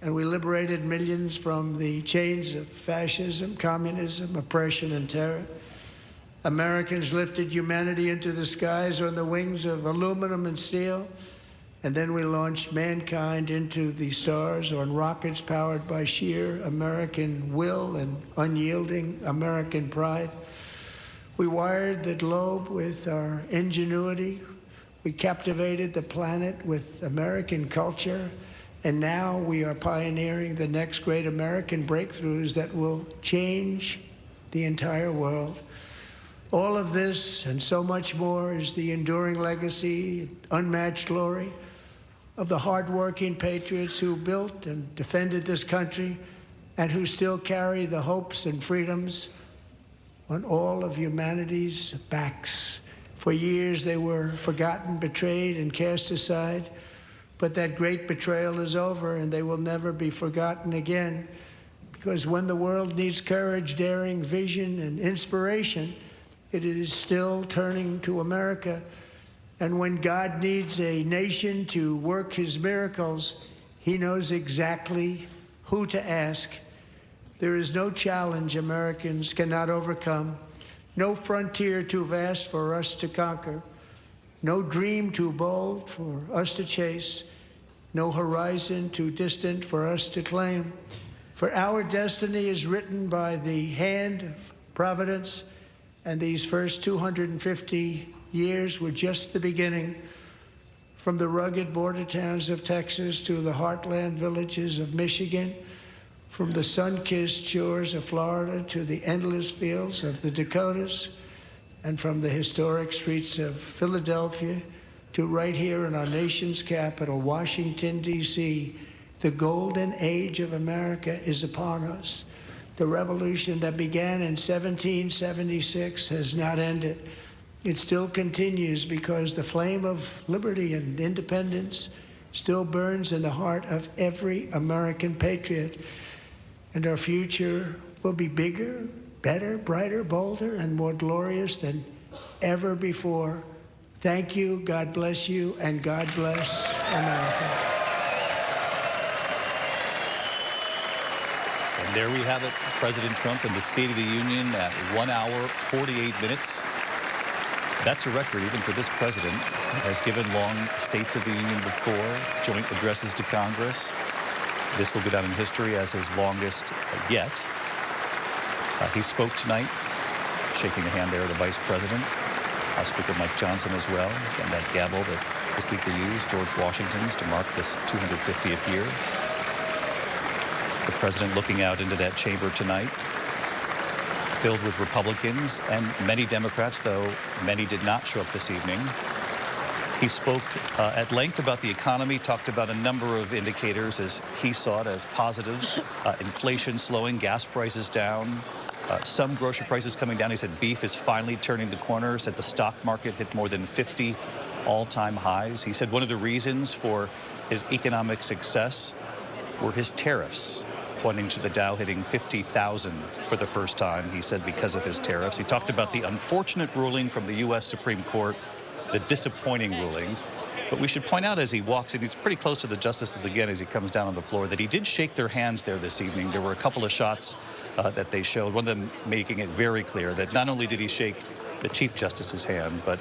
And we liberated millions from the chains of fascism, communism, oppression, and terror. Americans lifted humanity into the skies on the wings of aluminum and steel. And then we launched mankind into the stars on rockets powered by sheer American will and unyielding American pride. We wired the globe with our ingenuity. We captivated the planet with American culture. And now we are pioneering the next great American breakthroughs that will change the entire world. All of this and so much more is the enduring legacy, unmatched glory of the hardworking patriots who built and defended this country and who still carry the hopes and freedoms on all of humanity's backs. For years they were forgotten, betrayed, and cast aside, but that great betrayal is over and they will never be forgotten again, because when the world needs courage, daring, vision, and inspiration, it is still turning to America. And when God needs a nation to work his miracles, he knows exactly who to ask. There is no challenge Americans cannot overcome, no frontier too vast for us to conquer, no dream too bold for us to chase, no horizon too distant for us to claim. For our destiny is written by the hand of providence, and these first 250 years were just the beginning. From the rugged border towns of Texas to the heartland villages of Michigan, from the sun-kissed shores of Florida to the endless fields of the Dakotas, and from the historic streets of Philadelphia to right here in our nation's capital, Washington, D.C., the golden age of America is upon us. The revolution that began in 1776 has not ended. It still continues because the flame of liberty and independence still burns in the heart of every American patriot. And our future will be bigger, better, brighter, bolder, and more glorious than ever before. Thank you, God bless you, and God bless America. And there we have it, President Trump in the State of the Union at 1 hour, 48 minutes. That's a record even for this president. Has given long States of the Union before, joint addresses to Congress. This will go down in history as his longest yet. He spoke tonight, shaking the hand there of the Vice President, House Speaker Mike Johnson as well, and that gavel that the Speaker used, George Washington's, to mark this 250th year. The President looking out into that chamber tonight, filled with Republicans and many Democrats, though many did not show up this evening. He spoke at length about the economy, talked about a number of indicators as he saw it as positives. Inflation slowing, gas prices down, some grocery prices coming down. He said beef is finally turning the corner, said the stock market hit more than 50 all-time highs. He said one of the reasons for his economic success were his tariffs, pointing to the Dow hitting 50,000 for the first time, he said, because of his tariffs. He talked about the unfortunate ruling from the U.S. Supreme Court, the disappointing ruling. But we should point out as he walks in, he's pretty close to the justices again as he comes down on the floor, that he did shake their hands there this evening. There were a couple of shots that they showed, one of them making it very clear that not only did he shake the Chief Justice's hand, but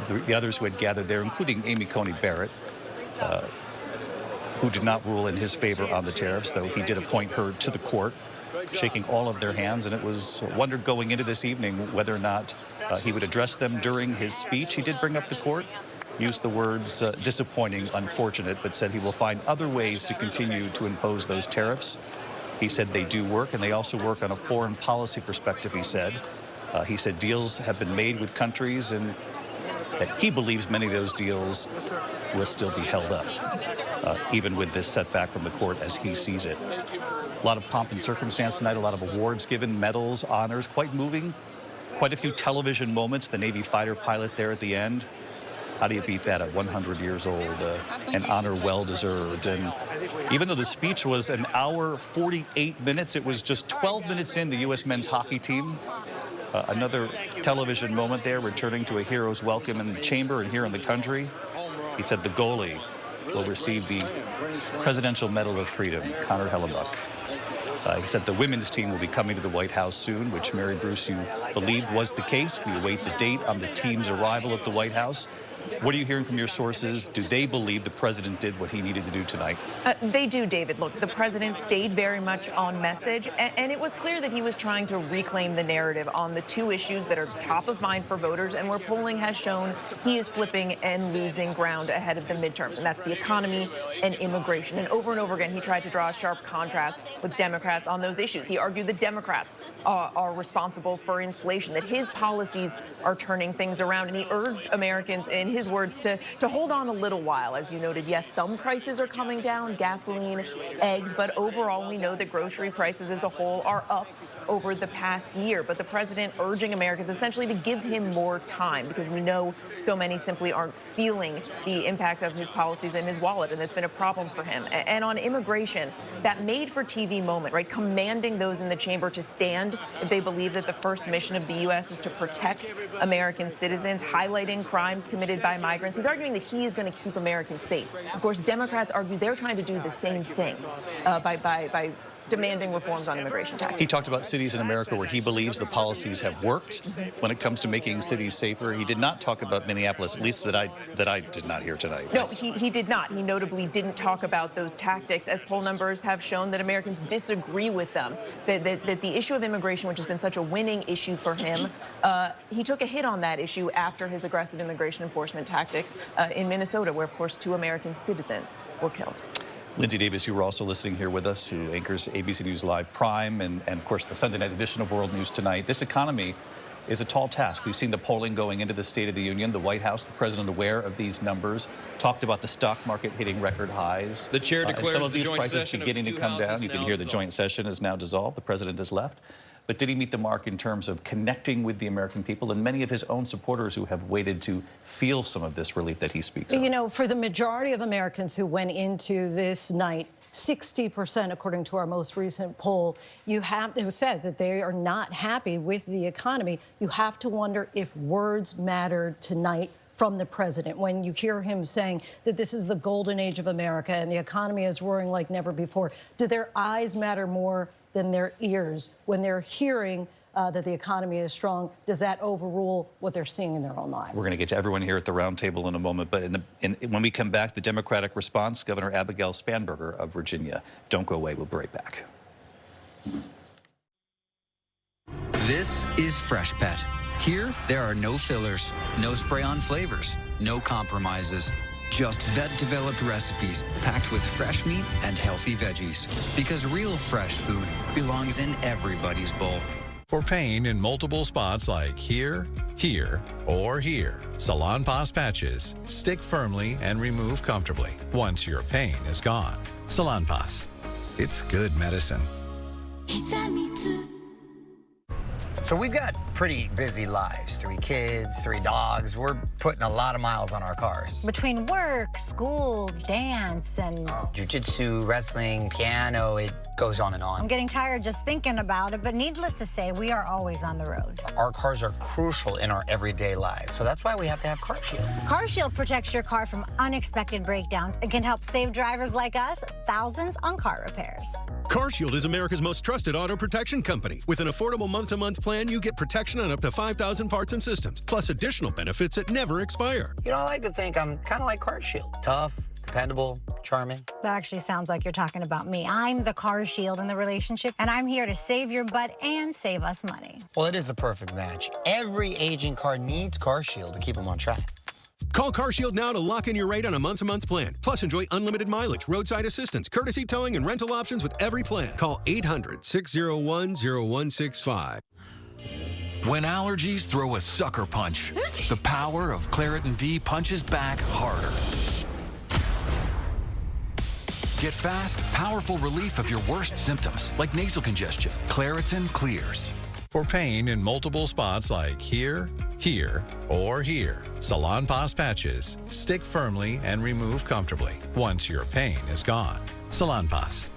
the others who had gathered there, including Amy Coney Barrett, who did not rule in his favor on the tariffs, though he did appoint her to the court, shaking all of their hands. And it was wondered going into this evening whether or not he would address them during his speech. He did bring up the court, used the words disappointing, unfortunate, but said he will find other ways to continue to impose those tariffs. He said they do work, and they also work on a foreign policy perspective, he said. He said deals have been made with countries, and that he believes many of those deals will still be held up, even with this setback from the court as he sees it. A lot of pomp and circumstance tonight, a lot of awards given, medals, honors, quite moving. Quite a few television moments, the Navy fighter pilot there at the end. How do you beat that at 100 years old? An honor well-deserved. And even though the speech was an hour, 48 minutes, it was just 12 minutes in, the U.S. men's hockey team. Another television moment there, returning to a hero's welcome in the chamber and here in the country. He said the goalie will receive the Presidential Medal of Freedom, Connor Hellebuck. He said the women's team will be coming to the White House soon, which Mary Bruce, you believed was the case. We await the date on the team's arrival at the White House. What are you hearing from your sources? Do they believe the president did what he needed to do tonight? They do, David. Look, the president stayed very much on message, and it was clear that he was trying to reclaim the narrative on the two issues that are top of mind for voters and where polling has shown he is slipping and losing ground ahead of the midterms, and that's the economy and immigration. And over again, he tried to draw a sharp contrast with Democrats on those issues. He argued that Democrats are responsible for inflation, that his policies are turning things around, and he urged Americans, in his words, to hold on a little while. As you noted, yes, some prices are coming down, gasoline, eggs, but overall we know that grocery prices as a whole are up over the past year. But the president urging Americans essentially to give him more time, because we know so many simply aren't feeling the impact of his policies in his wallet, and it's been a problem for him. And on immigration, that made-for-TV moment, right, commanding those in the chamber to stand if they believe that the first mission of the U.S. is to protect American citizens, highlighting crimes committed by migrants. He's arguing that he is going to keep Americans safe. Of course, Democrats argue they're trying to do the same thing by demanding reforms on immigration tax. He talked about cities in America where he believes the policies have worked when it comes to making cities safer. He did not talk about Minneapolis, at least that I did not hear tonight. No, he did not. He notably didn't talk about those tactics, as poll numbers have shown that Americans disagree with them. That the issue of immigration, which has been such a winning issue for him, he took a hit on that issue after his aggressive immigration enforcement tactics in Minnesota, where, of course, 2 American citizens were killed. Lindsay Davis, you were also listening here with us, who anchors ABC News Live Prime and of course, the Sunday night edition of World News Tonight. This economy is a tall task. We've seen the polling going into the State of the Union. The White House, the president aware of these numbers, talked about the stock market hitting record highs. The chair declares some of the these joint prices session beginning to come down. You can hear the joint session is now dissolved. The president has left. But did he meet the mark in terms of connecting with the American people and many of his own supporters who have waited to feel some of this relief that he speaks of? You know, for the majority of Americans who went into this night, 60%, according to our most recent poll, it was said that they are not happy with the economy. You have to wonder if words mattered tonight from the president when you hear him saying that this is the golden age of America and the economy is roaring like never before. Do their eyes matter more than their ears when they're hearing that the economy is strong. Does that overrule what they're seeing in their own lives? We're going to get to everyone here at the round table in a moment, but when we come back, the Democratic response, Governor Abigail Spanberger of Virginia. Don't go away. We'll be right back. This is Fresh Pet. Here, there are no fillers, no spray-on flavors, no compromises. Just vet-developed recipes packed with fresh meat and healthy veggies. Because real fresh food belongs in everybody's bowl. For pain in multiple spots like here, here, or here, Salonpas patches stick firmly and remove comfortably once your pain is gone. Salonpas. It's good medicine. So we've got pretty busy lives. 3 kids, 3 dogs. We're putting a lot of miles on our cars. Between work, school, dance, and Jiu-jitsu, wrestling, piano, it goes on and on. I'm getting tired just thinking about it, but needless to say, we are always on the road. Our cars are crucial in our everyday lives, so that's why we have to have CarShield. CarShield protects your car from unexpected breakdowns and can help save drivers like us thousands on car repairs. CarShield is America's most trusted auto protection company. With an affordable month-to-month plan, you get protection on up to 5,000 parts and systems, plus additional benefits that never expire. You know, I like to think I'm kind of like CarShield. Tough, dependable, charming. That actually sounds like you're talking about me. I'm the CarShield in the relationship, and I'm here to save your butt and save us money. Well, it is the perfect match. Every aging car needs CarShield to keep them on track. Call CarShield now to lock in your rate on a month-to-month plan. Plus, enjoy unlimited mileage, roadside assistance, courtesy towing, and rental options with every plan. Call 800-601-0165. When allergies throw a sucker punch, the power of Claritin D punches back harder. Get fast, powerful relief of your worst symptoms, like nasal congestion. Claritin clears. For pain in multiple spots like here, here, or here, Salonpas patches stick firmly and remove comfortably once your pain is gone. Salonpas.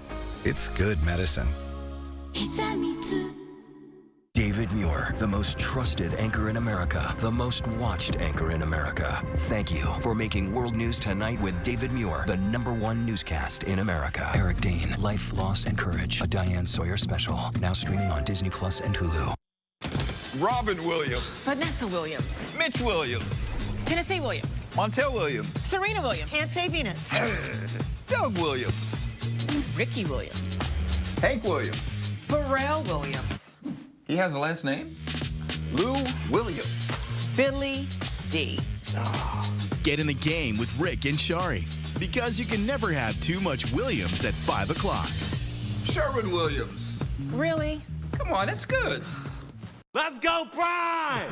It's good medicine. David Muir, the most trusted anchor in America, the most watched anchor in America. Thank you for making World News Tonight with David Muir, the #1 newscast in America. Eric Dane, Life, Loss, and Courage, a Diane Sawyer special, now streaming on Disney Plus and Hulu. Robin Williams. Vanessa Williams. Mitch Williams. Tennessee Williams. Montel Williams. Serena Williams. Can't say Venus. Doug Williams. Ricky Williams. Hank Williams. Pharrell Williams. He has a last name? Lou Williams. Billy D. Get in the game with Rick and Shari, because you can never have too much Williams at 5 o'clock. Sherwin Williams. Really? Come on, that's good. Let's go, Prime!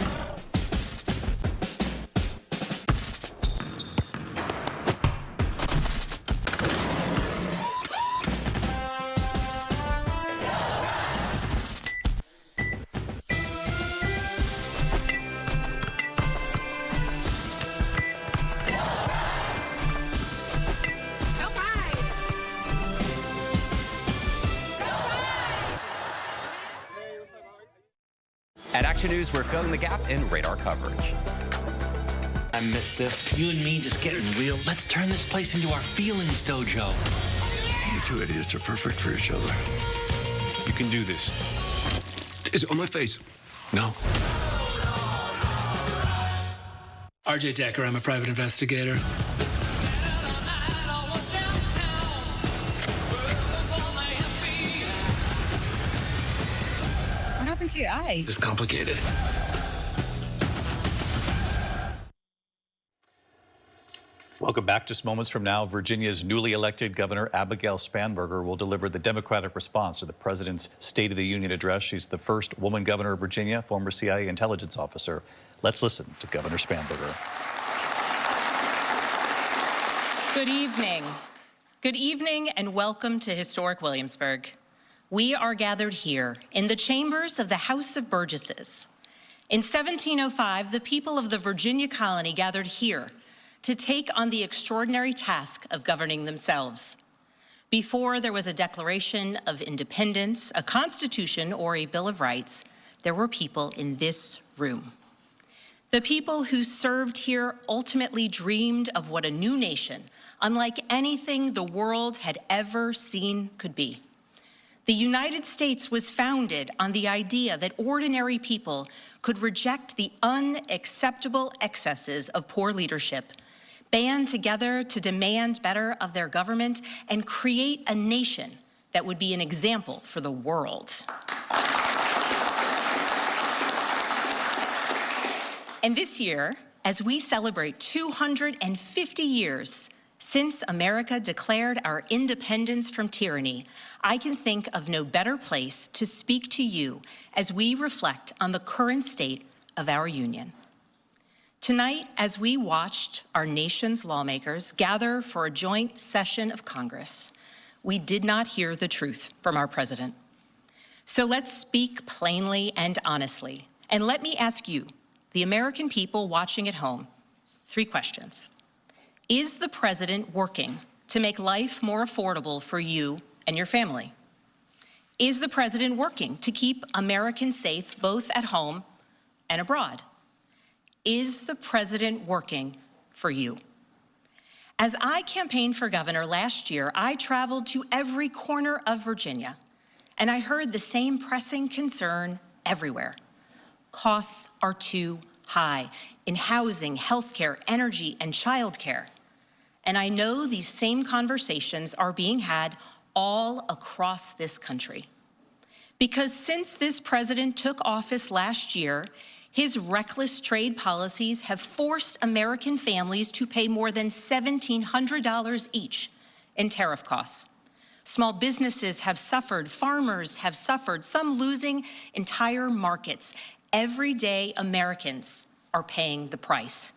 At Action News, we're filling the gap in radar coverage. I miss this. You and me just getting real. Let's turn this place into our feelings dojo. You two idiots are perfect for each other. You can do this. Is it on my face? No. RJ Decker, I'm a private investigator. What happened to your eye? It's complicated. Welcome back. Just moments from now, Virginia's newly elected Governor Abigail Spanberger will deliver the Democratic response to the president's State of the Union address. She's the first woman governor of Virginia, former CIA intelligence officer. Let's listen to Governor Spanberger. Good evening. Good evening and welcome to historic Williamsburg. We are gathered here in the chambers of the House of Burgesses. In 1705, the people of the Virginia colony gathered here to take on the extraordinary task of governing themselves. Before there was a Declaration of Independence, a Constitution, or a Bill of Rights, there were people in this room. The people who served here ultimately dreamed of what a new nation, unlike anything the world had ever seen, could be. The United States was founded on the idea that ordinary people could reject the unacceptable excesses of poor leadership, band together to demand better of their government, and create a nation that would be an example for the world. And this year, as we celebrate 250 years since America declared our independence from tyranny, I can think of no better place to speak to you as we reflect on the current state of our union. Tonight, as we watched our nation's lawmakers gather for a joint session of Congress, we did not hear the truth from our president. So let's speak plainly and honestly. And let me ask you, the American people watching at home, 3 questions. Is the president working to make life more affordable for you and your family? Is the president working to keep Americans safe both at home and abroad? Is the president working for you? As I campaigned for governor last year, I traveled to every corner of Virginia, and I heard the same pressing concern everywhere. Costs are too high in housing, healthcare, energy, and childcare. And I know these same conversations are being had all across this country. Because since this president took office last year, his reckless trade policies have forced American families to pay more than $1,700 each in tariff costs. Small businesses have suffered, farmers have suffered, some losing entire markets. Everyday Americans are paying the price.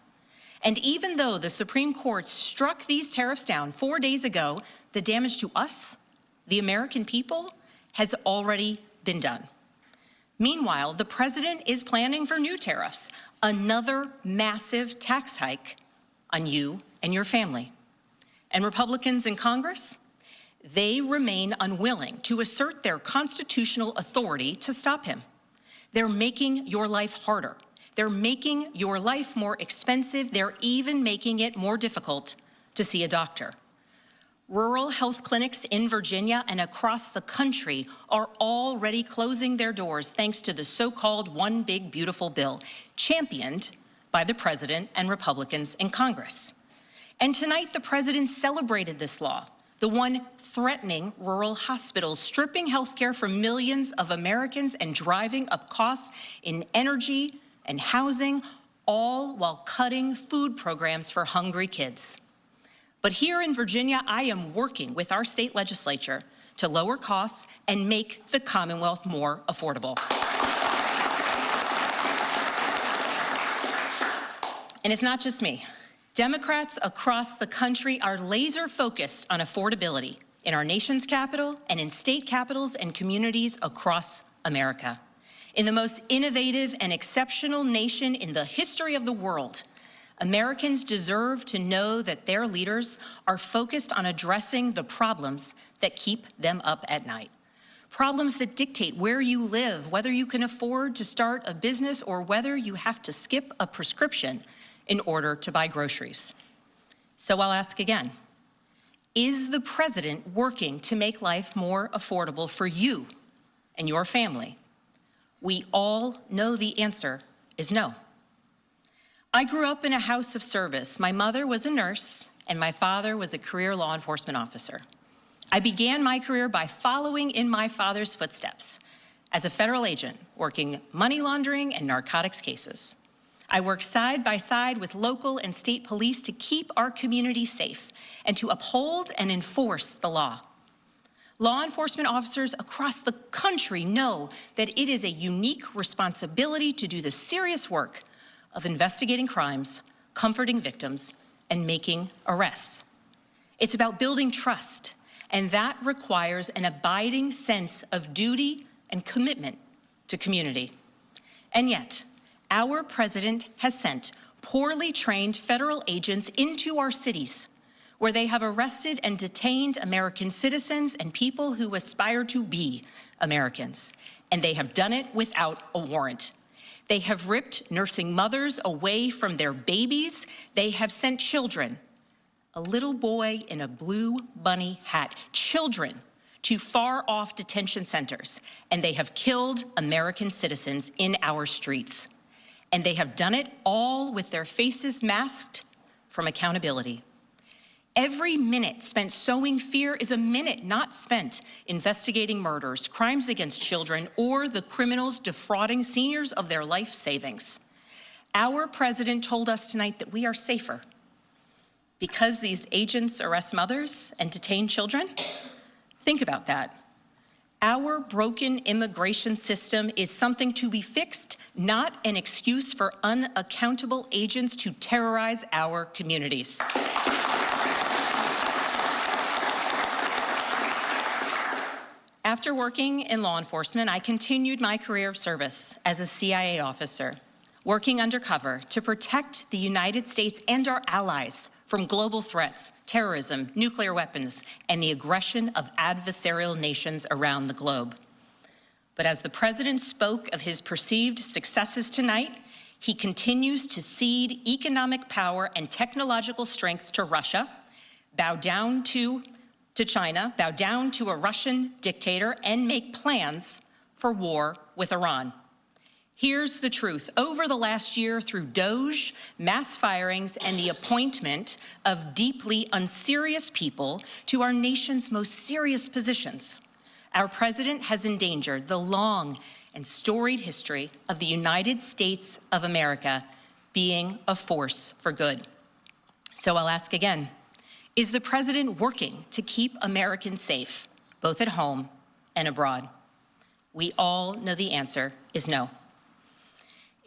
And even though the Supreme Court struck these tariffs down 4 days ago, the damage to us, the American people, has already been done. Meanwhile, the president is planning for new tariffs, another massive tax hike on you and your family. And Republicans in Congress, they remain unwilling to assert their constitutional authority to stop him. They're making your life harder. They're making your life more expensive. They're even making it more difficult to see a doctor. Rural health clinics in Virginia and across the country are already closing their doors thanks to the so-called One Big Beautiful Bill, championed by the president and Republicans in Congress. And tonight, the president celebrated this law, the one threatening rural hospitals, stripping health care from millions of Americans and driving up costs in energy and housing, all while cutting food programs for hungry kids. But here in Virginia, I am working with our state legislature to lower costs and make the Commonwealth more affordable. And it's not just me. Democrats across the country are laser focused on affordability in our nation's capital and in state capitals and communities across America. In the most innovative and exceptional nation in the history of the world, Americans deserve to know that their leaders are focused on addressing the problems that keep them up at night. Problems that dictate where you live, whether you can afford to start a business or whether you have to skip a prescription in order to buy groceries. So I'll ask again, is the president working to make life more affordable for you and your family? We all know the answer is no. I grew up in a house of service. My mother was a nurse, and my father was a career law enforcement officer. I began my career by following in my father's footsteps as a federal agent, working money laundering and narcotics cases. I worked side by side with local and state police to keep our community safe and to uphold and enforce the law. Law enforcement officers across the country know that it is a unique responsibility to do the serious work of investigating crimes, comforting victims, and making arrests. It's about building trust, and that requires an abiding sense of duty and commitment to community. And yet, our president has sent poorly trained federal agents into our cities, where they have arrested and detained American citizens and people who aspire to be Americans. And they have done it without a warrant. They have ripped nursing mothers away from their babies. They have sent children, a little boy in a blue bunny hat, children to far-off detention centers, and they have killed American citizens in our streets. And they have done it all with their faces masked from accountability. Every minute spent sowing fear is a minute not spent investigating murders, crimes against children, or the criminals defrauding seniors of their life savings. Our president told us tonight that we are safer because these agents arrest mothers and detain children. Think about that. Our broken immigration system is something to be fixed, not an excuse for unaccountable agents to terrorize our communities. After working in law enforcement, I continued my career of service as a CIA officer, working undercover to protect the United States and our allies from global threats, terrorism, nuclear weapons, and the aggression of adversarial nations around the globe. But as the president spoke of his perceived successes tonight, he continues to cede economic power and technological strength to Russia, bow down to China, bow down to a Russian dictator, and make plans for war with Iran. Here's the truth. Over the last year, through DOJ, mass firings, and the appointment of deeply unserious people to our nation's most serious positions, our president has endangered the long and storied history of the United States of America being a force for good. So I'll ask again, is the president working to keep Americans safe, both at home and abroad? We all know the answer is no.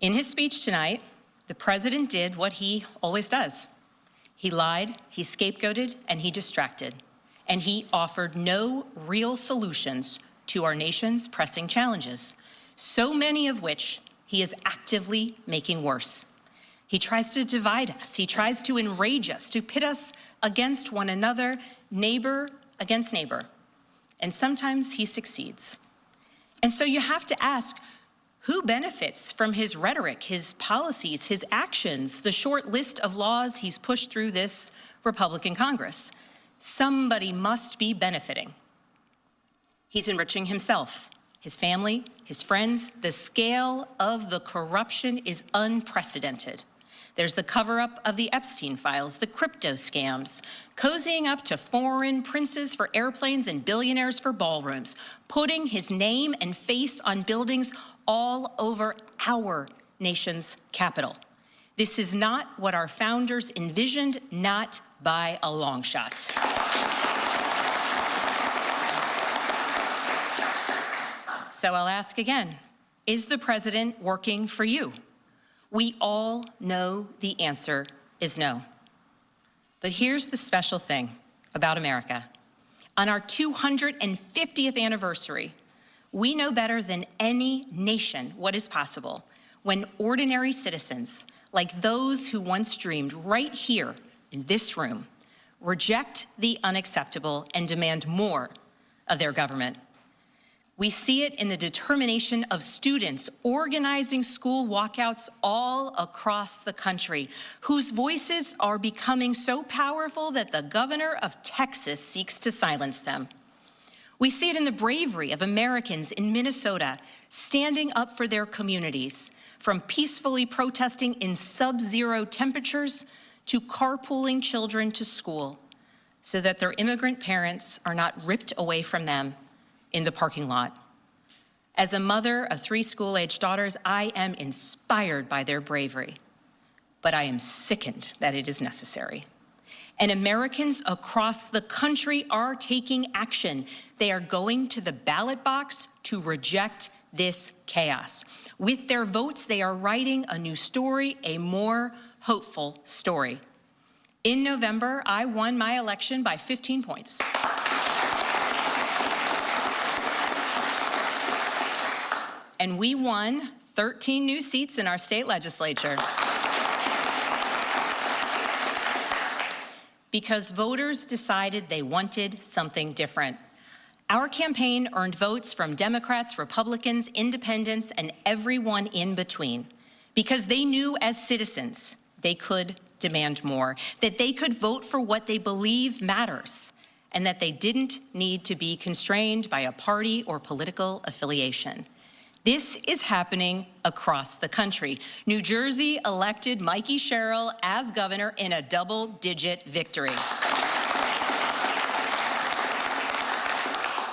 In his speech tonight, the president did what he always does. He lied, he scapegoated, and he distracted. And he offered no real solutions to our nation's pressing challenges, so many of which he is actively making worse. He tries to divide us. He tries to enrage us, to pit us against one another, neighbor against neighbor. And sometimes he succeeds. And so you have to ask, who benefits from his rhetoric, his policies, his actions, the short list of laws he's pushed through this Republican Congress? Somebody must be benefiting. He's enriching himself, his family, his friends. The scale of the corruption is unprecedented. There's the cover-up of the Epstein files, the crypto scams, cozying up to foreign princes for airplanes and billionaires for ballrooms, putting his name and face on buildings all over our nation's capital. This is not what our founders envisioned, not by a long shot. So I'll ask again, is the president working for you? We all know the answer is no. But here's the special thing about America. On our 250th anniversary, we know better than any nation what is possible when ordinary citizens, like those who once dreamed right here in this room, reject the unacceptable and demand more of their government. We see it in the determination of students organizing school walkouts all across the country, whose voices are becoming so powerful that the governor of Texas seeks to silence them. We see it in the bravery of Americans in Minnesota standing up for their communities, from peacefully protesting in sub-zero temperatures to carpooling children to school so that their immigrant parents are not ripped away from them in the parking lot. As a mother of 3 school-aged daughters, I am inspired by their bravery, but I am sickened that it is necessary. And Americans across the country are taking action. They are going to the ballot box to reject this chaos. With their votes, they are writing a new story, a more hopeful story. In November, I won my election by 15 points. And we won 13 new seats in our state legislature. Because voters decided they wanted something different. Our campaign earned votes from Democrats, Republicans, independents, and everyone in between. Because they knew as citizens they could demand more, that they could vote for what they believe matters. and that they didn't need to be constrained by a party or political affiliation. This is happening across the country. New Jersey elected Mikey Sherrill as governor in a double-digit victory.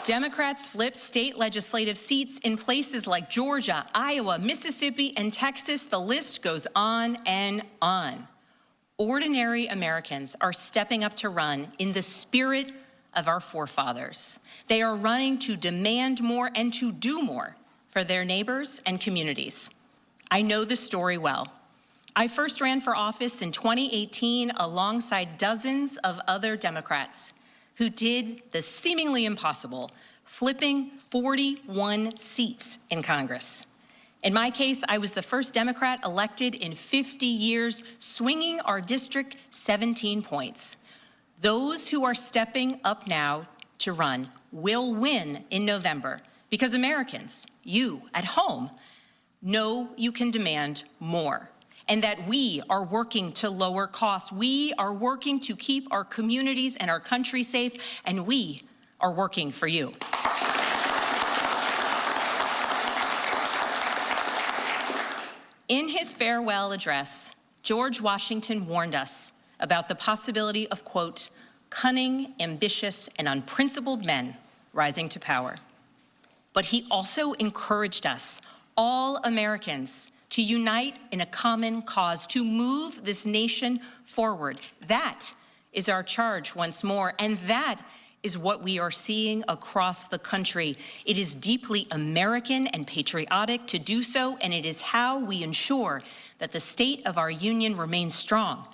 Democrats flipped state legislative seats in places like Georgia, Iowa, Mississippi, and Texas. The list goes on and on. Ordinary Americans are stepping up to run in the spirit of our forefathers. They are running to demand more and to do more for their neighbors and communities. I know the story well. I first ran for office in 2018 alongside dozens of other Democrats who did the seemingly impossible, flipping 41 seats in Congress. In my case, I was the first Democrat elected in 50 years, swinging our district 17 points. Those who are stepping up now to run will win in November because Americans, you at home, know you can demand more, and that we are working to lower costs. We are working to keep our communities and our country safe, and we are working for you. In his farewell address, George Washington warned us about the possibility of, quote, cunning, ambitious, and unprincipled men rising to power. But he also encouraged us, all Americans, to unite in a common cause, to move this nation forward. That is our charge once more, and that is what we are seeing across the country. It is deeply American and patriotic to do so, and it is how we ensure that the state of our union remains strong,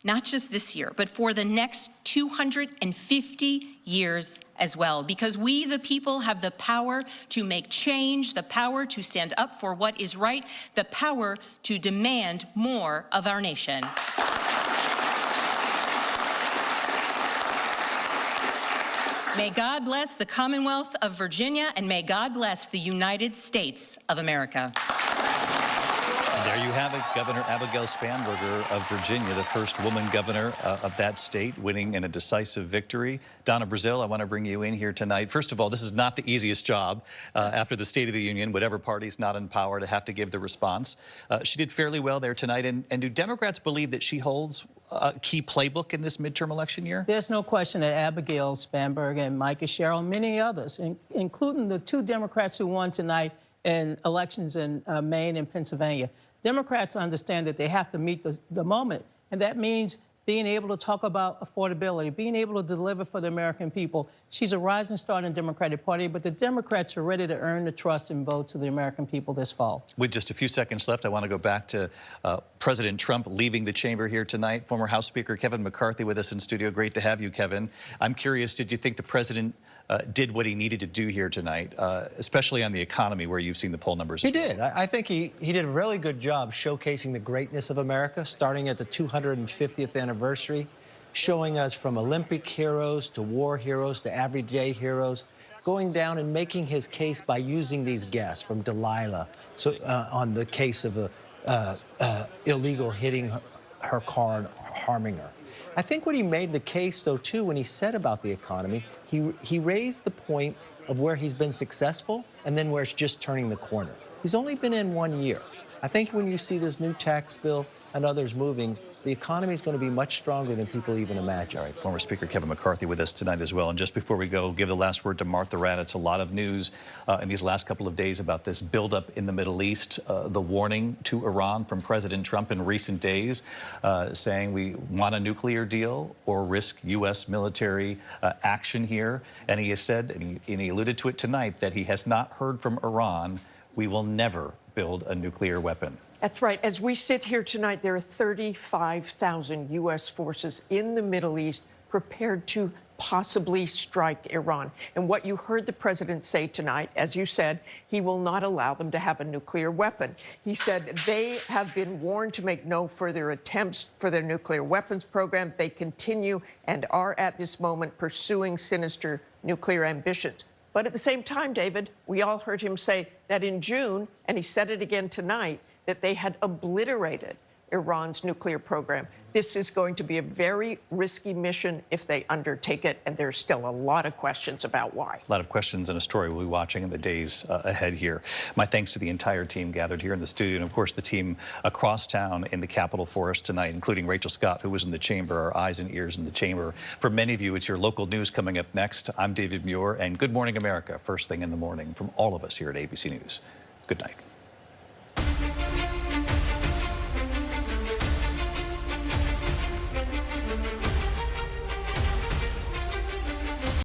not just this year, but for the next 250 years as well, because we, the people, have the power to make change, the power to stand up for what is right, the power to demand more of our nation. May God bless the Commonwealth of Virginia, and may God bless the United States of America. There you have it, Governor Abigail Spanberger of Virginia, the first woman governor of that state, winning in a decisive victory. Donna Brazil, I want to bring you in here tonight. First of all, this is not the easiest job after the State of the Union, whatever party's not in power, to have to give the response. She did fairly well there tonight, and do Democrats believe that she holds a key playbook in this midterm election year? There's no question that Abigail Spanberger and Micah Sherrill and many others, including the two Democrats who won tonight in elections in Maine and Pennsylvania, Democrats understand that they have to meet the moment, and that means being able to talk about affordability, being able to deliver for the American people. She's a rising star in the Democratic Party, but the Democrats are ready to earn the trust and votes of the American people this fall. With just a few seconds left, I want to go back to President Trump leaving the chamber here tonight. Former House Speaker Kevin McCarthy with us in studio. Great to have you, Kevin. I'm curious, did you think the president did what he needed to do here tonight, especially on the economy, where you've seen the poll numbers? He did. I think he did a really good job showcasing the greatness of America, starting at the 250th anniversary, showing us from Olympic heroes to war heroes to everyday heroes, going down and making his case by using these guests, from Delilah on the case of illegal hitting her car and harming her. I think what he made the case, though, too, when he said about the economy, he raised the points of where he's been successful and then where it's just turning the corner. He's only been in 1 year. I think when you see this new tax bill and others moving, the economy is going to be much stronger than people even imagine. All right, former Speaker Kevin McCarthy with us tonight as well. And just before we go, give the last word to Martha Raddatz. A lot of news in these last couple of days about this buildup in the Middle East, the warning to Iran from President Trump in recent days, saying we want a nuclear deal or risk U.S. military action here. And he has said, and he alluded to it tonight, that he has not heard from Iran. We will never build a nuclear weapon. That's right. As we sit here tonight, there are 35,000 U.S. forces in the Middle East prepared to possibly strike Iran. And what you heard the president say tonight, as you said, he will not allow them to have a nuclear weapon. He said they have been warned to make no further attempts for their nuclear weapons program. They continue and are at this moment pursuing sinister nuclear ambitions. But at the same time, David, we all heard him say that in June, and he said it again tonight, that they had obliterated Iran's nuclear program. This is going to be a very risky mission if they undertake it, and there's still a lot of questions about why. A lot of questions and a story we'll be watching in the days ahead here. My thanks to the entire team gathered here in the studio, and of course the team across town in the Capitol for us tonight, including Rachel Scott, who was in the chamber, our eyes and ears in the chamber. For many of you, it's your local news coming up next. I'm David Muir, and Good Morning America, first thing in the morning from all of us here at ABC News. Good night.